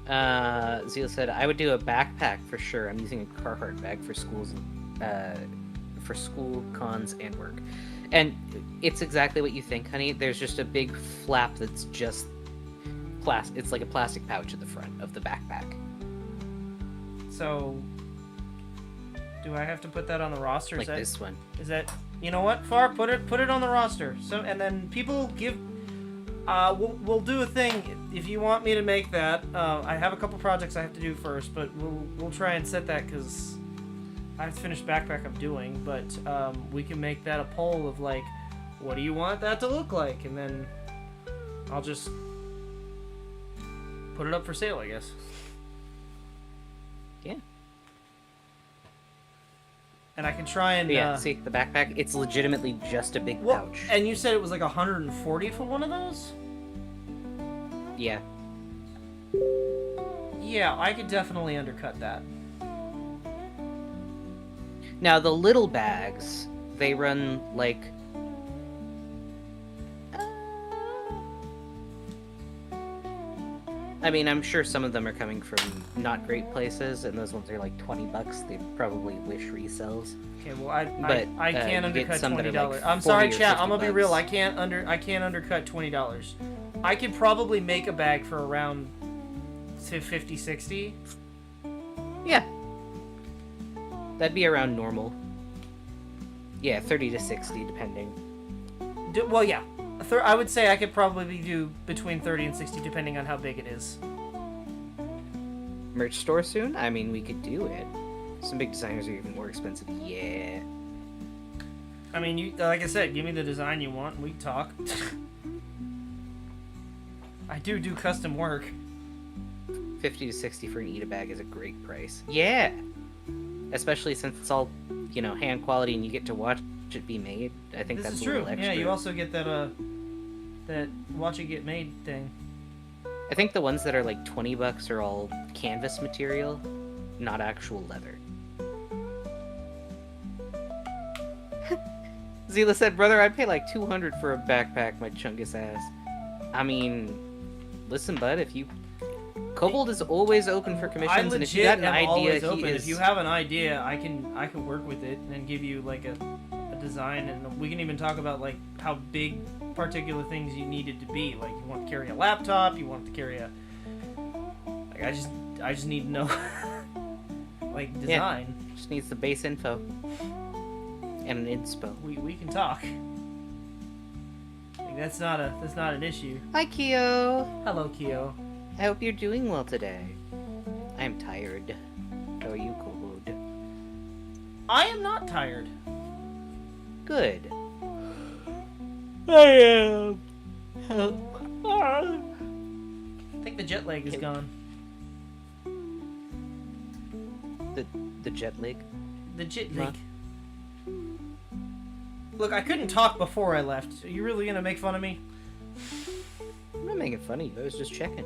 Zeal said, I would do a backpack for sure. I'm using a Carhartt bag for schools, for school, cons, and work. And it's exactly what you think, honey. There's just a big flap that's just it's like a plastic pouch at the front of the backpack. So, do I have to put that on the roster? Like this one. Is that, you know what, Far? Put it on the roster. So, and then people give. We'll do a thing if you want me to make that. I have a couple projects I have to do first, but we'll try and set that because I have to finish backpack I'm doing. But we can make that a poll of like, what do you want that to look like, and then I'll just put it up for sale, I guess. Yeah. And I can try and... yeah, see, the backpack, it's legitimately just a big pouch. And you said it was like 140 for one of those? Yeah. Yeah, I could definitely undercut that. Now, the little bags, they run, like... I mean, I'm sure some of them are coming from not great places, and those ones are like $20. They probably wish resells. Okay, well, I can't undercut $20. Like I'm sorry, chat. I'm gonna be real. I can't undercut $20. I could probably make a bag for around to 50, 60. Yeah, that'd be around normal. Yeah, 30 to 60, depending. Well, yeah. I would say I could probably do between 30 and 60, depending on how big it is. Merch store soon? I mean, we could do it. Some big designers are even more expensive. Yeah. I mean, you like I said, give me the design you want, and we can talk. I do custom work. 50 to 60 for an Eat-A bag is a great price. Yeah! Especially since it's all, hand quality and you get to watch it be made. I think that's a little extra. Yeah, you also get that watch it get made thing. I think the ones that are like $20 are all canvas material, not actual leather. Zila said, brother, I'd pay like $200 for a backpack, my chungus ass. I mean, listen, bud, if you... Kobold is always open for commissions, and if you got an idea, If you have an idea, I can work with it and give you like a design, and we can even talk about like how big particular things you need it to be. Like, you want to carry a laptop, you want to carry a... Like, I just need to know like design. Yeah, just needs the base info and an inspo. We can talk. Like, that's not an issue. Hi, Kyo. Hello, Kyo. I hope you're doing well today. I'm tired. How are you, Kobold? I am not tired. Good. I am. I think the jet lag is gone. The jet lag? The jet lag. Look, I couldn't talk before I left. Are you really gonna make fun of me? I'm not making fun of you. I was just checking.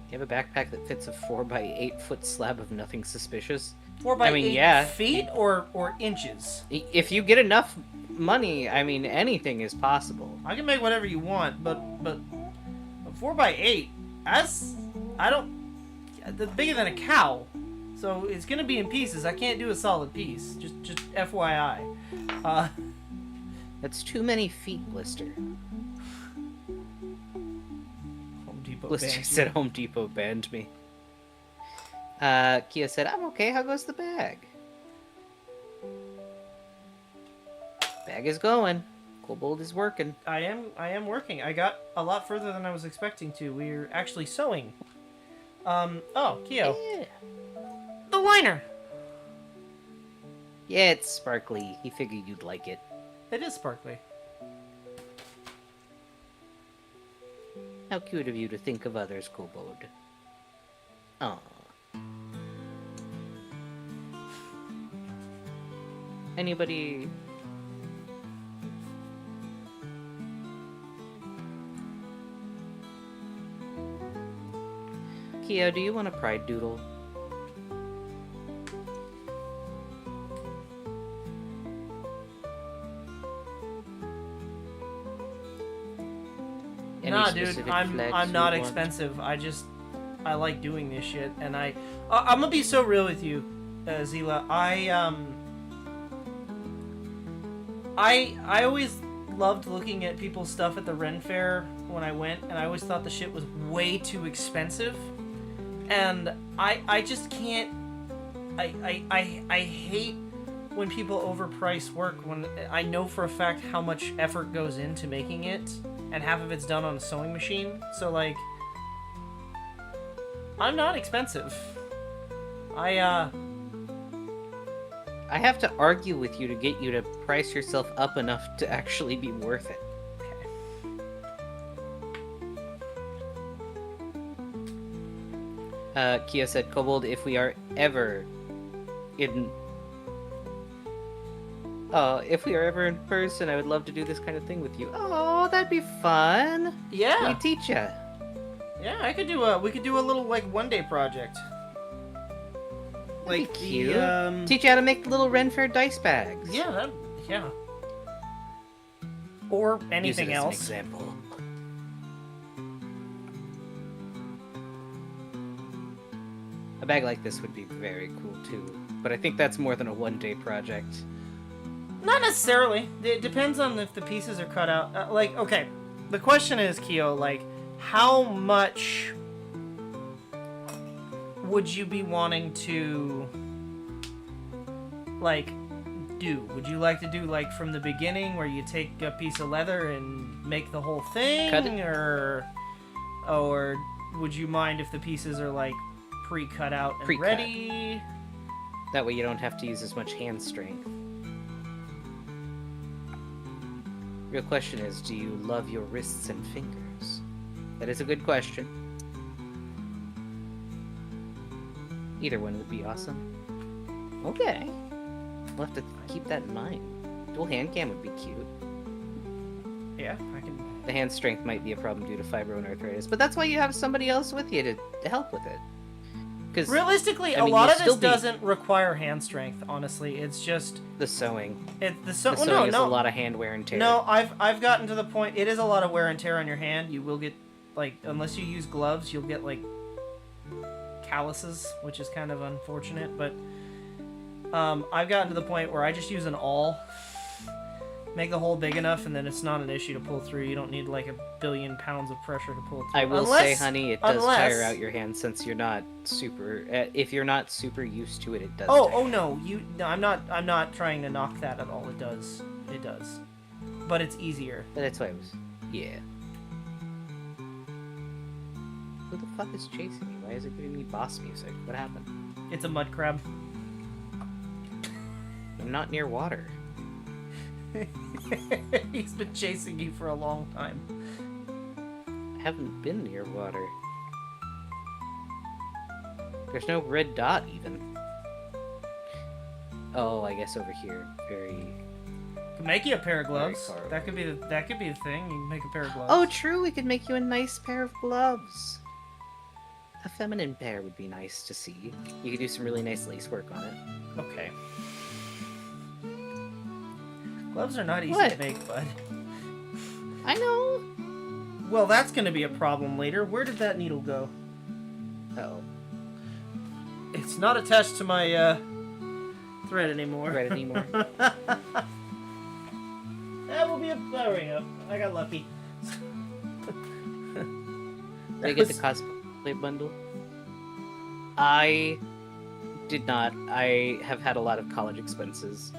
You have a backpack that fits a 4x8 foot slab of nothing suspicious? 4 by 8 yeah. feet or inches? If you get enough money, I mean, anything is possible. I can make whatever you want, but a 4 by 8, that's bigger than a cow, so it's gonna be in pieces. I can't do a solid piece. Just FYI. That's too many feet, Blister. Home Depot Blister said Home Depot banned me. Kia said, I'm okay. How goes the bag? Bag is going. Kobold is working. I am working. I got a lot further than I was expecting to. We're actually sewing. Oh, Kyo. Yeah. The liner. Yeah, it's sparkly. He figured you'd like it. It is sparkly. How cute of you to think of others, Kobold. Aww. Anybody... Keo, do you want a pride doodle? Any Nah, dude, specific I'm flags not you want? expensive. I like doing this shit, and I'm gonna be so real with you, Zila. I always loved looking at people's stuff at the Ren Fair when I went, and I always thought the shit was way too expensive, and I just can't. I hate when people overprice work when I know for a fact how much effort goes into making it, and half of it's done on a sewing machine. So like, I'm not expensive. I have to argue with you to get you to price yourself up enough to actually be worth it. Kia said, Kobold, if we are ever in person, I would love to do this kind of thing with you. Oh, that'd be fun. Yeah. We teach ya. Yeah, we could do a little like one-day project. That'd Like be cute. the Teach you how to make little Ren Fair dice bags. yeah, or Use anything it as an else. example. A bag like this would be very cool too, but I think that's more than a one-day project. Not necessarily. It depends on if the pieces are cut out. Like, okay, the question is, Keo, like, how much would you be wanting to, like, do? Would you like to do, like, from the beginning where you take a piece of leather and make the whole thing? Cut it. Or would you mind if the pieces are, like, pre-cut out and Pre-cut. ready? That way you don't have to use as much hand strength. Real question is, do you love your wrists and fingers? That is a good question. Either one would be awesome. Okay. We'll have to keep that in mind. Dual hand cam would be cute. Yeah, I can... The hand strength might be a problem due to fibro and arthritis, but that's why you have somebody else with you to help with it. Because Realistically, I mean, a lot you'll of this still be- doesn't require hand strength, honestly. It's just... the sewing. The The well, sewing is no. a lot of hand wear and tear. No, I've gotten to the point. It is a lot of wear and tear on your hand. You will get, like, unless you use gloves, you'll get, like, calluses, which is kind of unfortunate. But I've gotten to the point where I just use an awl, make the hole big enough, and then it's not an issue to pull through. You don't need like 1 billion pounds of pressure to pull it through. I will say, honey, it does unless- tire out your hands since you're not super. If you're not super used to it, it does. Oh, tire. oh no, no, I'm not trying to knock that at all. It does, but it's easier. But that's why I was. Yeah. Who the fuck is chasing me? Why is it giving me boss music? What happened? It's a mud crab. I'm not near water. He's been chasing you for a long time. I haven't been near water. There's no red dot even. Oh, I guess over here. Very. Could make you a pair of Very gloves. far That could be the thing. You can make a pair of gloves. Oh, true. We could make you a nice pair of gloves. A feminine pair would be nice to see. You could do some really nice lace work on it. Okay. Gloves are not easy What? to make, bud. I know. Well, that's gonna be a problem later. Where did that needle go? Oh, It's not attached to my thread anymore. read it anymore. That will be a ring up. I got lucky. Did I get the cosplay bundle? I did not. I have had a lot of college expenses.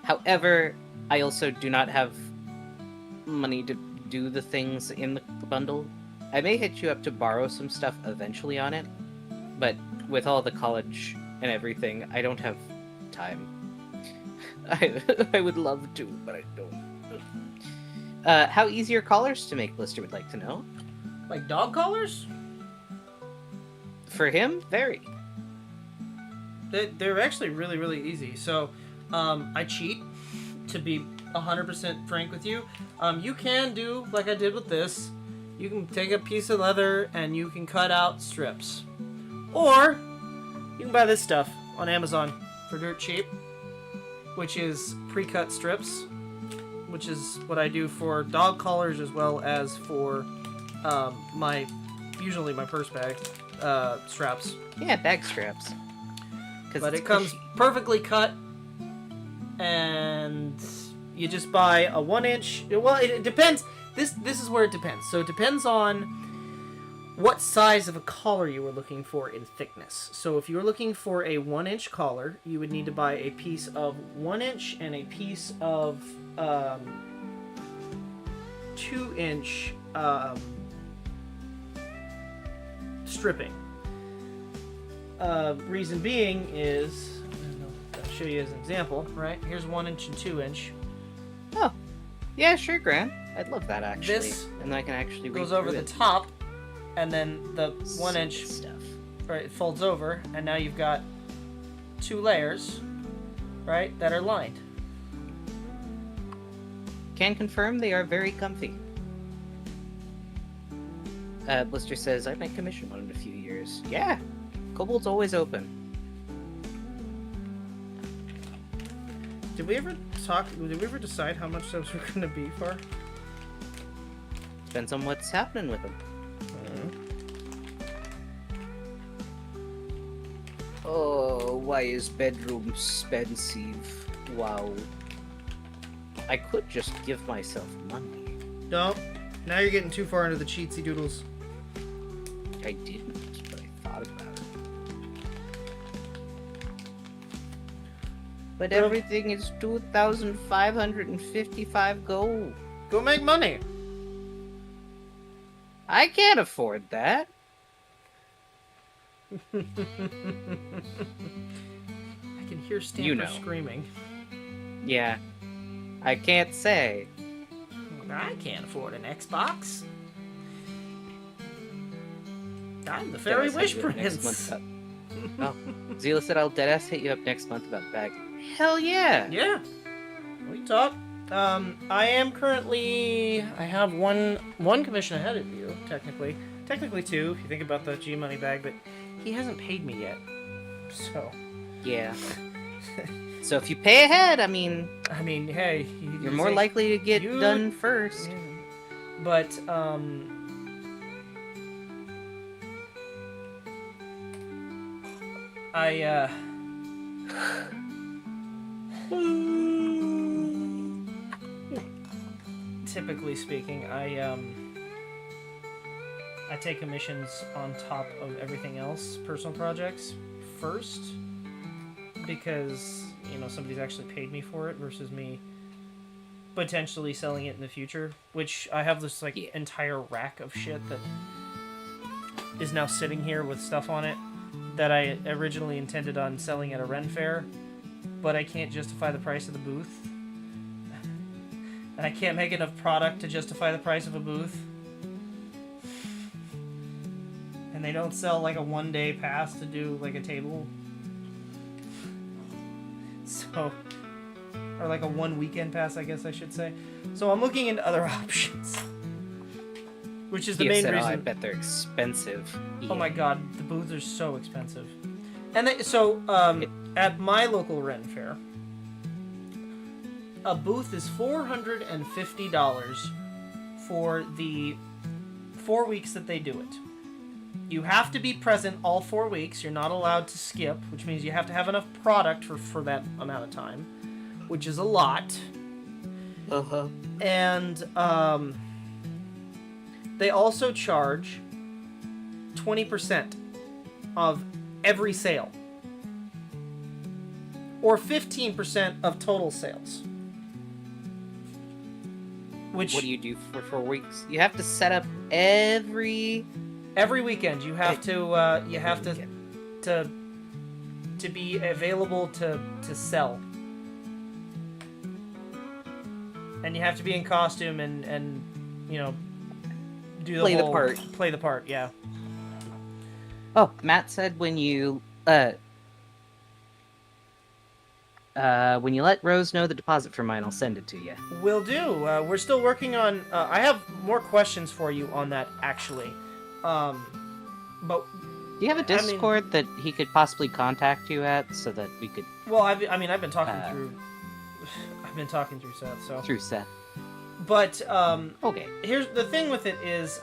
However, I also do not have money to do the things in the bundle. I may hit you up to borrow some stuff eventually on it, but with all the college and everything, I don't have time. I would love to, but I don't. How easy are collars to make, Blister would like to know. Like dog collars? For him, very. They're actually really, really easy. So, I cheat, to be 100% frank with you. You can do, like I did with this, you can take a piece of leather and you can cut out strips. Or you can buy this stuff on Amazon for dirt cheap, which is pre-cut strips, which is what I do for dog collars as well as for usually my purse bag straps. Yeah, bag straps. But it comes perfectly cut, and you just buy a 1-inch. Well, it depends. This is where it depends. So it depends on what size of a collar you were looking for in thickness. So if you were looking for a 1-inch collar, you would need to buy a piece of 1-inch and a piece of 2-inch stripping. Reason being is, I'll show you as an example, right? Here's 1-inch and 2-inch. Oh, yeah, sure, Grant. I'd love that, actually. This and I can actually read goes over through the it. top, and then the 1-inch Sweet stuff. right, it folds over, and now you've got 2 layers, right, that are lined. Can confirm they are very comfy. Blister says, I might commission one in a few years. Yeah, Kobold's always open. Did we ever decide how much those were going to be for? Depends on what's happening with them. Oh, why is bedroom expensive? Wow. I could just give myself money. No. Now you're getting too far into the cheatsy doodles. I didn't, but I thought about it. But Well, everything is 2,555 gold. go make money. I can't afford that. I can hear Stamper You know. screaming. Yeah. I can't say. I can't afford an Xbox. I'm the Fairy Deadass Wish hit you up next Prince. month about- Oh, Zila said I'll deadass hit you up next month about the bag. Hell yeah! Yeah. We talk. I am currently. I have one commission ahead of you, technically. Technically 2, if you think about the G Money bag, but he hasn't paid me yet. So. Yeah. So if you pay ahead, I mean, hey. you're more likely to get you- done first. Yeah. But, typically speaking, I take commissions on top of everything else, personal projects, first, because, somebody's actually paid me for it versus me potentially selling it in the future, which I have this, entire rack of shit that is now sitting here with stuff on it that I originally intended on selling at a Ren fair, but I can't justify the price of the booth. And I can't make enough product to justify the price of a booth. And they don't sell a 1-day pass to do a table. So, or a 1-weekend pass, I guess I should say. So I'm looking into other options. Which is the main said, reason. Oh, I bet they're expensive. Oh my god, the booths are so expensive. And at my local Ren fair, a booth is $450 for the 4 weeks that they do it. You have to be present all 4 weeks. You're not allowed to skip, which means you have to have enough product for that amount of time, which is a lot. Uh-huh. And they also charge 20% of every sale, or 15% of total sales. Which What do you do for 4 weeks? You have to set up every weekend you have to to be available to sell, and you have to be in costume and do Play the part. Play the part, yeah. Oh, Matt said when you let Rose know the deposit for mine, I'll send it to you. Will do. We're still working on. I have more questions for you on that, actually. But Do you have a I mean- Discord that he could possibly contact you at so that we could Well, I've been talking Uh, through. I've been talking through Seth. So, through Seth? but Okay. here's the thing with it is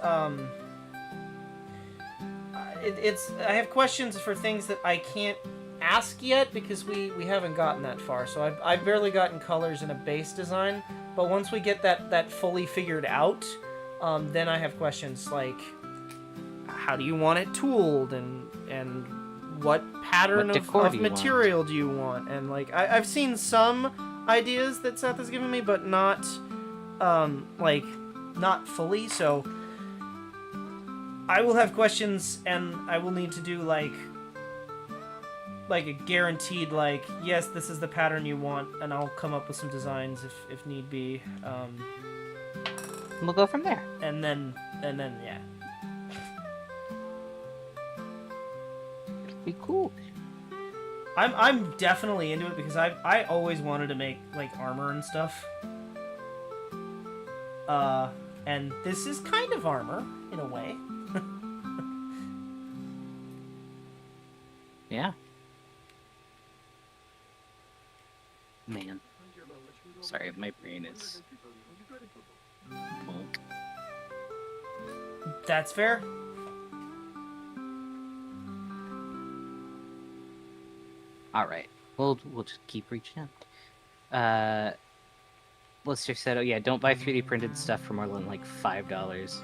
it's I have questions for things that I can't ask yet because we haven't gotten that far. So I've barely gotten colors in a base design. But once we get that fully figured out, then I have questions like, how do you want it tooled, and what pattern What decor of do you want? material do you want? And like I've seen some ideas that Seth has given me, but not not fully. So I will have questions, and I will need to do like a guaranteed yes, this is the pattern you want, and I'll come up with some designs if need be. We'll go from there. And then yeah. Be cool. I'm definitely into it because I always wanted to make like armor and stuff. And this is kind of armor in a way. Yeah. Man. Sorry, my brain is... Monk. That's fair. Alright. We'll just keep reaching out. Lister said, oh yeah, don't buy 3D printed stuff for more than like $5.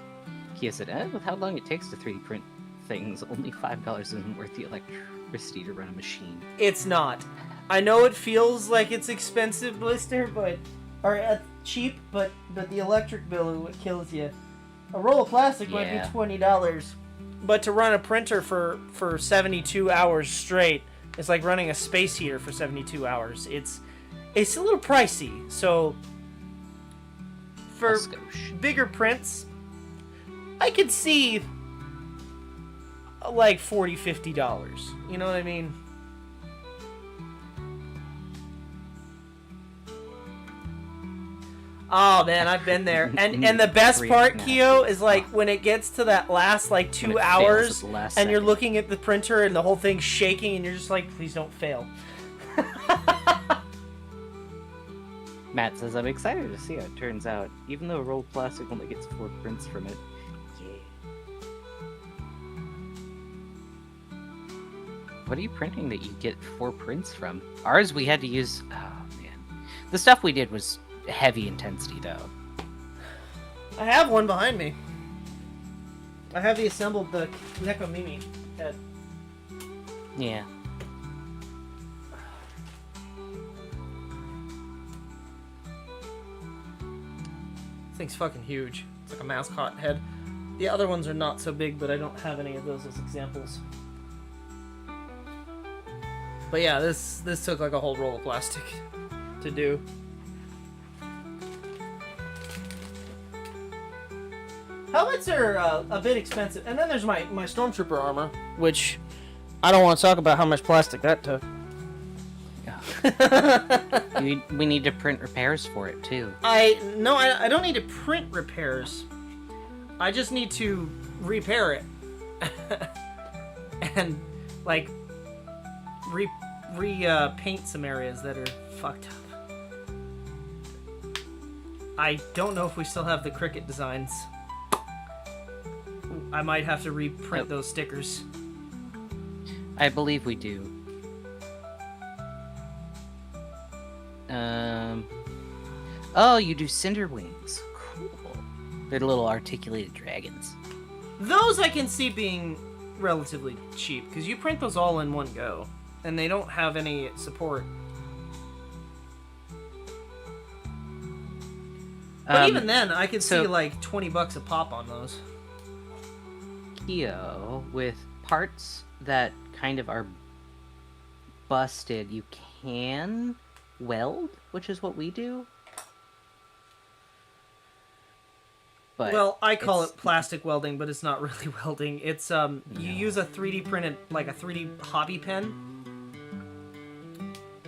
Kia said, with how long it takes to 3D print things, only $5 isn't worth the electricity to run a machine. It's not. I know it feels like it's expensive, Blister, or cheap, but the electric bill is what kills you. A roll of plastic might be $20, but to run a printer for 72 hours straight, it's like running a space heater for 72 hours. It's a little pricey. So for bigger prints, I could see like $40-50. You know what I mean? Oh man, I've been there. And the best part, Keo, is like when it gets to that last like 2 hours and you're looking at the printer and the whole thing's shaking and you're just like, please don't fail. Matt says, I'm excited to see how it turns out, even though rolled plastic only gets 4 prints from it. Yeah. What are you printing that you get 4 prints from? Ours we had to use... Oh, man. The stuff we did was heavy intensity, though. I have one behind me. I have the assembled the Nekomimi head. Yeah. This thing's fucking huge. It's like a mascot head. The other ones are not so big, but I don't have any of those as examples. But yeah, this took like a whole roll of plastic to do. Helmets are a bit expensive. And then there's my Stormtrooper armor, which I don't want to talk about how much plastic that took. We need to print repairs for it, too. I don't need to print repairs. I just need to repair it. And, like, paint some areas that are fucked up. I don't know if we still have the Cricut designs. I might have to reprint those stickers. I believe we do. Oh, you do cinder wings. Cool. They're little articulated dragons. Those I can see being relatively cheap, because you print those all in one go, and they don't have any support. But even then, I could see like $20 a pop on those. Keo, with parts that kind of are busted, you can weld, which is what we do. But well, I call it plastic welding, but it's not really welding. It's you use a 3D printed, like a 3D hobby pen,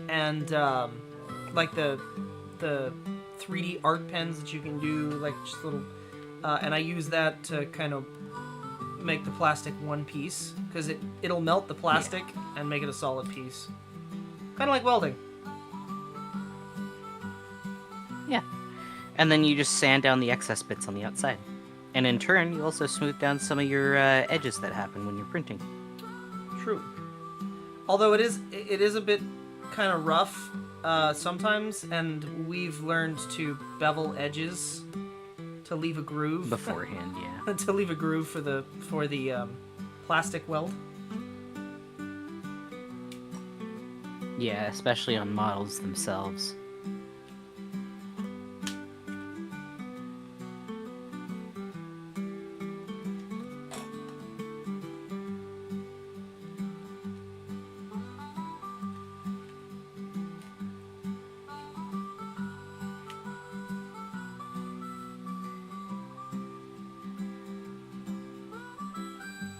and like the 3D art pens that you can do, like just little, and I use that to kind of make the plastic one piece because it'll melt the plastic and make it a solid piece. Kind of like welding. Yeah. And then you just sand down the excess bits on the outside. And in turn, you also smooth down some of your edges that happen when you're printing. True. Although it is a bit kind of rough sometimes, and we've learned to bevel edges to leave a groove Beforehand, yeah. to leave a groove for the plastic weld. Yeah, especially on models themselves.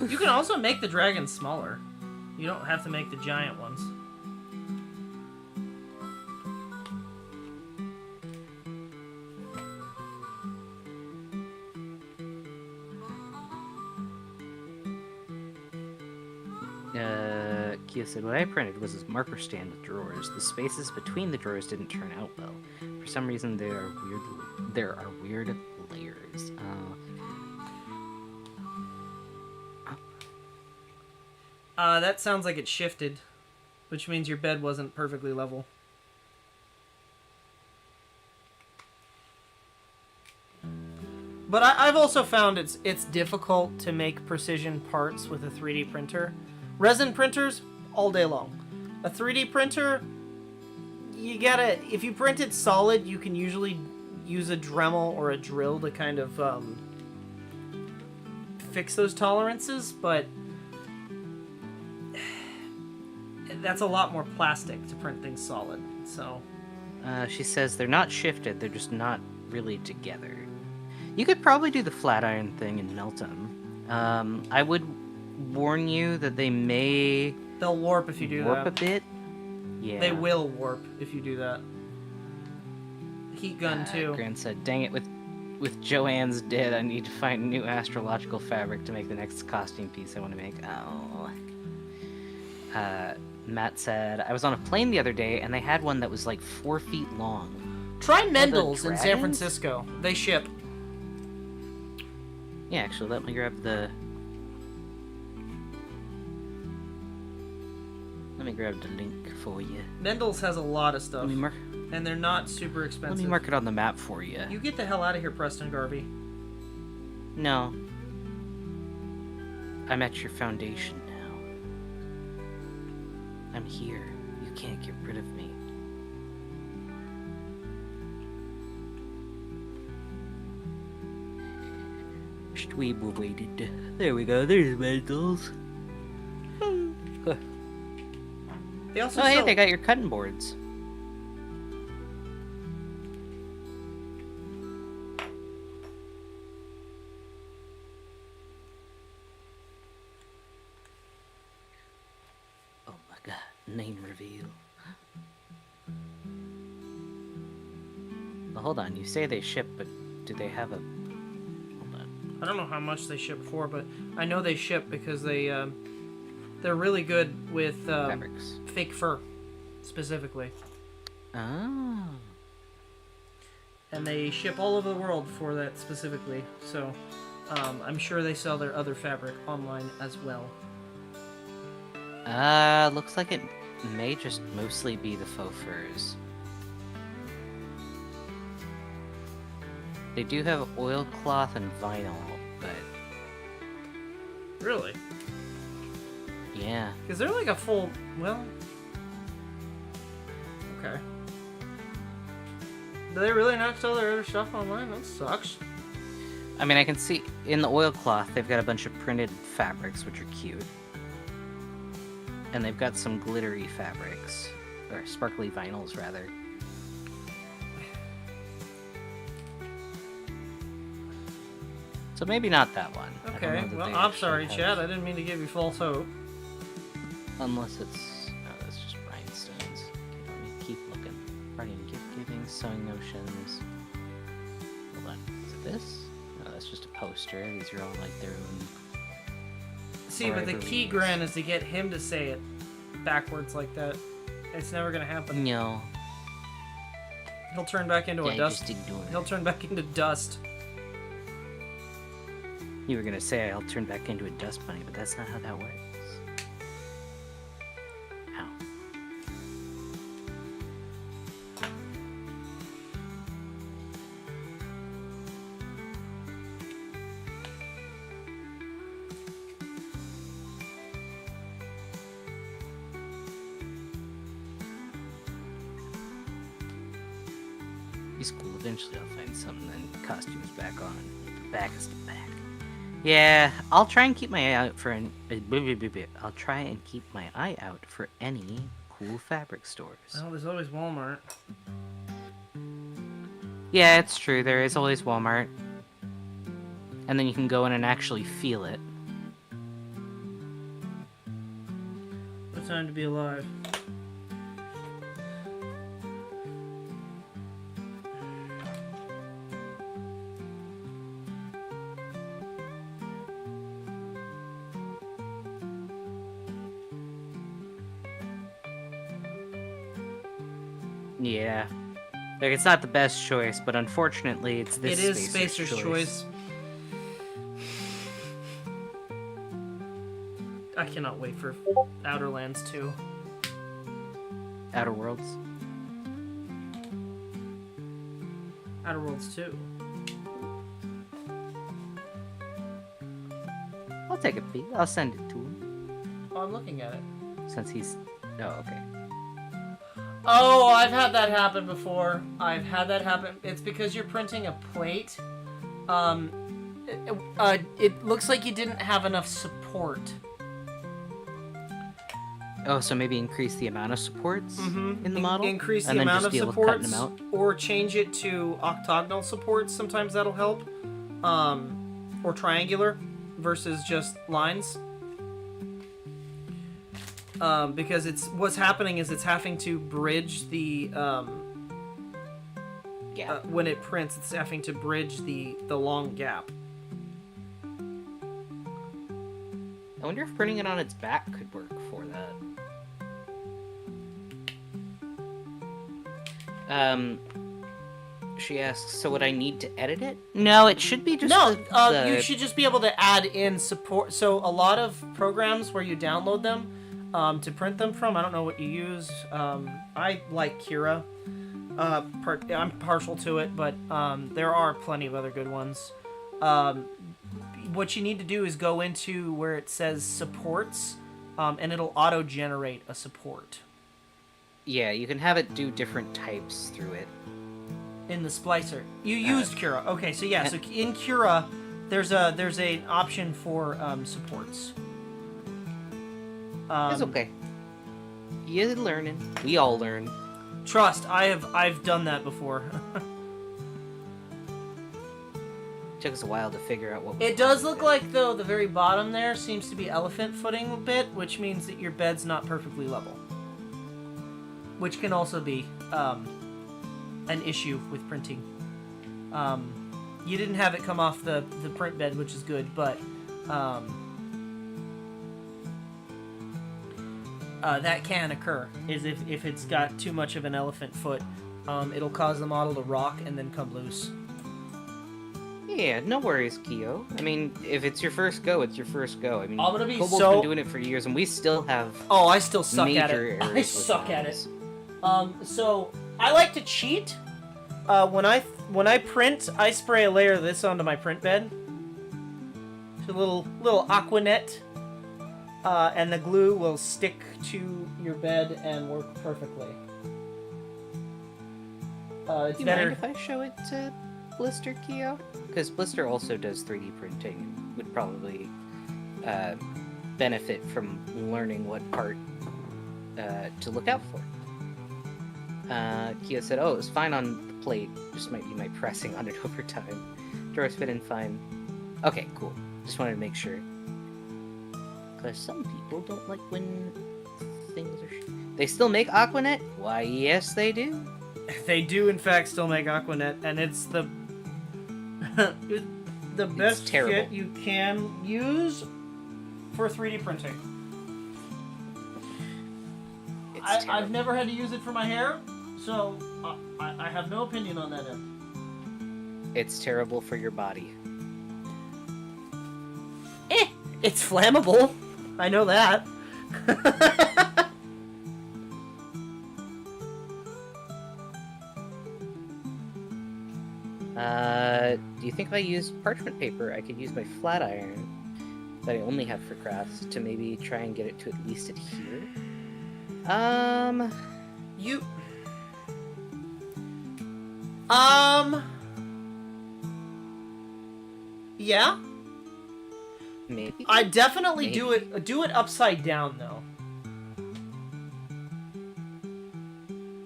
You can also make the dragons smaller. You don't have to make the giant ones. Kia said, what I printed was a marker stand with drawers. The spaces between the drawers didn't turn out well. For some reason, there are weird layers. That sounds like it shifted, which means your bed wasn't perfectly level. But I've also found it's difficult to make precision parts with a 3D printer. Resin printers, all day long. A 3D printer, you gotta... If you print it solid, you can usually use a Dremel or a drill to kind of fix those tolerances, but... that's a lot more plastic to print things solid, so... She says they're not shifted, they're just not really together. You could probably do the flat iron thing and melt them. I would warn you that they may... They'll warp if you do warp that. a bit. Yeah. They will warp if you do that. Heat gun, too. Grant said, dang it, with Joanne's dead, I need to find new astrological fabric to make the next costume piece I want to make. Oh. Matt said, I was on a plane the other day, and they had one that was like 4 feet long. Try Mendel's in San dragons? Francisco. They ship. Yeah, actually, let me grab the... Let me grab the link for you. Mendel's has a lot of stuff, Let me, and they're not super let expensive. me mark it on the map for you. You get the hell out of here, Preston Garvey. No. I'm at your foundation now. I'm here. You can't get rid of me. Dweeb waited. There we go. There's Mendel's. They also Oh, hey, sell... they got your cutting boards. Oh my god, name reveal. Well, hold on, you say they ship, but do they have a... Hold on. I don't know how much they ship for, but I know they ship because they're really good with Fabrics. fake fur, specifically. Oh. And they ship all over the world for that specifically. So I'm sure they sell their other fabric online as well. Looks like it may just mostly be the faux furs. They do have oilcloth and vinyl, but Really? yeah. Because they're like a full... Well... Okay. Do they really not sell their other stuff online? That sucks. I mean, I can see in the oilcloth they've got a bunch of printed fabrics, which are cute. And they've got some glittery fabrics, or sparkly vinyls, rather. So maybe not that one. I don't know Okay, that well, they I'm actually sorry, have- Chad. I didn't mean to give you false hope. Unless it's... No, that's just rhinestones. Okay, let me keep looking. Party and gift giving, sewing notions. Hold on. Is it this? No, that's just a poster. These are all like their own See, but the key, Gran, is to get him to say it backwards like that. It's never gonna happen. No. He'll turn back into a dust. Just ignore He'll it. turn back into dust. You were gonna say I'll turn back into a dust bunny, but that's not how that works. How? He's cool. Eventually I'll find something, then costumes back on. Back is the back. Yeah, I'll try and keep my eye out for I'll try and keep my eye out for any cool fabric stores. Well, there's always Walmart. Yeah, it's true. There is always Walmart. And then you can go in and actually feel it. What time to be alive? Yeah. Like, it's not the best choice, but unfortunately, it's this It is Spacer's choice. I cannot wait for Outer Lands 2. Outer Worlds. Outer Worlds 2. I'll take a peek. I'll send it to him. Oh, I'm looking at it. Since he's... Oh, okay. Oh, I've had that happen before. I've had that happen. It's because you're printing a plate. It looks like you didn't have enough support. Oh, so maybe increase the amount of supports in the model? Increase the and then amount just of deal with cutting supports, them out? or change it to octagonal supports. Sometimes that'll help. Or triangular versus just lines. Because what's happening is it's having to bridge the when it prints, it's having to bridge the long gap. I wonder if printing it on its back could work for that. She asks, so would I need to edit it? No, it should be just you should just be able to add in support. So a lot of programs where you download them to print them from, I don't know what you use. I like Kira. I'm partial to it, but there are plenty of other good ones. What you need to do is go into where it says supports, and it'll auto-generate a support. Yeah, you can have it do different types through it. In the splicer. You used Cura. Okay, so yeah, so in Cura, there's an option for supports. It's okay. You're learning. We all learn. Trust, I've done that before. Took us a while to figure out what. It does look like, though, the very bottom there seems to be elephant footing a bit, which means that your bed's not perfectly level. Which can also be an issue with printing. You didn't have it come off the print bed, which is good, but that can occur. Is if it's got too much of an elephant foot, it'll cause the model to rock and then come loose. Yeah, no worries, Kyo. I mean, if it's your first go, it's your first go. I mean, I'm gonna be Kobold's been doing it for years, and we still have. Oh, I still suck at major it. errors I with suck at models. it. So I like to cheat. When I print, I spray a layer of this onto my print bed. It's a little Aquanet, and the glue will stick to your bed and work perfectly. It's Do you better. mind if I show it to Blister, Kyo? Because Blister also does 3D printing and would probably benefit from learning what part to look out for. Kyo said, oh, it was fine on the plate, just might be my pressing on it over time. Drawers fit in fine. Okay, cool. Just wanted to make sure. Because some people don't like when things are... They still make Aquanet? Why, yes, they do. They do, in fact, still make Aquanet, and it's the the best terrible. kit you can use. for 3D printing. I've never had to use it for my hair, so I have no opinion on that end. It's terrible for your body. It's flammable. I know that. Do you think if I used parchment paper, I could use my flat iron that I only have for crafts to maybe try and get it to at least adhere? You... Yeah? Maybe? I definitely Maybe. do it upside down, though.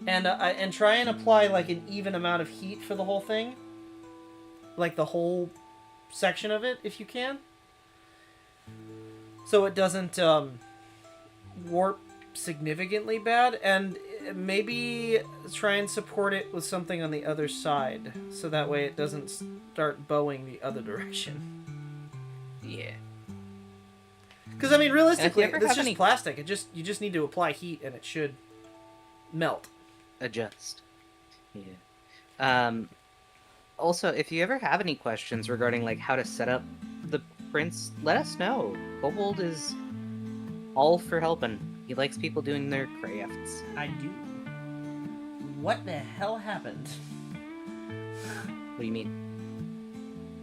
And try and apply, like, an even amount of heat for the whole thing. Like, the whole section of it, if you can. So it doesn't, warp significantly bad, and maybe try and support it with something on the other side, so that way it doesn't start bowing the other direction. Yeah. Because I mean, realistically, ever it's have just any- plastic. You just need to apply heat, and it should melt. Adjust. Yeah. Also, if you ever have any questions regarding like how to set up the prints, let us know. Kobold is all for helping. He likes people doing their crafts. I do. What the hell happened? What do you mean?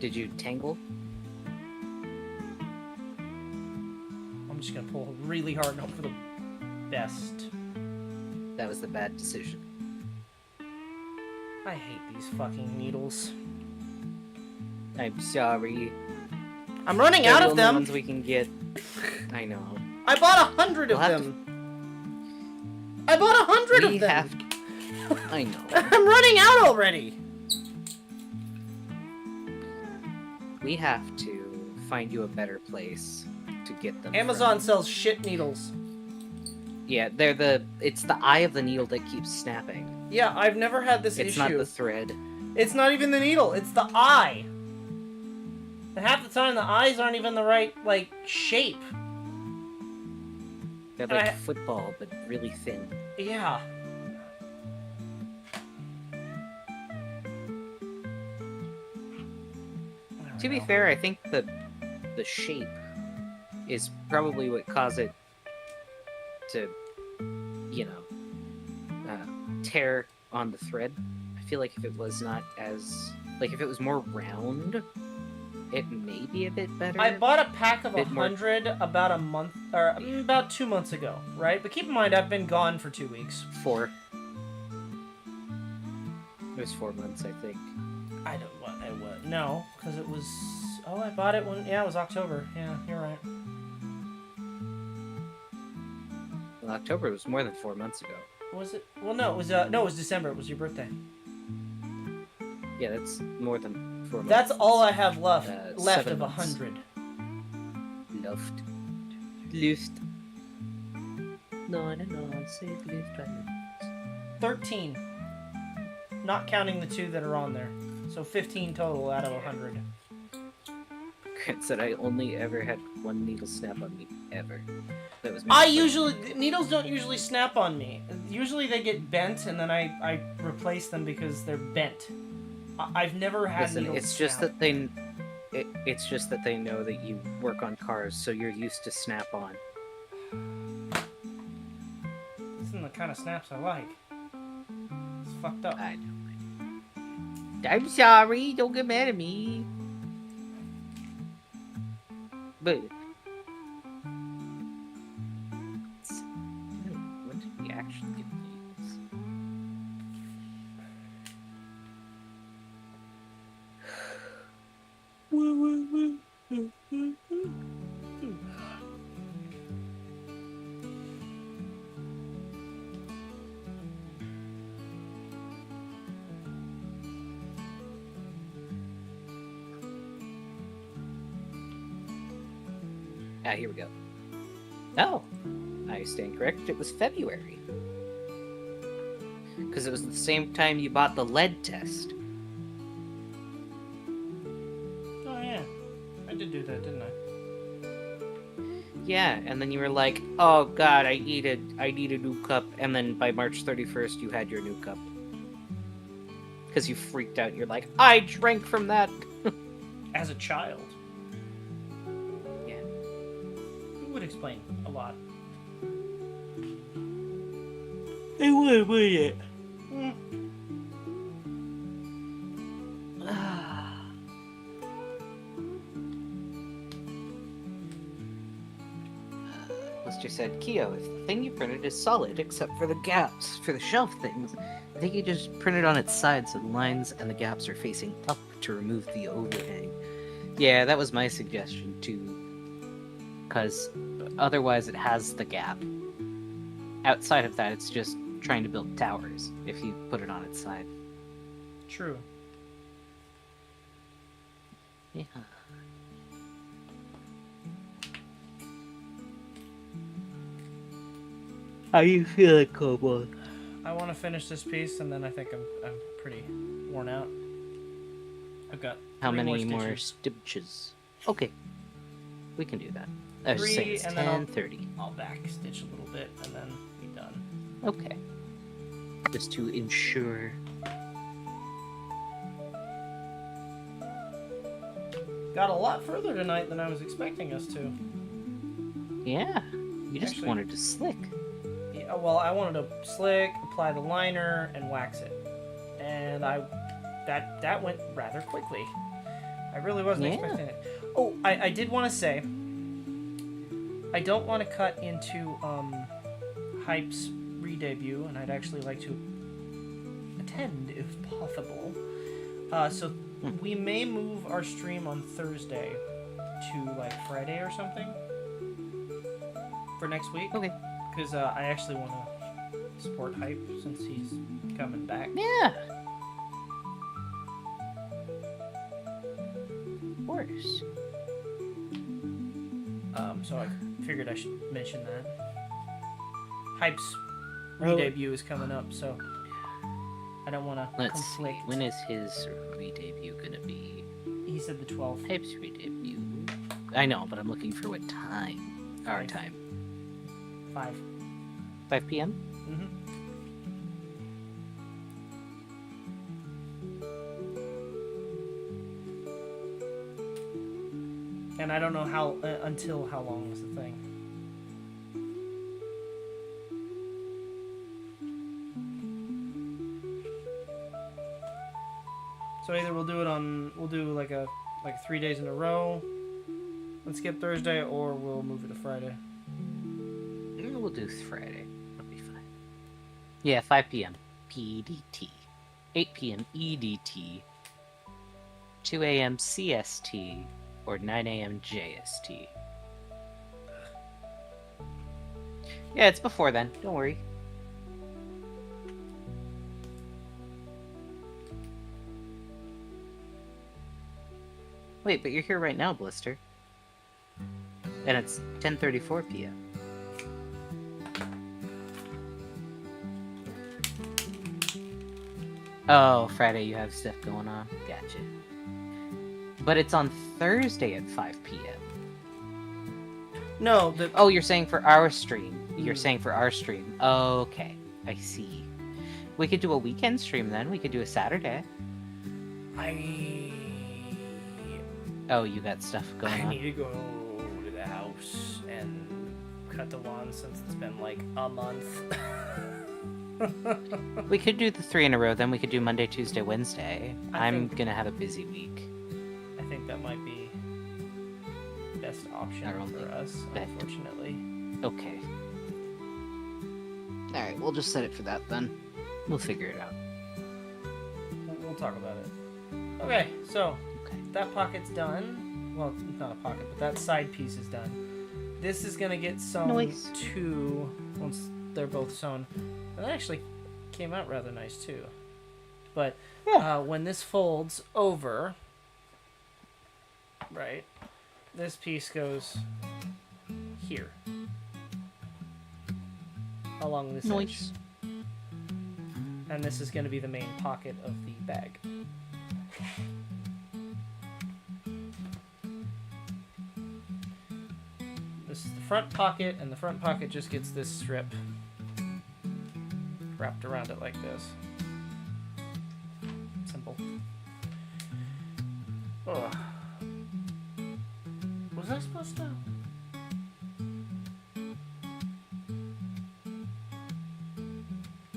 Did you tangle? I'm just gonna pull really hard and hope for the best. That was the bad decision. I hate these fucking needles. I'm sorry. I'm running They're out the of only them. ones we can get. I know. I bought 100 of We'll have them. I bought 100 We of them. have. I know. I'm running out already. We have to find you a better place to get them. Amazon from. sells shit needles. Yeah, it's the eye of the needle that keeps snapping. Yeah, I've never had this It's issue. not the thread. It's not even the needle, it's the eye. And half the time the eyes aren't even the right, like, shape. They're like football, but really thin. Yeah. To be fair, I think the shape is probably what caused it to, tear on the thread. I feel like if it was not as, like, if it was more round, it may be a bit better. I bought a pack of Bit more- 100 about a month, or about 2 months ago, right? But keep in mind, I've been gone for 2 weeks. 4. It was 4 months, I think. I don't what I what no, because it was. Oh, I bought it when it was October. Yeah, you're right. Well, October was more than 4 months ago. Was it? Well, no, it was December. It was your birthday. Yeah, that's more than 4 months. That's all I have left 7 of months. 100. Luft. No, say Luft. 13. Not counting the 2 that are on there. So 15 total out of 100. Grant said I only ever had one needle snap on me, ever. That was Needles don't usually snap on me. Usually they get bent and then I replace them because they're bent. I've never had Listen, needles it's just snap. that it's just that they know that you work on cars, so you're used to snap on. These are the kind of snaps I like. It's fucked up. I know. I'm sorry, don't get mad at me. But when did we actually get these? Here we go. Oh, I stand correct. It was February. Because it was the same time you bought the lead test. Oh yeah, I did do that, didn't I? Yeah, and then you were like, "Oh God, I need a new cup," and then by March 31st, you had your new cup because you freaked out. You're like, "I drank from that." As a child. Yeah. It would explain a lot. It would, wouldn't it? Lister said, Keo, if the thing you printed is solid except for the gaps for the shelf things, I think you just print it on its side so the lines and the gaps are facing up to remove the overhang. Yeah, that was my suggestion too. Because otherwise it has the gap. Outside of that, it's just trying to build towers if you put it on its side. True. Yeah. How you feeling, Kobold? I want to finish this piece, and then I think I'm pretty worn out. I've got How 3 many more more stitches. stitches? Okay, we can do that. I was 3, saying it's and then I'll- 10:30. I'll back stitch a little bit, and then be done. Okay. Just to ensure. Got a lot further tonight than I was expecting us to. Yeah, you just Actually- wanted to slick. Yeah, well, I wanted to slick, apply the liner, and wax it, and that went rather quickly. I really wasn't Yeah. expecting it. Oh, I did want to say, I don't want to cut into Hype's re-debut, and I'd actually like to attend if possible. So we may move our stream on Thursday to like Friday or something for next week. Okay. Because I actually want to support Hype since he's coming back. Yeah. Of course. So I figured I should mention that. Hype's Oh. re-debut is coming up, so I don't want to Let's see. conflict. When is his re-debut gonna be? He said the 12th. Hype's re-debut. I know, but I'm looking for what time. Our Five. time. 5. 5 p.m. Mm-hmm. And I don't know how until how long is the thing. So either we'll do like 3 days in a row. Let's skip Thursday, or we'll move it to Friday. We'll do Friday. That'll be fine. Yeah, 5 p.m. PDT. 8 p.m. EDT. 2 a.m. CST. Or 9 a.m. JST. Yeah, it's before then. Don't worry. Wait, but you're here right now, Blister. And it's 10:34 p.m. Oh, Friday you have stuff going on. Gotcha. But it's on Thursday at 5 p.m. No, Oh, you're saying for our stream. You're Mm. saying for our stream. Okay, I see. We could do a weekend stream then. We could do a Saturday. Oh, you got stuff going I on. need to go to the house and cut the lawn since it's been like a month. We could do the 3 in a row, then we could do Monday, Tuesday, Wednesday. I'm think- gonna have a busy week. I think that might be the best option Our only for us, bet. unfortunately. Okay. Alright, we'll just set it for that then. We'll figure it out. We'll talk about it. Okay, so Okay. that pocket's done. Well, it's not a pocket, but that side piece is done. This is gonna get sewn Nice. too once they're both sewn. And that actually came out rather nice too. But Yeah. when this folds over, right, this piece goes here along this edge. Nice. And this is going to be the main pocket of the bag. This is the front pocket, and the front pocket just gets this strip wrapped around it like this. Simple. Ugh. Was I supposed to?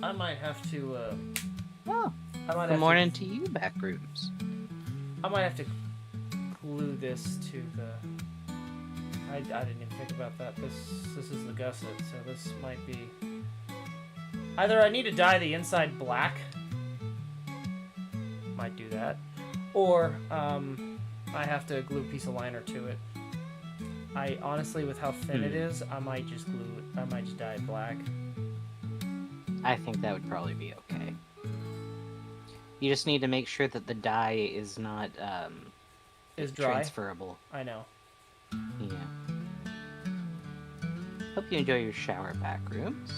I might have to, Oh, I might good have morning to you, back rooms. I might have to glue this to the... I didn't even think about that. This is the gusset, so this might be... Either I need to dye the inside black. Might do that. Or, I have to glue a piece of liner to it. I honestly, with how thin it is, I might just glue it. I might just dye it black. I think that would probably be okay. You just need to make sure that the dye is not Is dry? transferable. I know. Yeah. Hope you enjoy your shower back rooms.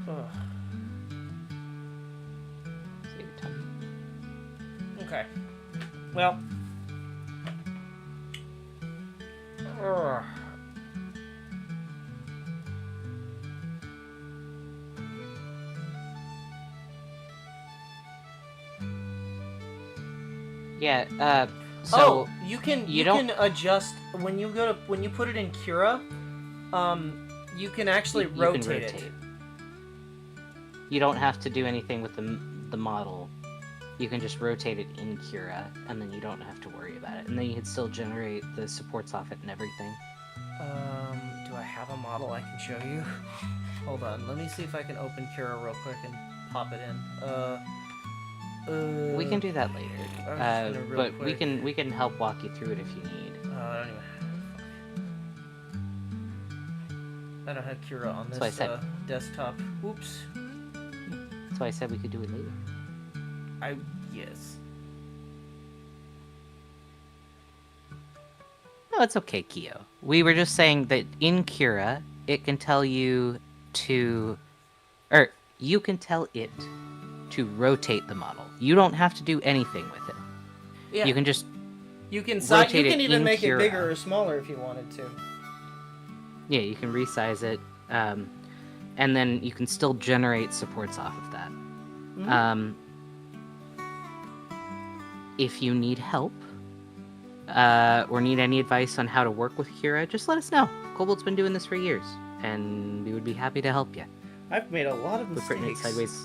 Ugh. Save your time. Okay. Well. Ugh. Yeah, so you can you don't- can adjust when you put it in Cura. You can actually you can rotate it. You don't have to do anything with the model. You can just rotate it in Cura, and then you don't have to worry about it. And then you can still generate the supports off it and everything. Do I have a model I can show you? Hold on, let me see if I can open Cura real quick and pop it in. We can do that later. I'm just gonna real But quick. we can help walk you through it if you need. Anyway. I don't have Cura on That's what I this said. desktop. Oops. That's why I said we could do it later. Yes. No, it's okay, Kyo. We were just saying that in Cura, it can tell you to... Or, you can tell it to rotate the model. You don't have to do anything with it. Yeah. You can just... You can rotate it even in make Cura. it bigger or smaller if you wanted to. Yeah, you can resize it. And then you can still generate supports off of that. Mhm. If you need help, or need any advice on how to work with Cura, just let us know. Kobold's been doing this for years, and we would be happy to help you. I've made a lot of But putting it mistakes. sideways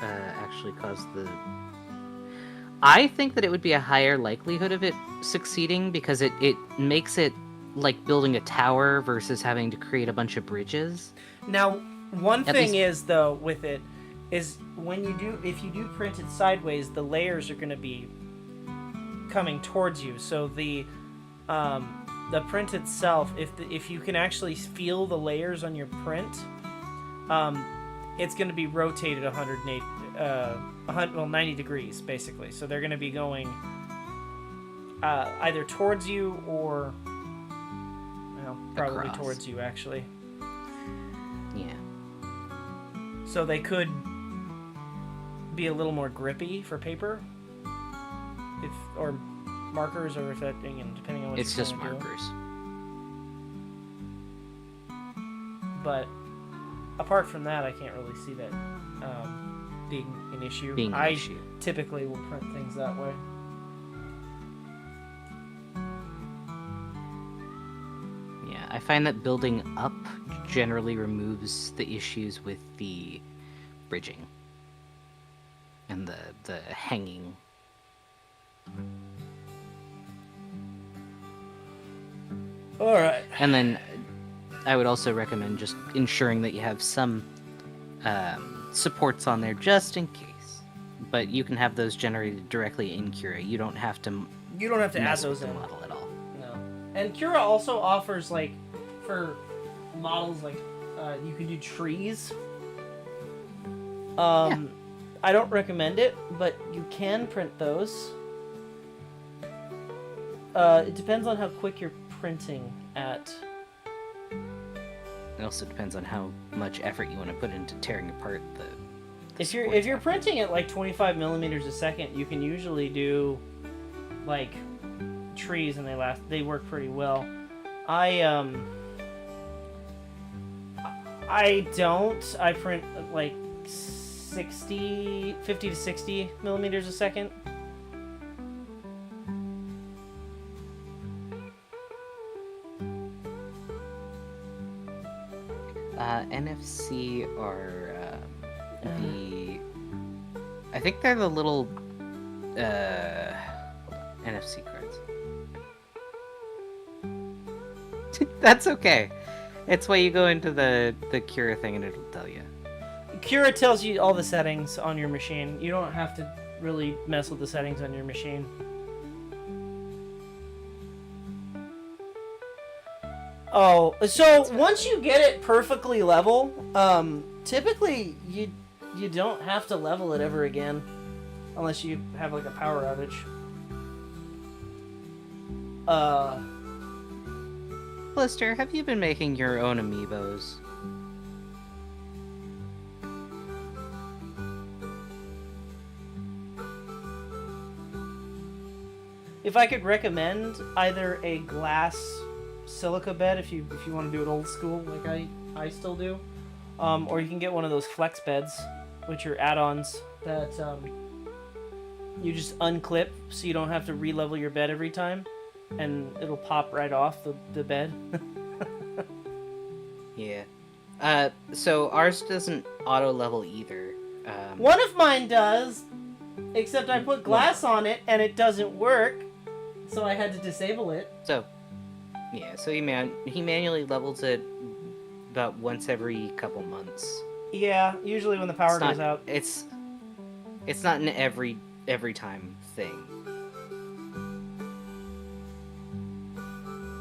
actually caused the... I think that it would be a higher likelihood of it succeeding, because it makes it like building a tower versus having to create a bunch of bridges. Now, one At thing least- is though with it is if you do print it sideways, the layers are going to be coming towards you. So the print itself, if you can actually feel the layers on your print, it's going to be rotated 90 degrees basically. So they're going to be going either towards you or probably Across. towards you actually. Yeah. So they could be a little more grippy for paper, or markers, or if that, depending on what It's you're just trying to do. markers. But apart from that, I can't really see that being an issue. Being an I issue. typically will print things that way. Yeah, I find that building up generally removes the issues with the bridging and the hanging. All right. And then I would also recommend just ensuring that you have some supports on there just in case. But you can have those generated directly in Cura. You don't have to You don't have to add mess those with the in. model at all. No. And Cura also offers, like, for models, like, you can do trees. I don't recommend it, but you can print those. It depends on how quick you're printing at. It also depends on how much effort you want to put into tearing apart the If supports you're off. printing at like 25 millimeters a second, you can usually do like trees, and they work pretty well. I don't. I print like 50 to 60 millimeters a second. NFC are I think they're the little NFC cards. That's okay. It's why you go into the Cura thing and it'll tell you. Cura tells you all the settings on your machine. You don't have to really mess with the settings on your machine. Oh, so once you get it perfectly level, typically you don't have to level it ever again, unless you have like a power outage. Blister, have you been making your own amiibos? If I could recommend either a glass silica bed, if you want to do it old school like I still do, or you can get one of those flex beds, which are add-ons that you just unclip so you don't have to re-level your bed every time, and it'll pop right off the bed. Yeah. So ours doesn't auto level either. One of mine does, except I put glass on it and it doesn't work, so I had to disable it. So, yeah, so he manually levels it about once every couple months. Yeah, usually when the power goes out. It's not an every time thing.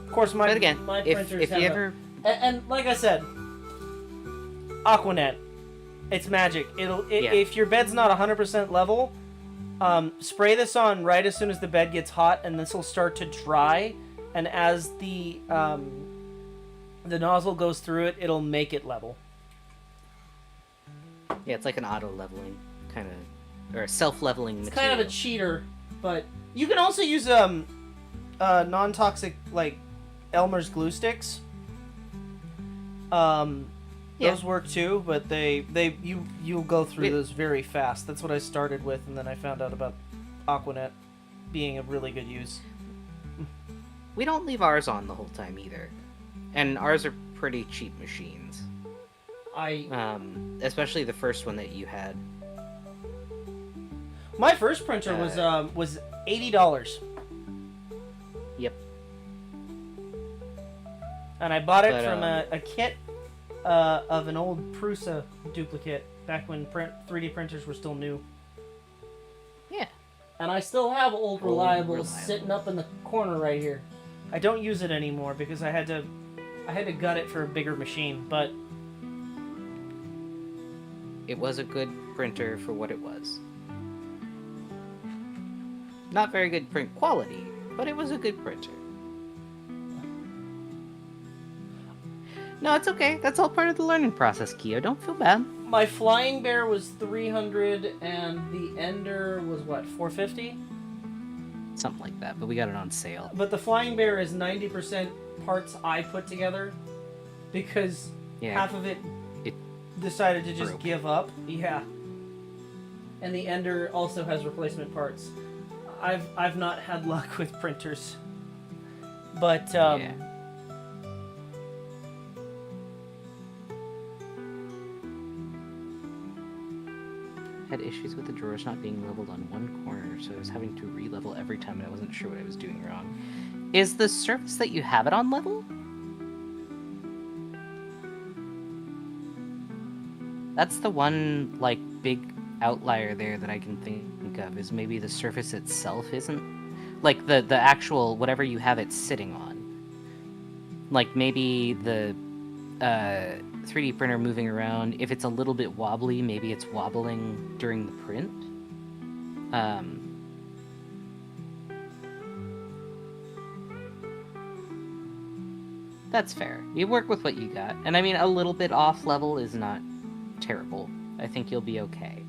Of course, my But again, my if printers you ever and like I said, Aquanet, it's magic. If your bed's not 100% level, spray this on right as soon as the bed gets hot, and this will start to dry. And as the nozzle goes through it, it'll make it level. Yeah, it's like an auto leveling kind of, or a self leveling. It's kind of a cheater, but you can also use non-toxic like Elmer's glue sticks. Those work too, but you'll go through those very fast. That's what I started with, and then I found out about Aquanet being a really good use. We don't leave ours on the whole time either, and ours are pretty cheap machines. Especially the first one that you had. My first printer was $80. Yep. And I bought it from a kit of an old Prusa duplicate back when 3D printers were still new. Yeah. And I still have old Reliables sitting up in the corner right here. I don't use it anymore because I had to gut it for a bigger machine, but it was a good printer for what it was. Not very good print quality, but it was a good printer. No, it's okay. That's all part of the learning process, Kyo. Don't feel bad. My Flying Bear was $300, and the Ender was what, $450? Something like that, but we got it on sale. But the Flying Bear is 90% parts I put together, because half of it decided to just give up. Yeah. And the Ender also has replacement parts. I've not had luck with printers, but had issues with the drawers not being leveled on one corner, so I was having to re-level every time, and I wasn't sure what I was doing wrong. Is the surface that you have it on level? That's the one, like, big outlier there that I can think of, is maybe the surface itself isn't... Like, the actual, whatever you have it sitting on. Like, maybe the 3D printer moving around, if it's a little bit wobbly, maybe it's wobbling during the print. That's fair. You work with what you got. And I mean, a little bit off level is not terrible. I think you'll be okay.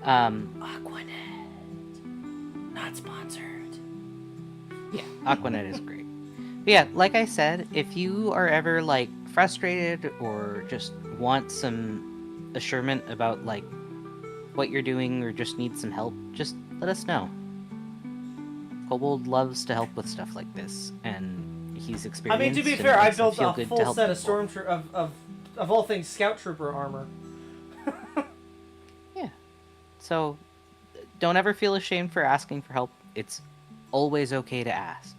Aquanet. Not sponsored. Yeah, Aquanet is great. But yeah, like I said, if you are ever like frustrated or just want some assurance about like what you're doing or just need some help, just let us know. Kobold loves to help with stuff like this, and he's I experienced. mean, to be and fair, it I makes him built feel a good to full help set of people. of all things Scout Trooper armor. Yeah. So don't ever feel ashamed for asking for help. It's always okay to ask.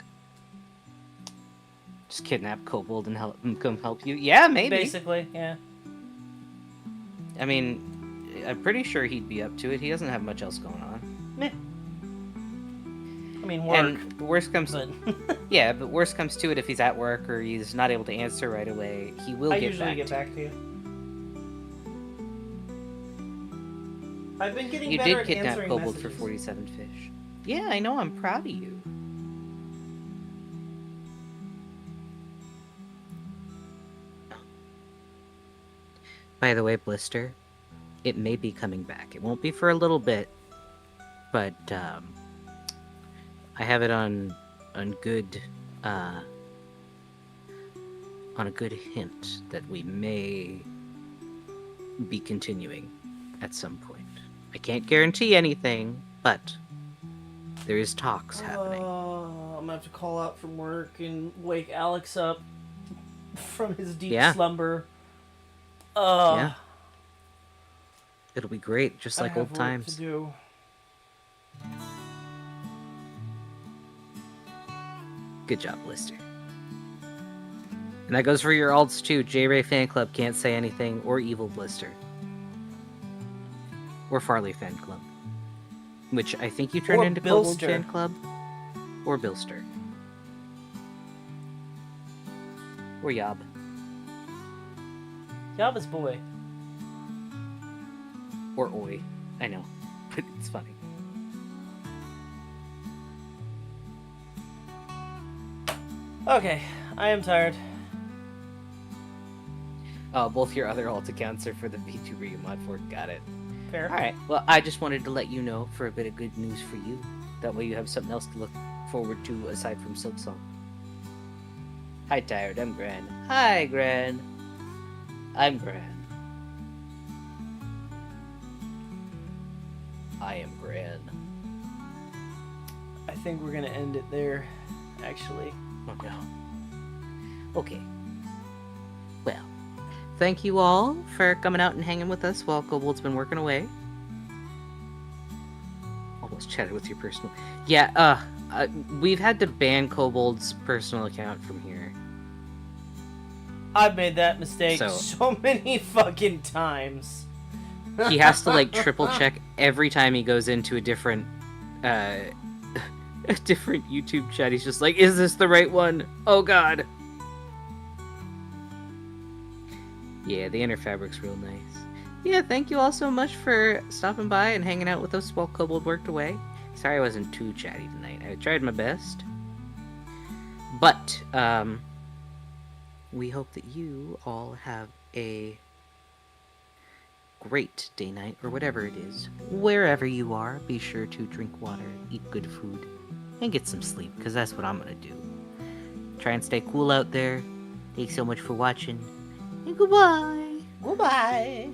Just kidnap Kobold and come help you. Yeah, maybe. Basically, yeah. I mean, I'm pretty sure he'd be up to it. He doesn't have much else going on. Meh. I mean, work. And worst comes, But yeah, but worst comes to it, if he's at work or he's not able to answer right away, he will I get usually back get to back to you. I've been getting you. better Did at kidnap answering Kobold for messages. 47 fish. Yeah, I know. I'm proud of you. By the way, Blister, it may be coming back. It won't be for a little bit, but I have it on good on a good hint that we may be continuing at some point. I can't guarantee anything, but there is talks happening. I'm gonna have to call out from work and wake Alex up from his deep Yeah. slumber. Yeah. It'll be great, just I like have old work times. to do. Good job, Blister. And that goes for your alts too. J-Ray Fan Club can't say anything, or Evil Blister. Or Farley Fan Club. Which I think you turned Or into Kobold Billster. Fan Club. Or Billster. Or Yob. Yaba's boy. Or Oi. I know. But it's funny. Okay, I am tired. Both your other alt accounts are for the VTuber you mod for. Got it. Fair. Alright, well, I just wanted to let you know for a bit of good news for you. That way you have something else to look forward to aside from Silksong. Hi, Tired. I'm Gran. Hi, Gran. I'm Gran. I am Gran. I think we're gonna end it there, actually. Oh, no. Okay. Well, thank you all for coming out and hanging with us while Kobold's been working away. Almost chatted with your personal... Yeah, we've had to ban Kobold's personal account from here. I've made that mistake So- so many fucking times. He has to, like, triple check every time he goes into a different, a different YouTube chat. He's just like, is this the right one? Oh, God. Yeah, the inner fabric's real nice. Yeah, thank you all so much for stopping by and hanging out with us while Kobold worked away. Sorry I wasn't too chatty tonight. I tried my best. But, we hope that you all have a great day, night, or whatever it is. Wherever you are, be sure to drink water, eat good food, and get some sleep, because that's what I'm gonna do. Try and stay cool out there. Thanks so much for watching, and goodbye! Goodbye.